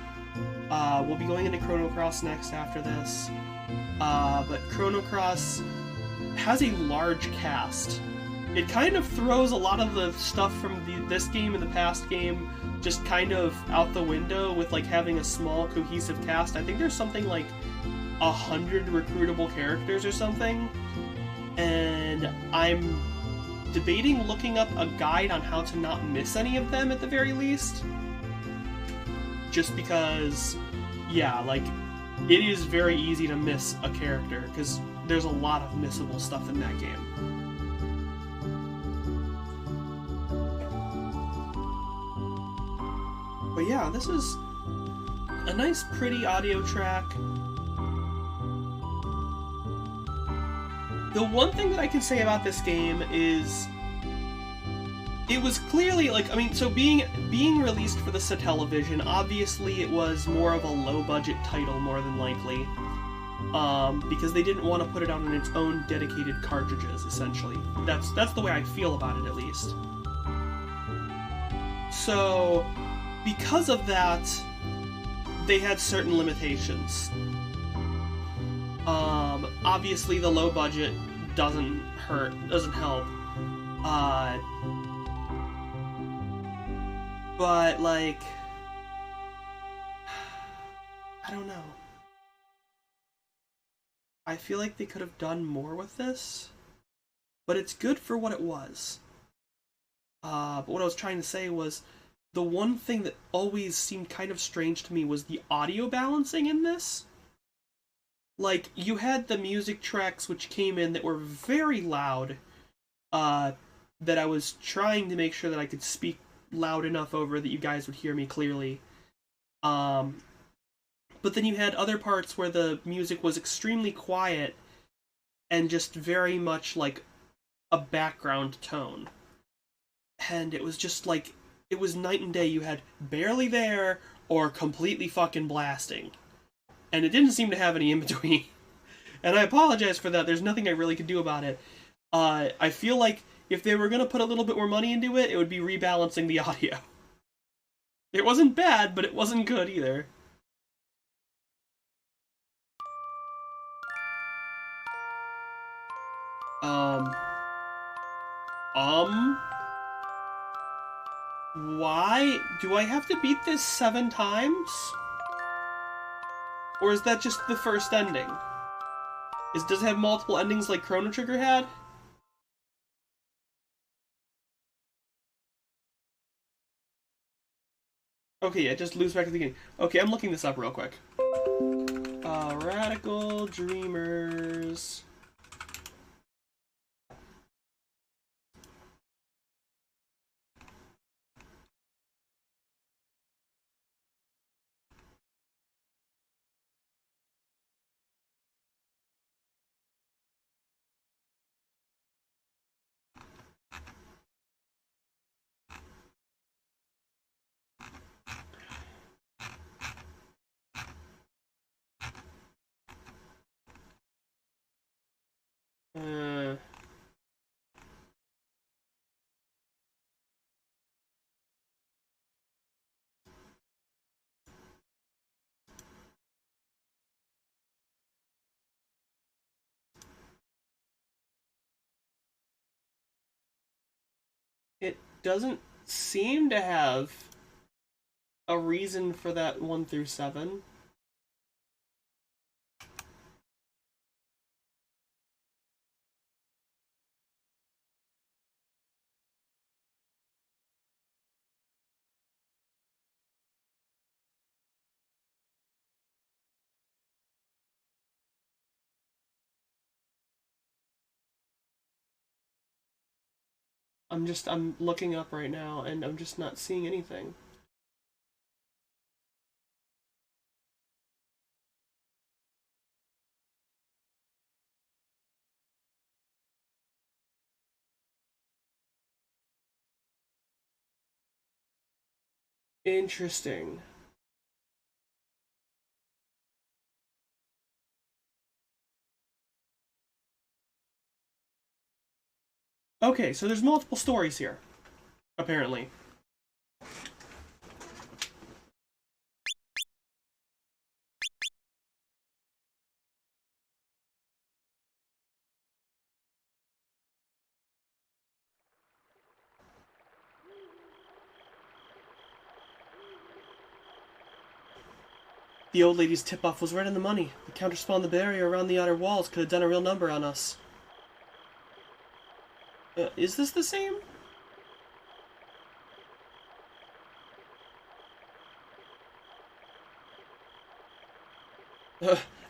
We'll be going into Chrono Cross next after this. But Chrono Cross has a large cast. It kind of throws a lot of the stuff from this game and the past game just kind of out the window with like having a small cohesive cast. I think there's something like 100 recruitable characters or something, and I'm debating looking up a guide on how to not miss any of them at the very least. Just because, yeah, like, it is very easy to miss a character because there's a lot of missable stuff in that game. But yeah, this is a nice, pretty audio track. The one thing that I can say about this game is it was clearly, like, I mean, so being released for the Satellivision, obviously it was more of a low-budget title, more than likely, because they didn't want to put it out on its own dedicated cartridges, essentially. That's the way I feel about it, at least. So, because of that, they had certain limitations. Obviously the low budget doesn't help. But, like, I don't know. I feel like they could have done more with this, but it's good for what it was. But what I was trying to say was the one thing that always seemed kind of strange to me was the audio balancing in this. Like, you had the music tracks which came in that were very loud, uh, that I was trying to make sure that I could speak loud enough over that you guys would hear me clearly. Um, but then you had other parts where the music was extremely quiet and just very much like a background tone. And it was just like, it was night and day. You had barely there or completely fucking blasting. And it didn't seem to have any in between. And I apologize for that. There's nothing I really could do about it. I feel like if they were going to put a little bit more money into it, it would be rebalancing the audio. It wasn't bad, but it wasn't good either. Um, um, why? Do I have to beat this 7 times? Or is that just the first ending? Does it have multiple endings like Chrono Trigger had? Okay, yeah, just lose back to the beginning. Okay, I'm looking this up real quick. Radical Dreamers. Uh, it doesn't seem to have a reason for that 1 through 7. I'm looking up right now and I'm just not seeing anything. Interesting. Okay, so there's multiple stories here, apparently. The old lady's tip-off was right on the money. The counter-spawn the barrier around the outer walls could have done a real number on us. Is this the same?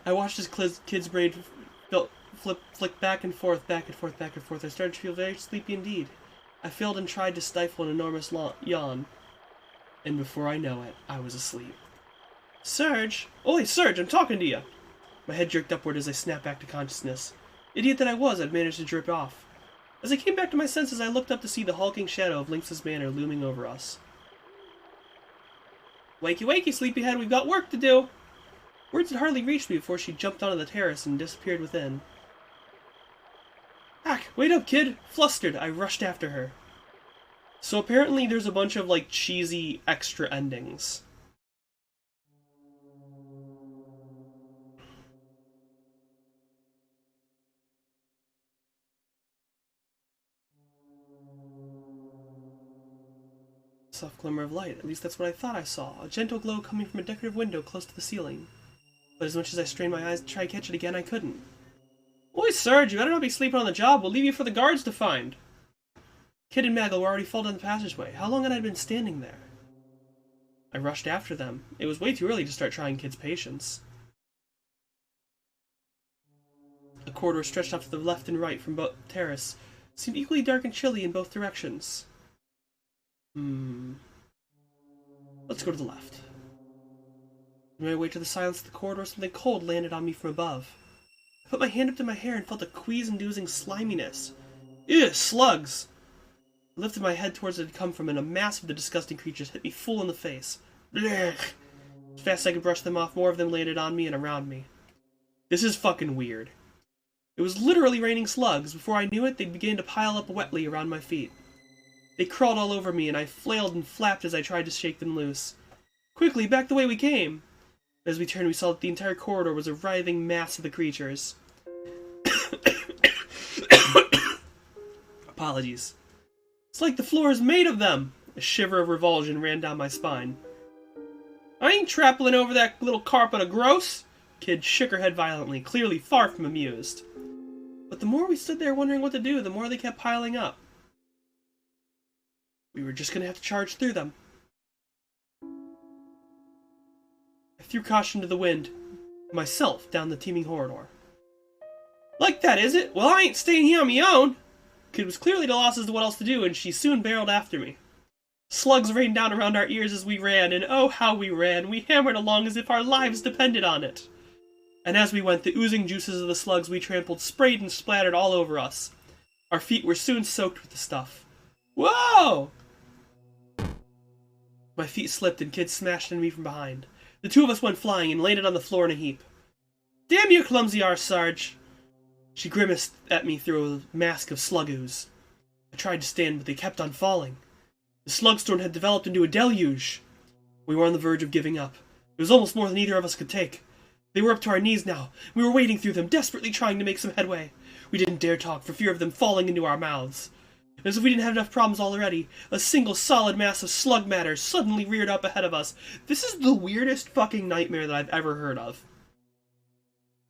I watched his kid's braid flick back and forth, back and forth, back and forth. I started to feel very sleepy indeed. I failed and tried to stifle an enormous yawn. And before I know it, I was asleep. Surge? Oi, Surge, I'm talking to you! My head jerked upward as I snapped back to consciousness. Idiot that I was, I'd managed to drip off. As I came back to my senses, I looked up to see the hulking shadow of Lynx's manor looming over us. Wakey, wakey, sleepyhead, we've got work to do! Words had hardly reached me before she jumped onto the terrace and disappeared within. Hack, wait up, kid! Flustered, I rushed after her. So apparently there's a bunch of, like, cheesy extra endings. Soft glimmer of light. At least that's what I thought I saw. A gentle glow coming from a decorative window close to the ceiling. But as much as I strained my eyes to try to catch it again, I couldn't. Oi, Serge, you better not be sleeping on the job. We'll leave you for the guards to find. Kid and Maggle were already full down the passageway. How long had I been standing there? I rushed after them. It was way too early to start trying Kid's patience. A corridor stretched off to the left and right from both terrace. It seemed equally dark and chilly in both directions. Let's go to the left. On my way to the silence of the corridor, something cold landed on me from above. I put my hand up to my hair and felt a queasy-inducing sliminess. Ew, slugs! I lifted my head towards it had come from, and a mass of the disgusting creatures hit me full in the face. Blech. As fast as I could brush them off, more of them landed on me and around me. This is fucking weird. It was literally raining slugs. Before I knew it, they began to pile up wetly around my feet. They crawled all over me, and I flailed and flapped as I tried to shake them loose. Quickly, back the way we came! As we turned, we saw that the entire corridor was a writhing mass of the creatures. Apologies. It's like the floor is made of them! A shiver of revulsion ran down my spine. I ain't trampling over that little carpet of gross! Kid shook her head violently, clearly far from amused. But the more we stood there wondering what to do, the more they kept piling up. We were just gonna have to charge through them. I threw caution to the wind, myself down the teeming corridor. Like that, is it? Well, I ain't staying here on me own! Kid was clearly at a loss as to what else to do, and she soon barreled after me. Slugs rained down around our ears as we ran, and oh how we ran! We hammered along as if our lives depended on it. And as we went, the oozing juices of the slugs we trampled sprayed and splattered all over us. Our feet were soon soaked with the stuff. Whoa! My feet slipped and Kid smashed into me from behind. The two of us went flying and landed on the floor in a heap. Damn you, clumsy arse, Sarge! She grimaced at me through a mask of slug ooze. I tried to stand, but they kept on falling. The slug storm had developed into a deluge. We were on the verge of giving up. It was almost more than either of us could take. They were up to our knees now. We were wading through them, desperately trying to make some headway. We didn't dare talk for fear of them falling into our mouths. As if we didn't have enough problems already, a single solid mass of slug matter suddenly reared up ahead of us. This is the weirdest fucking nightmare that I've ever heard of.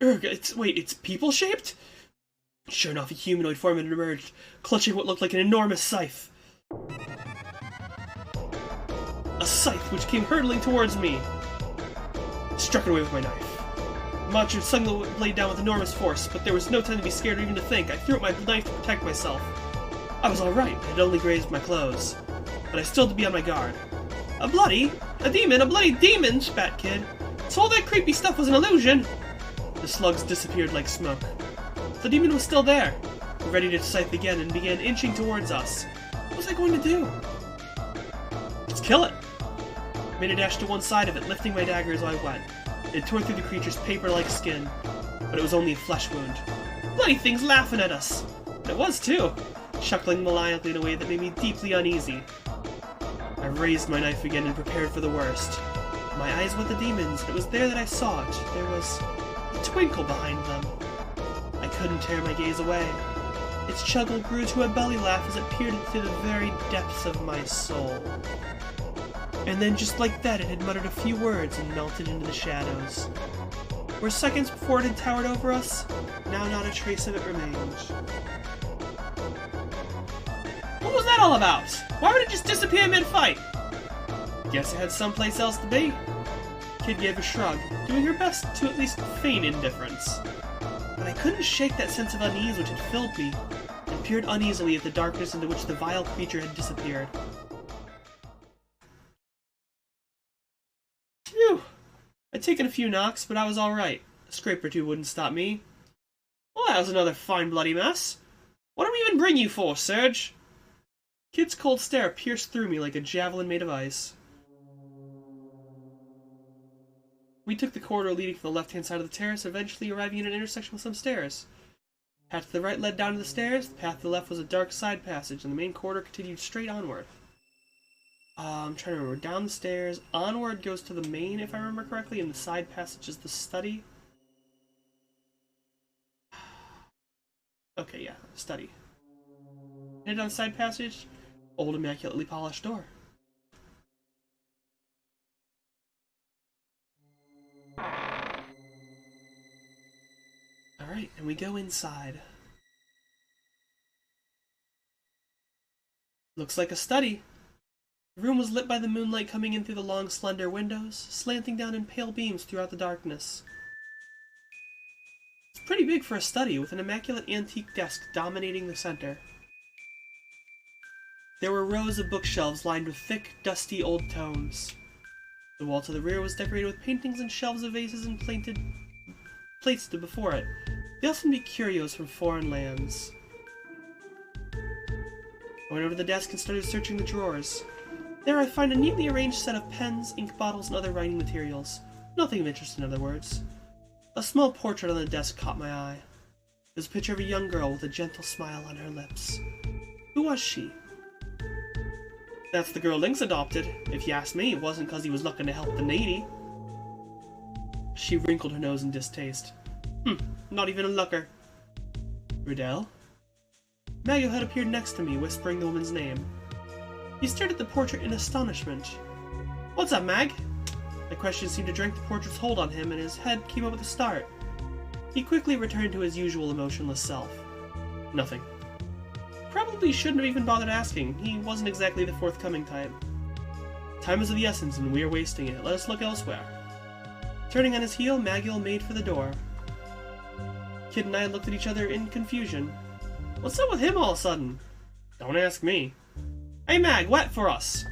Urgh, it's people-shaped? Sure enough, a humanoid form had emerged, clutching what looked like an enormous scythe. A scythe which came hurtling towards me. I struck it away with my knife. The monster swung the blade down with enormous force, but there was no time to be scared or even to think. I threw up my knife to protect myself. I was alright, I had only grazed my clothes. But I still had to be on my guard. A bloody demon, spat Kid. So all that creepy stuff was an illusion! The slugs disappeared like smoke. The demon was still there, ready to scythe again, and began inching towards us. What was I going to do? Let's kill it! I made a dash to one side of it, lifting my dagger as I went. It tore through the creature's paper-like skin, but it was only a flesh wound. Bloody thing's laughing at us! And it was too, chuckling maniacally in a way that made me deeply uneasy. I raised my knife again and prepared for the worst. My eyes went the demons, and it was there that I saw it. There was a twinkle behind them. I couldn't tear my gaze away. Its chuckle grew to a belly laugh as it peered into the very depths of my soul. And then just like that, it had muttered a few words and melted into the shadows. Where seconds before it had towered over us, now not a trace of it remains. What was that all about? Why would it just disappear mid-fight? Guess it had someplace else to be. Kid gave a shrug, doing her best to at least feign indifference. But I couldn't shake that sense of unease which had filled me, and peered uneasily at the darkness into which the vile creature had disappeared. Phew! I'd taken a few knocks, but I was alright. A scrape or two wouldn't stop me. Well, that was another fine bloody mess. What did we even bring you for, Serge? Kid's cold stare pierced through me like a javelin made of ice. We took the corridor leading from the left-hand side of the terrace, eventually arriving at an intersection with some stairs. The path to the right led down to the stairs, the path to the left was a dark side passage, and the main corridor continued straight onward. I'm trying to remember. Down the stairs, onward goes to the main, if I remember correctly, and the side passage is the study. Okay, yeah, study. Head down the side passage, old immaculately polished door. Alright, and we go inside. Looks like a study. The room was lit by the moonlight coming in through the long, slender windows, slanting down in pale beams throughout the darkness. It's pretty big for a study, with an immaculate antique desk dominating the center. There were rows of bookshelves lined with thick, dusty old tomes. The wall to the rear was decorated with paintings and shelves of vases and plates stood before it. They often be curios from foreign lands. I went over to the desk and started searching the drawers. There I find a neatly arranged set of pens, ink bottles, and other writing materials. Nothing of interest, in other words. A small portrait on the desk caught my eye. It was a picture of a young girl with a gentle smile on her lips. Who was she? That's the girl Lynx adopted. If you ask me, it wasn't because he was looking to help the needy. She wrinkled her nose in distaste. Not even a looker. Riddell? Maggie had appeared next to me, whispering the woman's name. He stared at the portrait in astonishment. What's up, Mag? My question seemed to drink the portrait's hold on him, and his head came up with a start. He quickly returned to his usual emotionless self. Nothing. Probably shouldn't have even bothered asking. He wasn't exactly the forthcoming type. Time is of the essence, and we are wasting it. Let us look elsewhere. Turning on his heel, Magiel made for the door. Kid and I looked at each other in confusion. What's up with him all of a sudden? Don't ask me. Hey Mag, wet for us!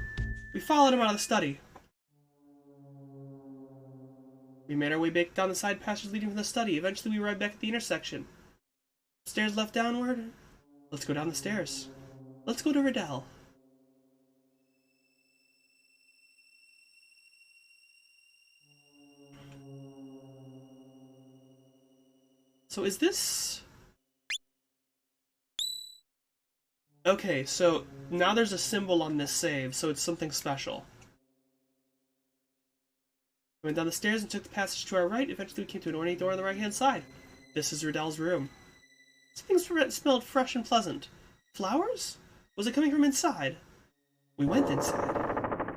We followed him out of the study. We made our way back down the side passage leading from the study. Eventually we arrived back at the intersection. Stairs left downward? Let's go down the stairs. Let's go to Riddell. So is this... Okay, so now there's a symbol on this save, so it's something special. We went down the stairs and took the passage to our right. Eventually we came to an ornate door on the right-hand side. This is Riddell's room. Something smelled fresh and pleasant. Flowers? Was it coming from inside? We went inside.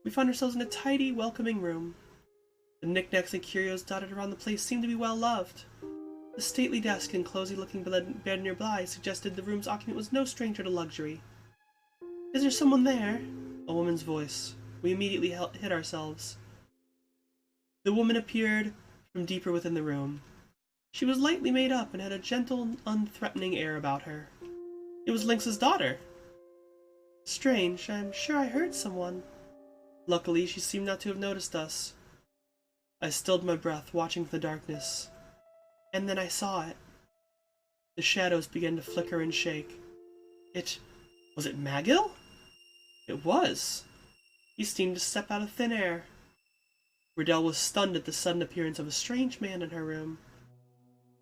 We found ourselves in a tidy, welcoming room. The knickknacks and curios dotted around the place seemed to be well loved. The stately desk and cozy-looking bed nearby suggested the room's occupant was no stranger to luxury. Is there someone there? A woman's voice. We immediately hid ourselves. The woman appeared from deeper within the room. She was lightly made up and had a gentle, unthreatening air about her. It was Lynx's daughter. Strange, I'm sure I heard someone. Luckily, she seemed not to have noticed us. I stilled my breath, watching the darkness. And then I saw it. The shadows began to flicker and shake. Was it Magiel? It was. He seemed to step out of thin air. Riddell was stunned at the sudden appearance of a strange man in her room.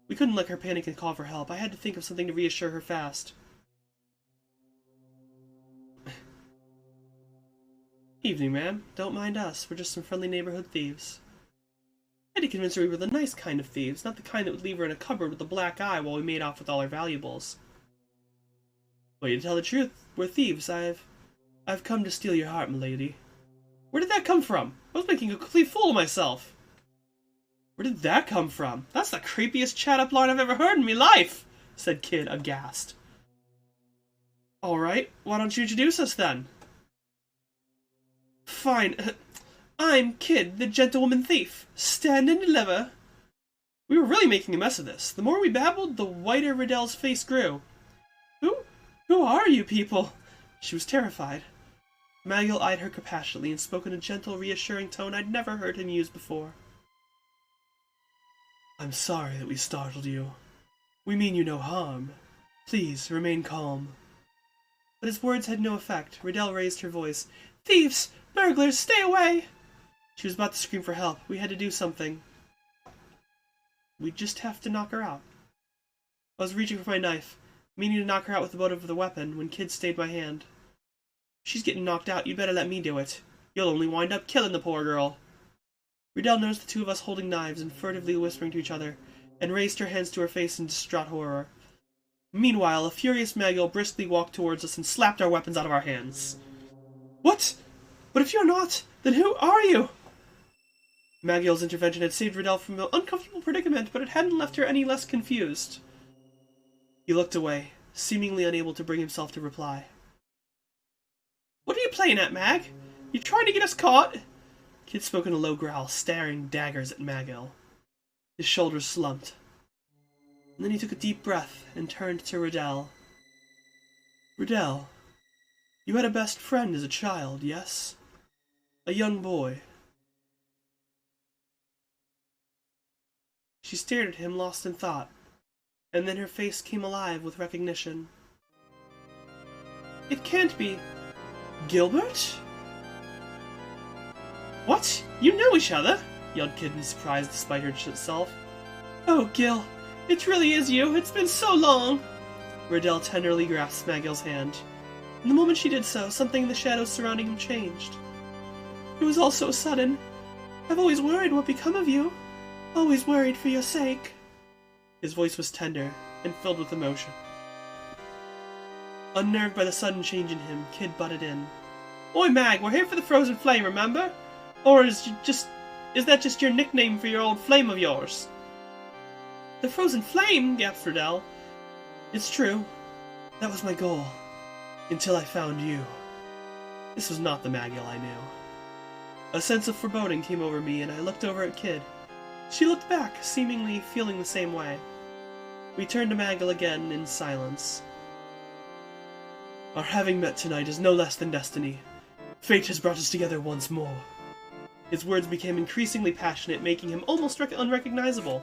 We couldn't let her panic and call for help. I had to think of something to reassure her fast. Evening, ma'am. Don't mind us. We're just some friendly neighborhood thieves. I had to convince her we were the nice kind of thieves, not the kind that would leave her in a cupboard with a black eye while we made off with all her valuables. Well, to tell the truth, we're thieves. I've come to steal your heart, milady. Where did that come from? I was making a complete fool of myself. Where did that come from? That's the creepiest chat-up line I've ever heard in me life, said Kid, aghast. Alright, why don't you introduce us then? Fine. I'm Kid, the gentlewoman thief. Stand and deliver. We were really making a mess of this. The more we babbled, the whiter Riddell's face grew. Who are you people? She was terrified. Magiel eyed her compassionately and spoke in a gentle, reassuring tone I'd never heard him use before. I'm sorry that we startled you. We mean you no harm. Please, remain calm. But his words had no effect. Riddell raised her voice. Thieves! Burglars! Stay away! She was about to scream for help. We had to do something. We'd just have to knock her out. I was reaching for my knife, meaning to knock her out with the butt of the weapon, when Kid stayed my hand. She's getting knocked out. You'd better let me do it. You'll only wind up killing the poor girl. Riddell noticed the two of us holding knives and furtively whispering to each other, and raised her hands to her face in distraught horror. Meanwhile, a furious Magiel briskly walked towards us and slapped our weapons out of our hands. What? But if you're not, then who are you? Magiel's intervention had saved Riddell from an uncomfortable predicament, but it hadn't left her any less confused. He looked away, seemingly unable to bring himself to reply. "What are you playing at, Mag? You trying to get us caught?" Kid spoke in a low growl, staring daggers at Magiel. His shoulders slumped. And then he took a deep breath and turned to Riddell. "Riddell, you had a best friend as a child, yes? A young boy." She stared at him, lost in thought, and then her face came alive with recognition. "It can't be... Gilbert?" "What? You know each other?" yelled Kid in surprise despite herself. "Oh, Gil, it really is you. It's been so long." Riddell tenderly grasped Magiel's hand. And the moment she did so, something in the shadows surrounding him changed. "It was all so sudden. I've always worried what become of you. Always worried for your sake." His voice was tender and filled with emotion. Unnerved by the sudden change in him, Kid butted in. "Oi, Mag, we're here for the Frozen Flame, remember? Or is that just your nickname for your old flame of yours?" "The Frozen Flame?" gasped Riddell. "It's true. That was my goal. Until I found you." This was not the Magiel I knew. A sense of foreboding came over me, and I looked over at Kid. She looked back, seemingly feeling the same way. We turned to Magiel again in silence. "Our having met tonight is no less than destiny. Fate has brought us together once more." His words became increasingly passionate, making him almost unrecognizable.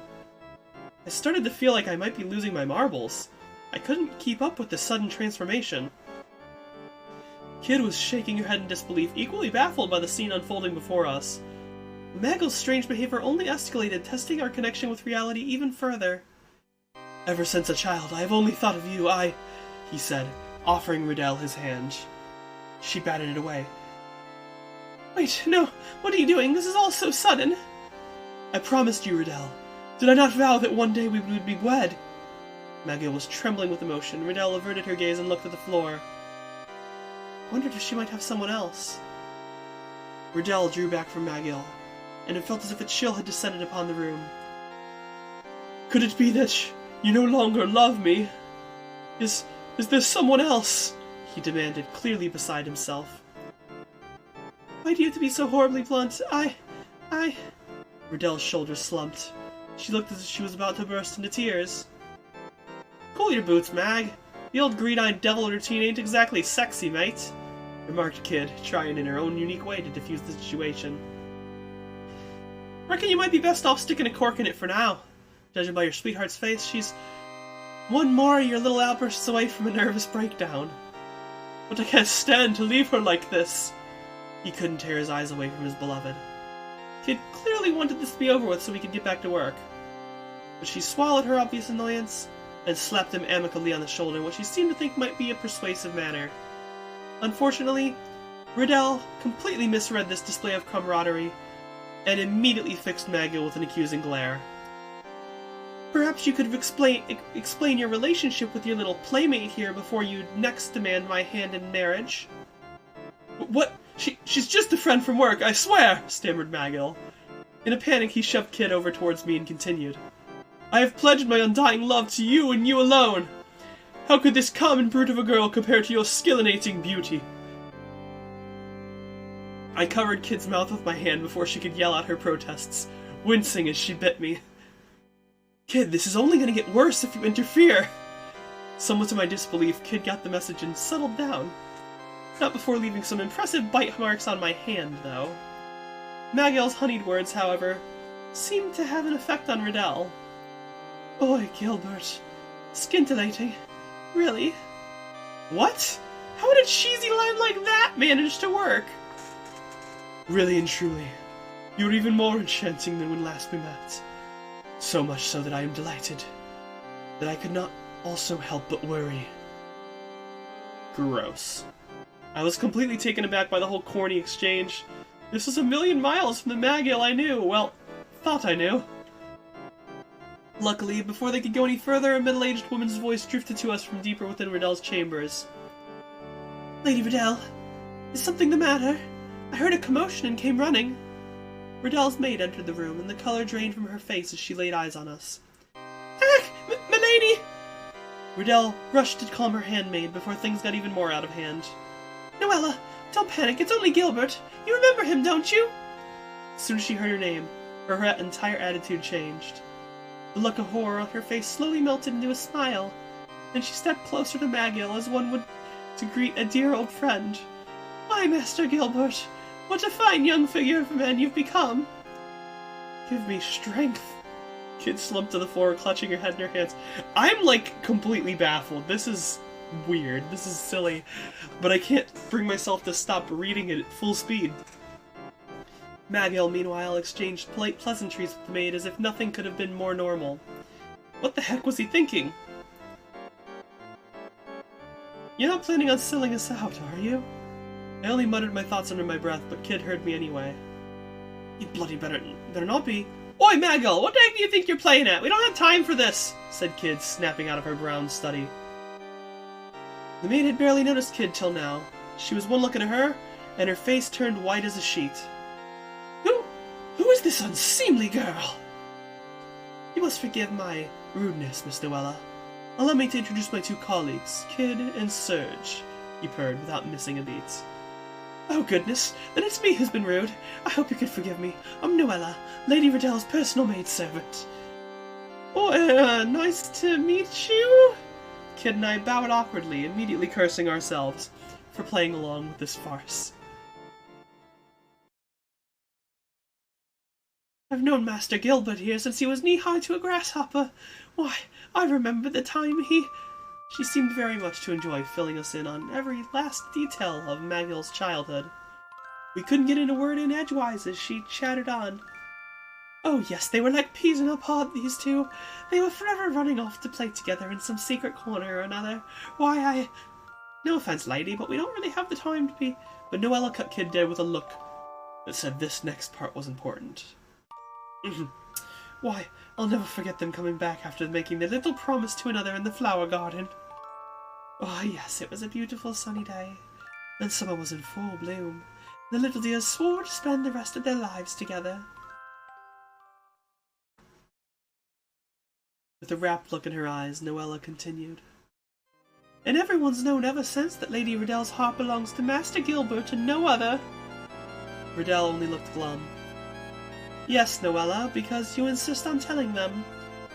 I started to feel like I might be losing my marbles. I couldn't keep up with this sudden transformation. Kid was shaking her head in disbelief, equally baffled by the scene unfolding before us. Magiel's strange behavior only escalated, testing our connection with reality even further. "Ever since a child, I have only thought of you. He said, offering Riddell his hand. She batted it away. "Wait, no, what are you doing? This is all so sudden." "I promised you, Riddell. Did I not vow that one day we would be wed?" Magiel was trembling with emotion. Riddell averted her gaze and looked at the floor. I wondered if she might have someone else. Riddell drew back from Magiel, and it felt as if a chill had descended upon the room. "Could it be that you no longer love me? Is there someone else?" he demanded, clearly beside himself. "Why do you have to be so horribly blunt? Riddell's shoulders slumped. She looked as if she was about to burst into tears. "Cool your boots, Mag. The old green-eyed devil routine ain't exactly sexy, mate," remarked Kid, trying in her own unique way to defuse the situation. "Reckon you might be best off sticking a cork in it for now. Judging by your sweetheart's face, she's one more of your little outbursts away from a nervous breakdown. But I can't stand to leave her like this." He couldn't tear his eyes away from his beloved. Kid clearly wanted this to be over with so he could get back to work. But she swallowed her obvious annoyance and slapped him amicably on the shoulder, what she seemed to think might be a persuasive manner. Unfortunately, Riddell completely misread this display of camaraderie and immediately fixed Magiel with an accusing glare. "Perhaps you could explain your relationship with your little playmate here before you next demand my hand in marriage." "What? She's just a friend from work, I swear!" stammered Magiel. In a panic, he shoved Kid over towards me and continued. "I have pledged my undying love to you and you alone. How could this common brute of a girl compare to your skillinating beauty?" I covered Kid's mouth with my hand before she could yell out her protests, wincing as she bit me. "Kid, this is only going to get worse if you interfere." Somewhat to my disbelief, Kid got the message and settled down. Not before leaving some impressive bite marks on my hand, though. Magiel's honeyed words, however, seemed to have an effect on Riddell. "Boy, Gilbert. Scintillating. Really?" "What? How would a cheesy line like that manage to work?" "Really and truly, you're even more enchanting than when last we met. So much so that I am delighted that I could not also help but worry." Gross. I was completely taken aback by the whole corny exchange. This was a million miles from the Magiel I knew. Well, thought I knew. Luckily, before they could go any further, a middle-aged woman's voice drifted to us from deeper within Riddell's chambers. "Lady Riddell, is something the matter? I heard a commotion and came running." Riddell's maid entered the room, and the color drained from her face as she laid eyes on us. "Ah, milady!" Riddell rushed to calm her handmaid before things got even more out of hand. "Noella, don't panic, it's only Gilbert. You remember him, don't you?" As soon as she heard her name, her entire attitude changed. The look of horror on her face slowly melted into a smile, and she stepped closer to Magill as one would to greet a dear old friend. "Why, Master Gilbert, what a fine young figure of a man you've become!" "Give me strength." Kid slumped to the floor, clutching her head in her hands. I'm, like, completely baffled. This is weird. This is silly. But I can't bring myself to stop reading it at full speed. Magill, meanwhile, exchanged polite pleasantries with the maid as if nothing could have been more normal. What the heck was he thinking? "You're not planning on selling us out, are you?" I only muttered my thoughts under my breath, but Kid heard me anyway. "You bloody better not be." "Oi, Magill, what the heck do you think you're playing at? We don't have time for this," said Kid, snapping out of her brown study. The maid had barely noticed Kid till now. She was one look at her, and her face turned white as a sheet. Who is this unseemly girl?" "You must forgive my rudeness, Miss Noella. Allow me to introduce my two colleagues, Kid and Surge," he purred without missing a beat. "Oh goodness, then it's me who's been rude. I hope you could forgive me. I'm Noella, Lady Riddell's personal maidservant." "Oh, nice to meet you." Kid and I bowed awkwardly, immediately cursing ourselves for playing along with this farce. "I've known Master Gilbert here since he was knee-high to a grasshopper. Why, I remember the time he—" She seemed very much to enjoy filling us in on every last detail of Magill's childhood. We couldn't get in a word in edgewise as she chattered on. "Oh yes, they were like peas in a pod, these two. They were forever running off to play together in some secret corner or another. Why, No offense, lady, but we don't really have the time to be—" But Noella cut Kid dead with a look that said this next part was important. "Why, I'll never forget them coming back after making their little promise to another in the flower garden. Oh yes, it was a beautiful sunny day, and summer was in full bloom. The little dears swore to spend the rest of their lives together." With a rapt look in her eyes, Noella continued. "And everyone's known ever since that Lady Riddell's heart belongs to Master Gilbert and no other." Riddell only looked glum. "Yes, Noella, because you insist on telling them,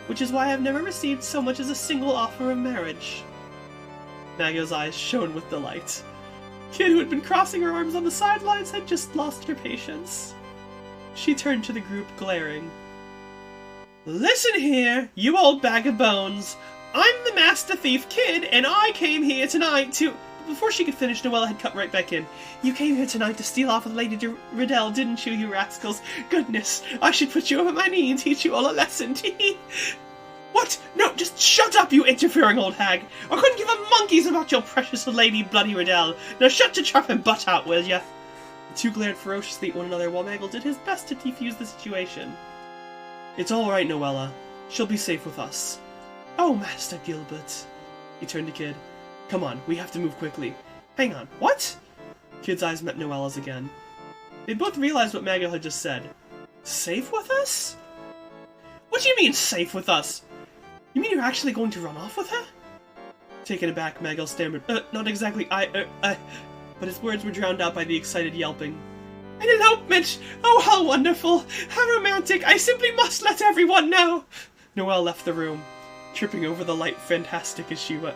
which is why I've never received so much as a single offer of marriage." Magill's eyes shone with delight. Kid, who had been crossing her arms on the sidelines, had just lost her patience. She turned to the group, glaring. "Listen here, you old bag of bones. I'm the Master Thief Kid, and I came here tonight to—" Before she could finish, Noella had cut right back in. "You came here tonight to steal off with Lady Riddell, didn't you, you rascals? Goodness, I should put you over my knee and teach you all a lesson. What? No, just shut up, you interfering old hag. I couldn't give a monkey's about your precious Lady Bloody Riddell. Now shut your trap and butt out, will ya?" The two glared ferociously at one another while Magill did his best to defuse the situation. "It's all right, Noella. She'll be safe with us." "Oh, Master Gilbert." He turned to Kid. "Come on, we have to move quickly." "Hang on, what?" Kid's eyes met Noella's again. They both realized what Magill had just said. "Safe with us? What do you mean, safe with us? You mean you're actually going to run off with her?" Taken aback, Magill stammered, Not exactly, But his words were drowned out by the excited yelping. "An elopement! Oh, how wonderful! How romantic! I simply must let everyone know!" Noelle left the room, tripping the light fantastic as she went.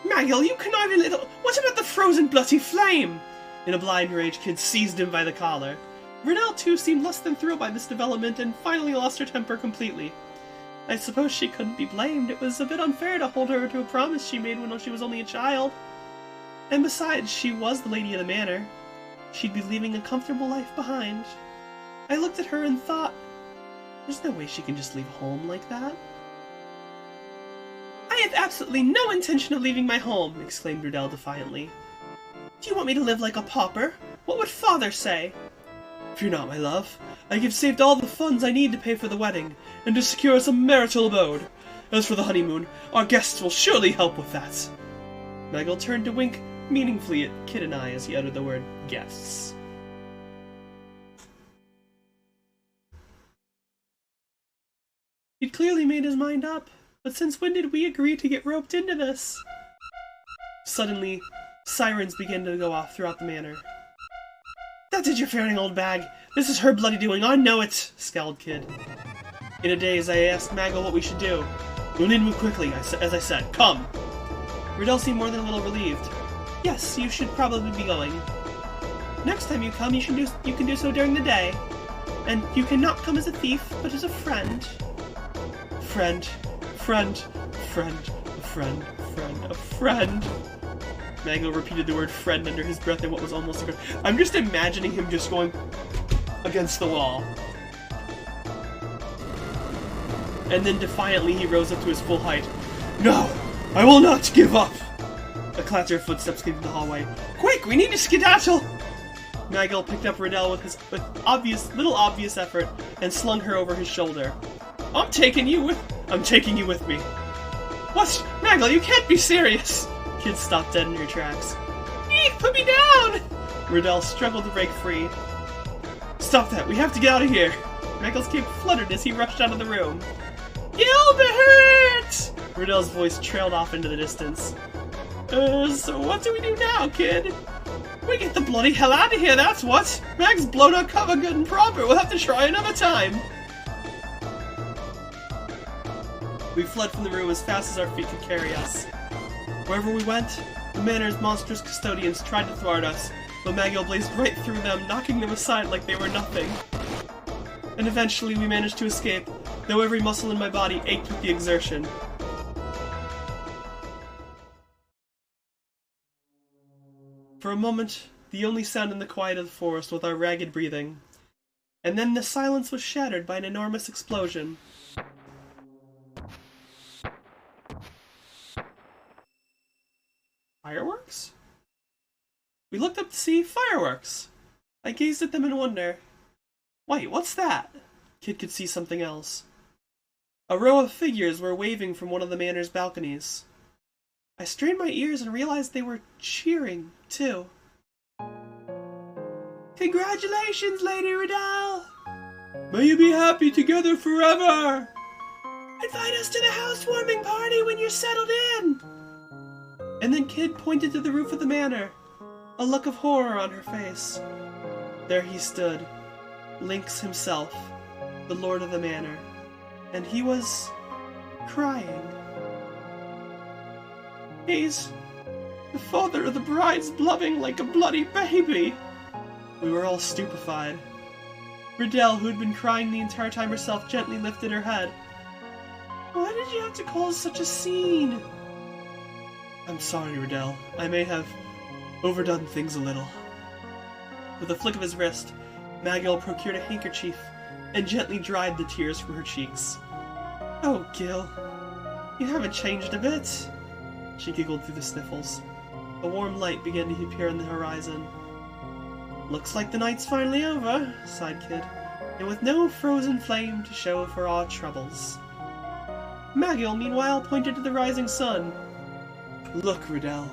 "Magill, you conniving little— What about the frozen bloody flame?" In a blind rage, Kid seized him by the collar. Riddell, too, seemed less than thrilled by this development and finally lost her temper completely. I suppose she couldn't be blamed. It was a bit unfair to hold her to a promise she made when she was only a child. And besides, she was the lady of the manor. She'd be leaving a comfortable life behind. I looked at her and thought, there's no way she can just leave home like that. "I have absolutely no intention of leaving my home," exclaimed Riddell defiantly. "Do you want me to live like a pauper? What would Father say?" "Fear not, my love. I have saved all the funds I need to pay for the wedding, and to secure us a marital abode. As for the honeymoon, our guests will surely help with that." Magill turned to wink meaningfully at Kid and I as he uttered the word guests. He'd clearly made his mind up, but since when did we agree to get roped into this? Suddenly, sirens began to go off throughout the manor. That's interfering, old bag. This is her bloody doing, I know it, scowled Kid. In a daze, I asked Maggle what we should do. We'll need to move quickly, as I said. Come! Riddell seemed more than a little relieved. Yes, you should probably be going. Next time you come, you can do so during the day. And you cannot come as a thief, but as a friend. Friend. Maggle repeated the word friend under his breath in what was almost a... I'm just imagining him just going against the wall. And then defiantly he rose up to his full height. No! I will not give up! A clatter of footsteps came from the hallway. Quick! We need to skedaddle! Maggle picked up Riddell with little obvious effort and slung her over his shoulder. I'm taking you with me. What? Maggle, you can't be serious! Kid stopped dead in her tracks. Eek, put me down! Riddell struggled to break free. Stop that, we have to get out of here! Maggle's cape fluttered as he rushed out of the room. Gilbert! Riddell's voice trailed off into the distance. So what do we do now, kid? We get the bloody hell out of here, that's what! Mag's blown our cover good and proper, we'll have to try another time! We fled from the room as fast as our feet could carry us. Wherever we went, the manor's monstrous custodians tried to thwart us, but Maggle blazed right through them, knocking them aside like they were nothing. And eventually we managed to escape, though every muscle in my body ached with the exertion. For a moment, the only sound in the quiet of the forest was our ragged breathing, and then the silence was shattered by an enormous explosion. Fireworks? We looked up to see fireworks. I gazed at them in wonder. Wait, what's that? Kid could see something else. A row of figures were waving from one of the manor's balconies. I strained my ears and realized they were cheering, too. Congratulations, Lady Riddell! May you be happy together forever! Invite us to the housewarming party when you're settled in! And then Kid pointed to the roof of the manor, a look of horror on her face. There he stood, Lynx himself, the lord of the manor, and he was crying. He's the father of the bride's blubbing like a bloody baby. We were all stupefied. Riddell, who had been crying the entire time herself, gently lifted her head. Why did you have to cause such a scene? I'm sorry, Riddell. I may have overdone things a little. With a flick of his wrist, Maggle procured a handkerchief and gently dried the tears from her cheeks. Oh, Gil, you haven't changed a bit. She giggled through the sniffles. A warm light began to appear on the horizon. Looks like the night's finally over, sighed Kid, and with no frozen flame to show for our troubles. Maggle, meanwhile, pointed to the rising sun. Look, Riddell.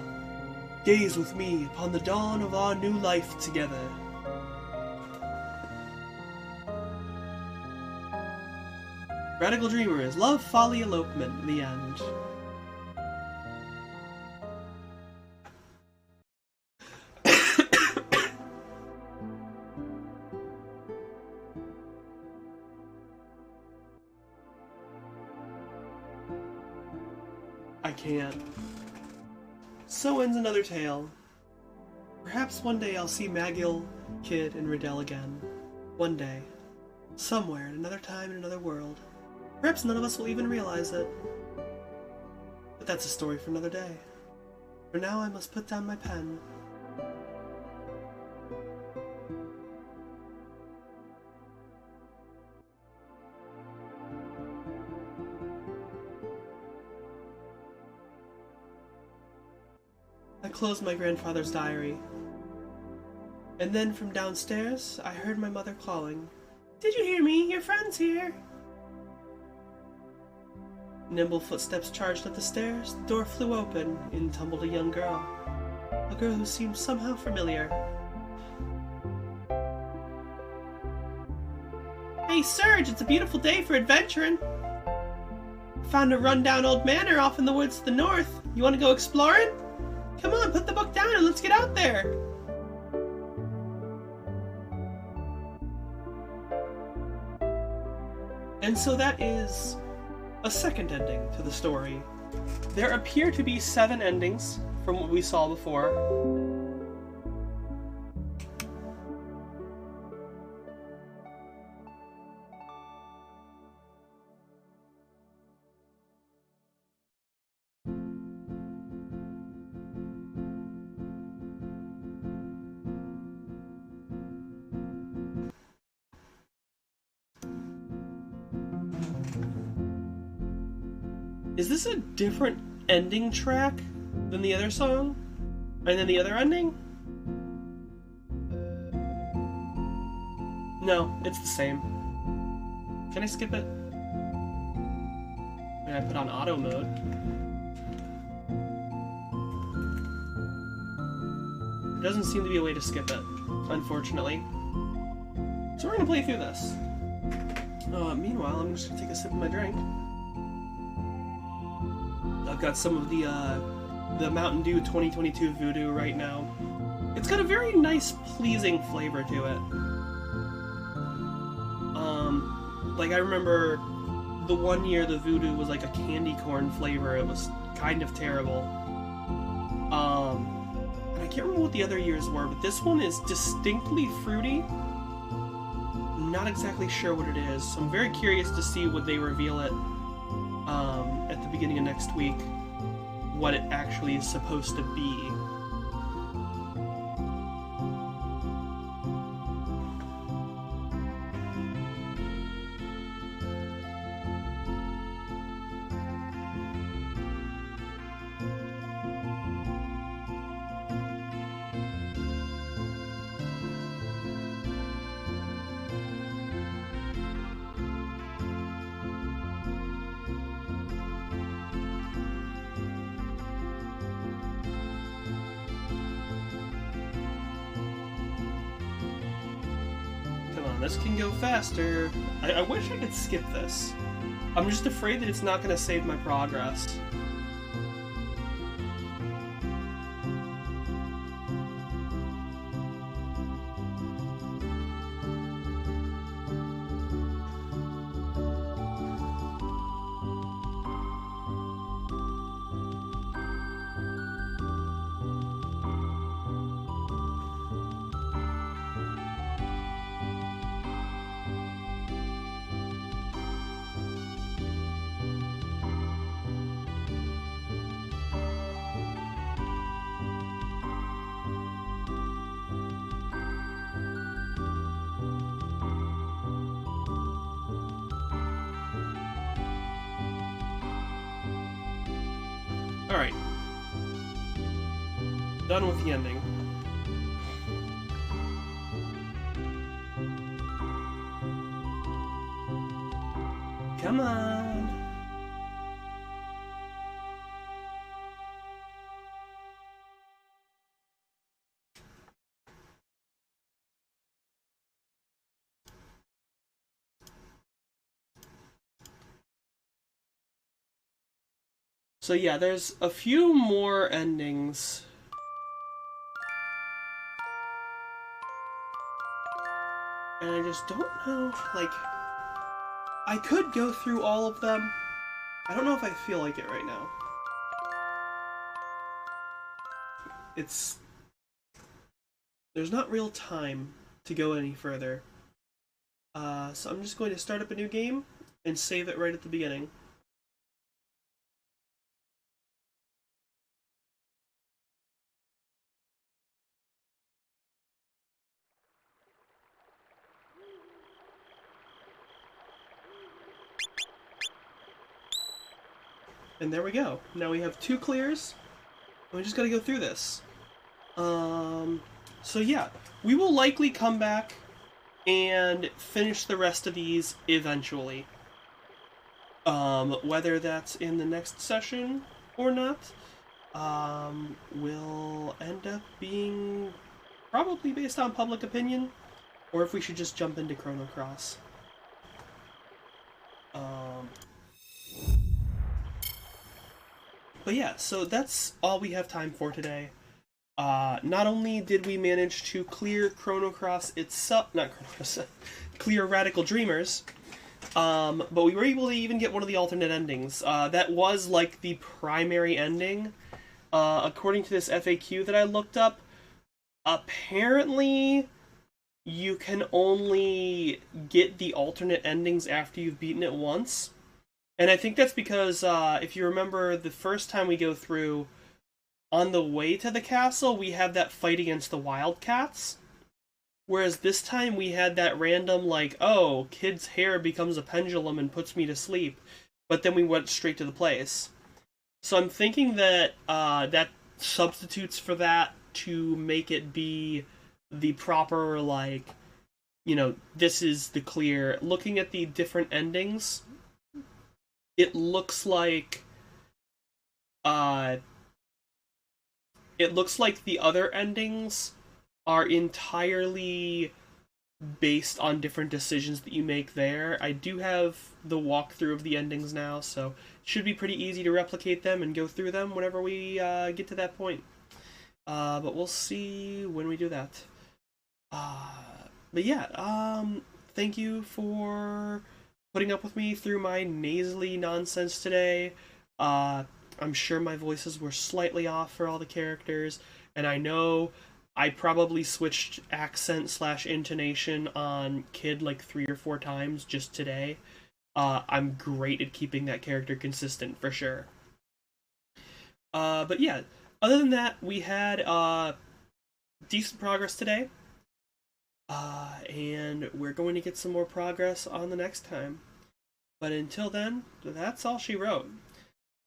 Gaze with me upon the dawn of our new life together. Radical Dreamers, Love, Folly, Elopement, the end. I can't. So ends another tale. Perhaps one day I'll see Maggle, Kid, and Riddell again. One day. Somewhere, in another time, in another world. Perhaps none of us will even realize it. But that's a story for another day. For now, I must put down my pen. I closed my grandfather's diary. And then from downstairs, I heard my mother calling. Did you hear me? Your friend's here. Nimble footsteps charged up the stairs, the door flew open, in tumbled a young girl. A girl who seemed somehow familiar. Hey, Serge, it's a beautiful day for adventuring. Found a rundown old manor off in the woods to the north. You want to go exploring? Come on, put the book down and let's get out there. And so that is a second ending to the story. There appear to be 7 endings from what we saw before. Is this a different ending track than the other song? And then the other ending? No, it's the same. Can I skip it? And I put on auto mode. There doesn't seem to be a way to skip it, unfortunately. So we're gonna play through this. Meanwhile, I'm just gonna take a sip of my drink. I've got some of the Mountain Dew 2022 Voodoo right now. It's got a very nice, pleasing flavor to it. Like I remember the one year the Voodoo was like a candy corn flavor. It was kind of terrible. And I can't remember what the other years were, but this one is distinctly fruity. Not exactly sure what it is, so I'm very curious to see when they reveal it at the beginning of next week, what it actually is supposed to be. This can go faster. I wish I could skip this. I'm just afraid that it's not going to save my progress. Alright. Done with the ending. Come on! So yeah, there's a few more endings. And I just don't know, like... I could go through all of them. I don't know if I feel like it right now. There's not real time to go any further. So I'm just going to start up a new game and save it right at the beginning. And there we go. Now we have 2 clears. And we just gotta go through this. So yeah, we will likely come back and finish the rest of these eventually. Whether that's in the next session or not, will end up being probably based on public opinion, or if we should just jump into Chrono Cross. But yeah, so that's all we have time for today. Not only did we manage to clear Chrono Cross itself, not Chrono Cross, clear Radical Dreamers, but we were able to even get one of the alternate endings. That was like the primary ending. According to this FAQ that I looked up, apparently you can only get the alternate endings after you've beaten it once. And I think that's because if you remember the first time we go through, on the way to the castle, we have that fight against the Wildcats. Whereas this time we had that random, like, oh, kid's hair becomes a pendulum and puts me to sleep. But then we went straight to the place. So I'm thinking that that substitutes for that to make it be the proper, like, this is the clear. Looking at the different endings, it looks like uh, the other endings are entirely based on different decisions that you make there. I do have the walkthrough of the endings now, so it should be pretty easy to replicate them and go through them whenever we get to that point. But we'll see when we do that. Uh, but yeah, thank you for putting up with me through my nasally nonsense today. Uh, I'm sure my voices were slightly off for all the characters, and I know I probably switched accent slash intonation on Kid like 3 or 4 times just today. I'm great at keeping that character consistent for sure. But yeah, other than that, we had decent progress today. And we're going to get some more progress on the next time. But until then, that's all she wrote.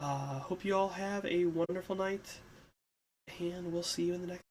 Hope you all have a wonderful night, and we'll see you in the next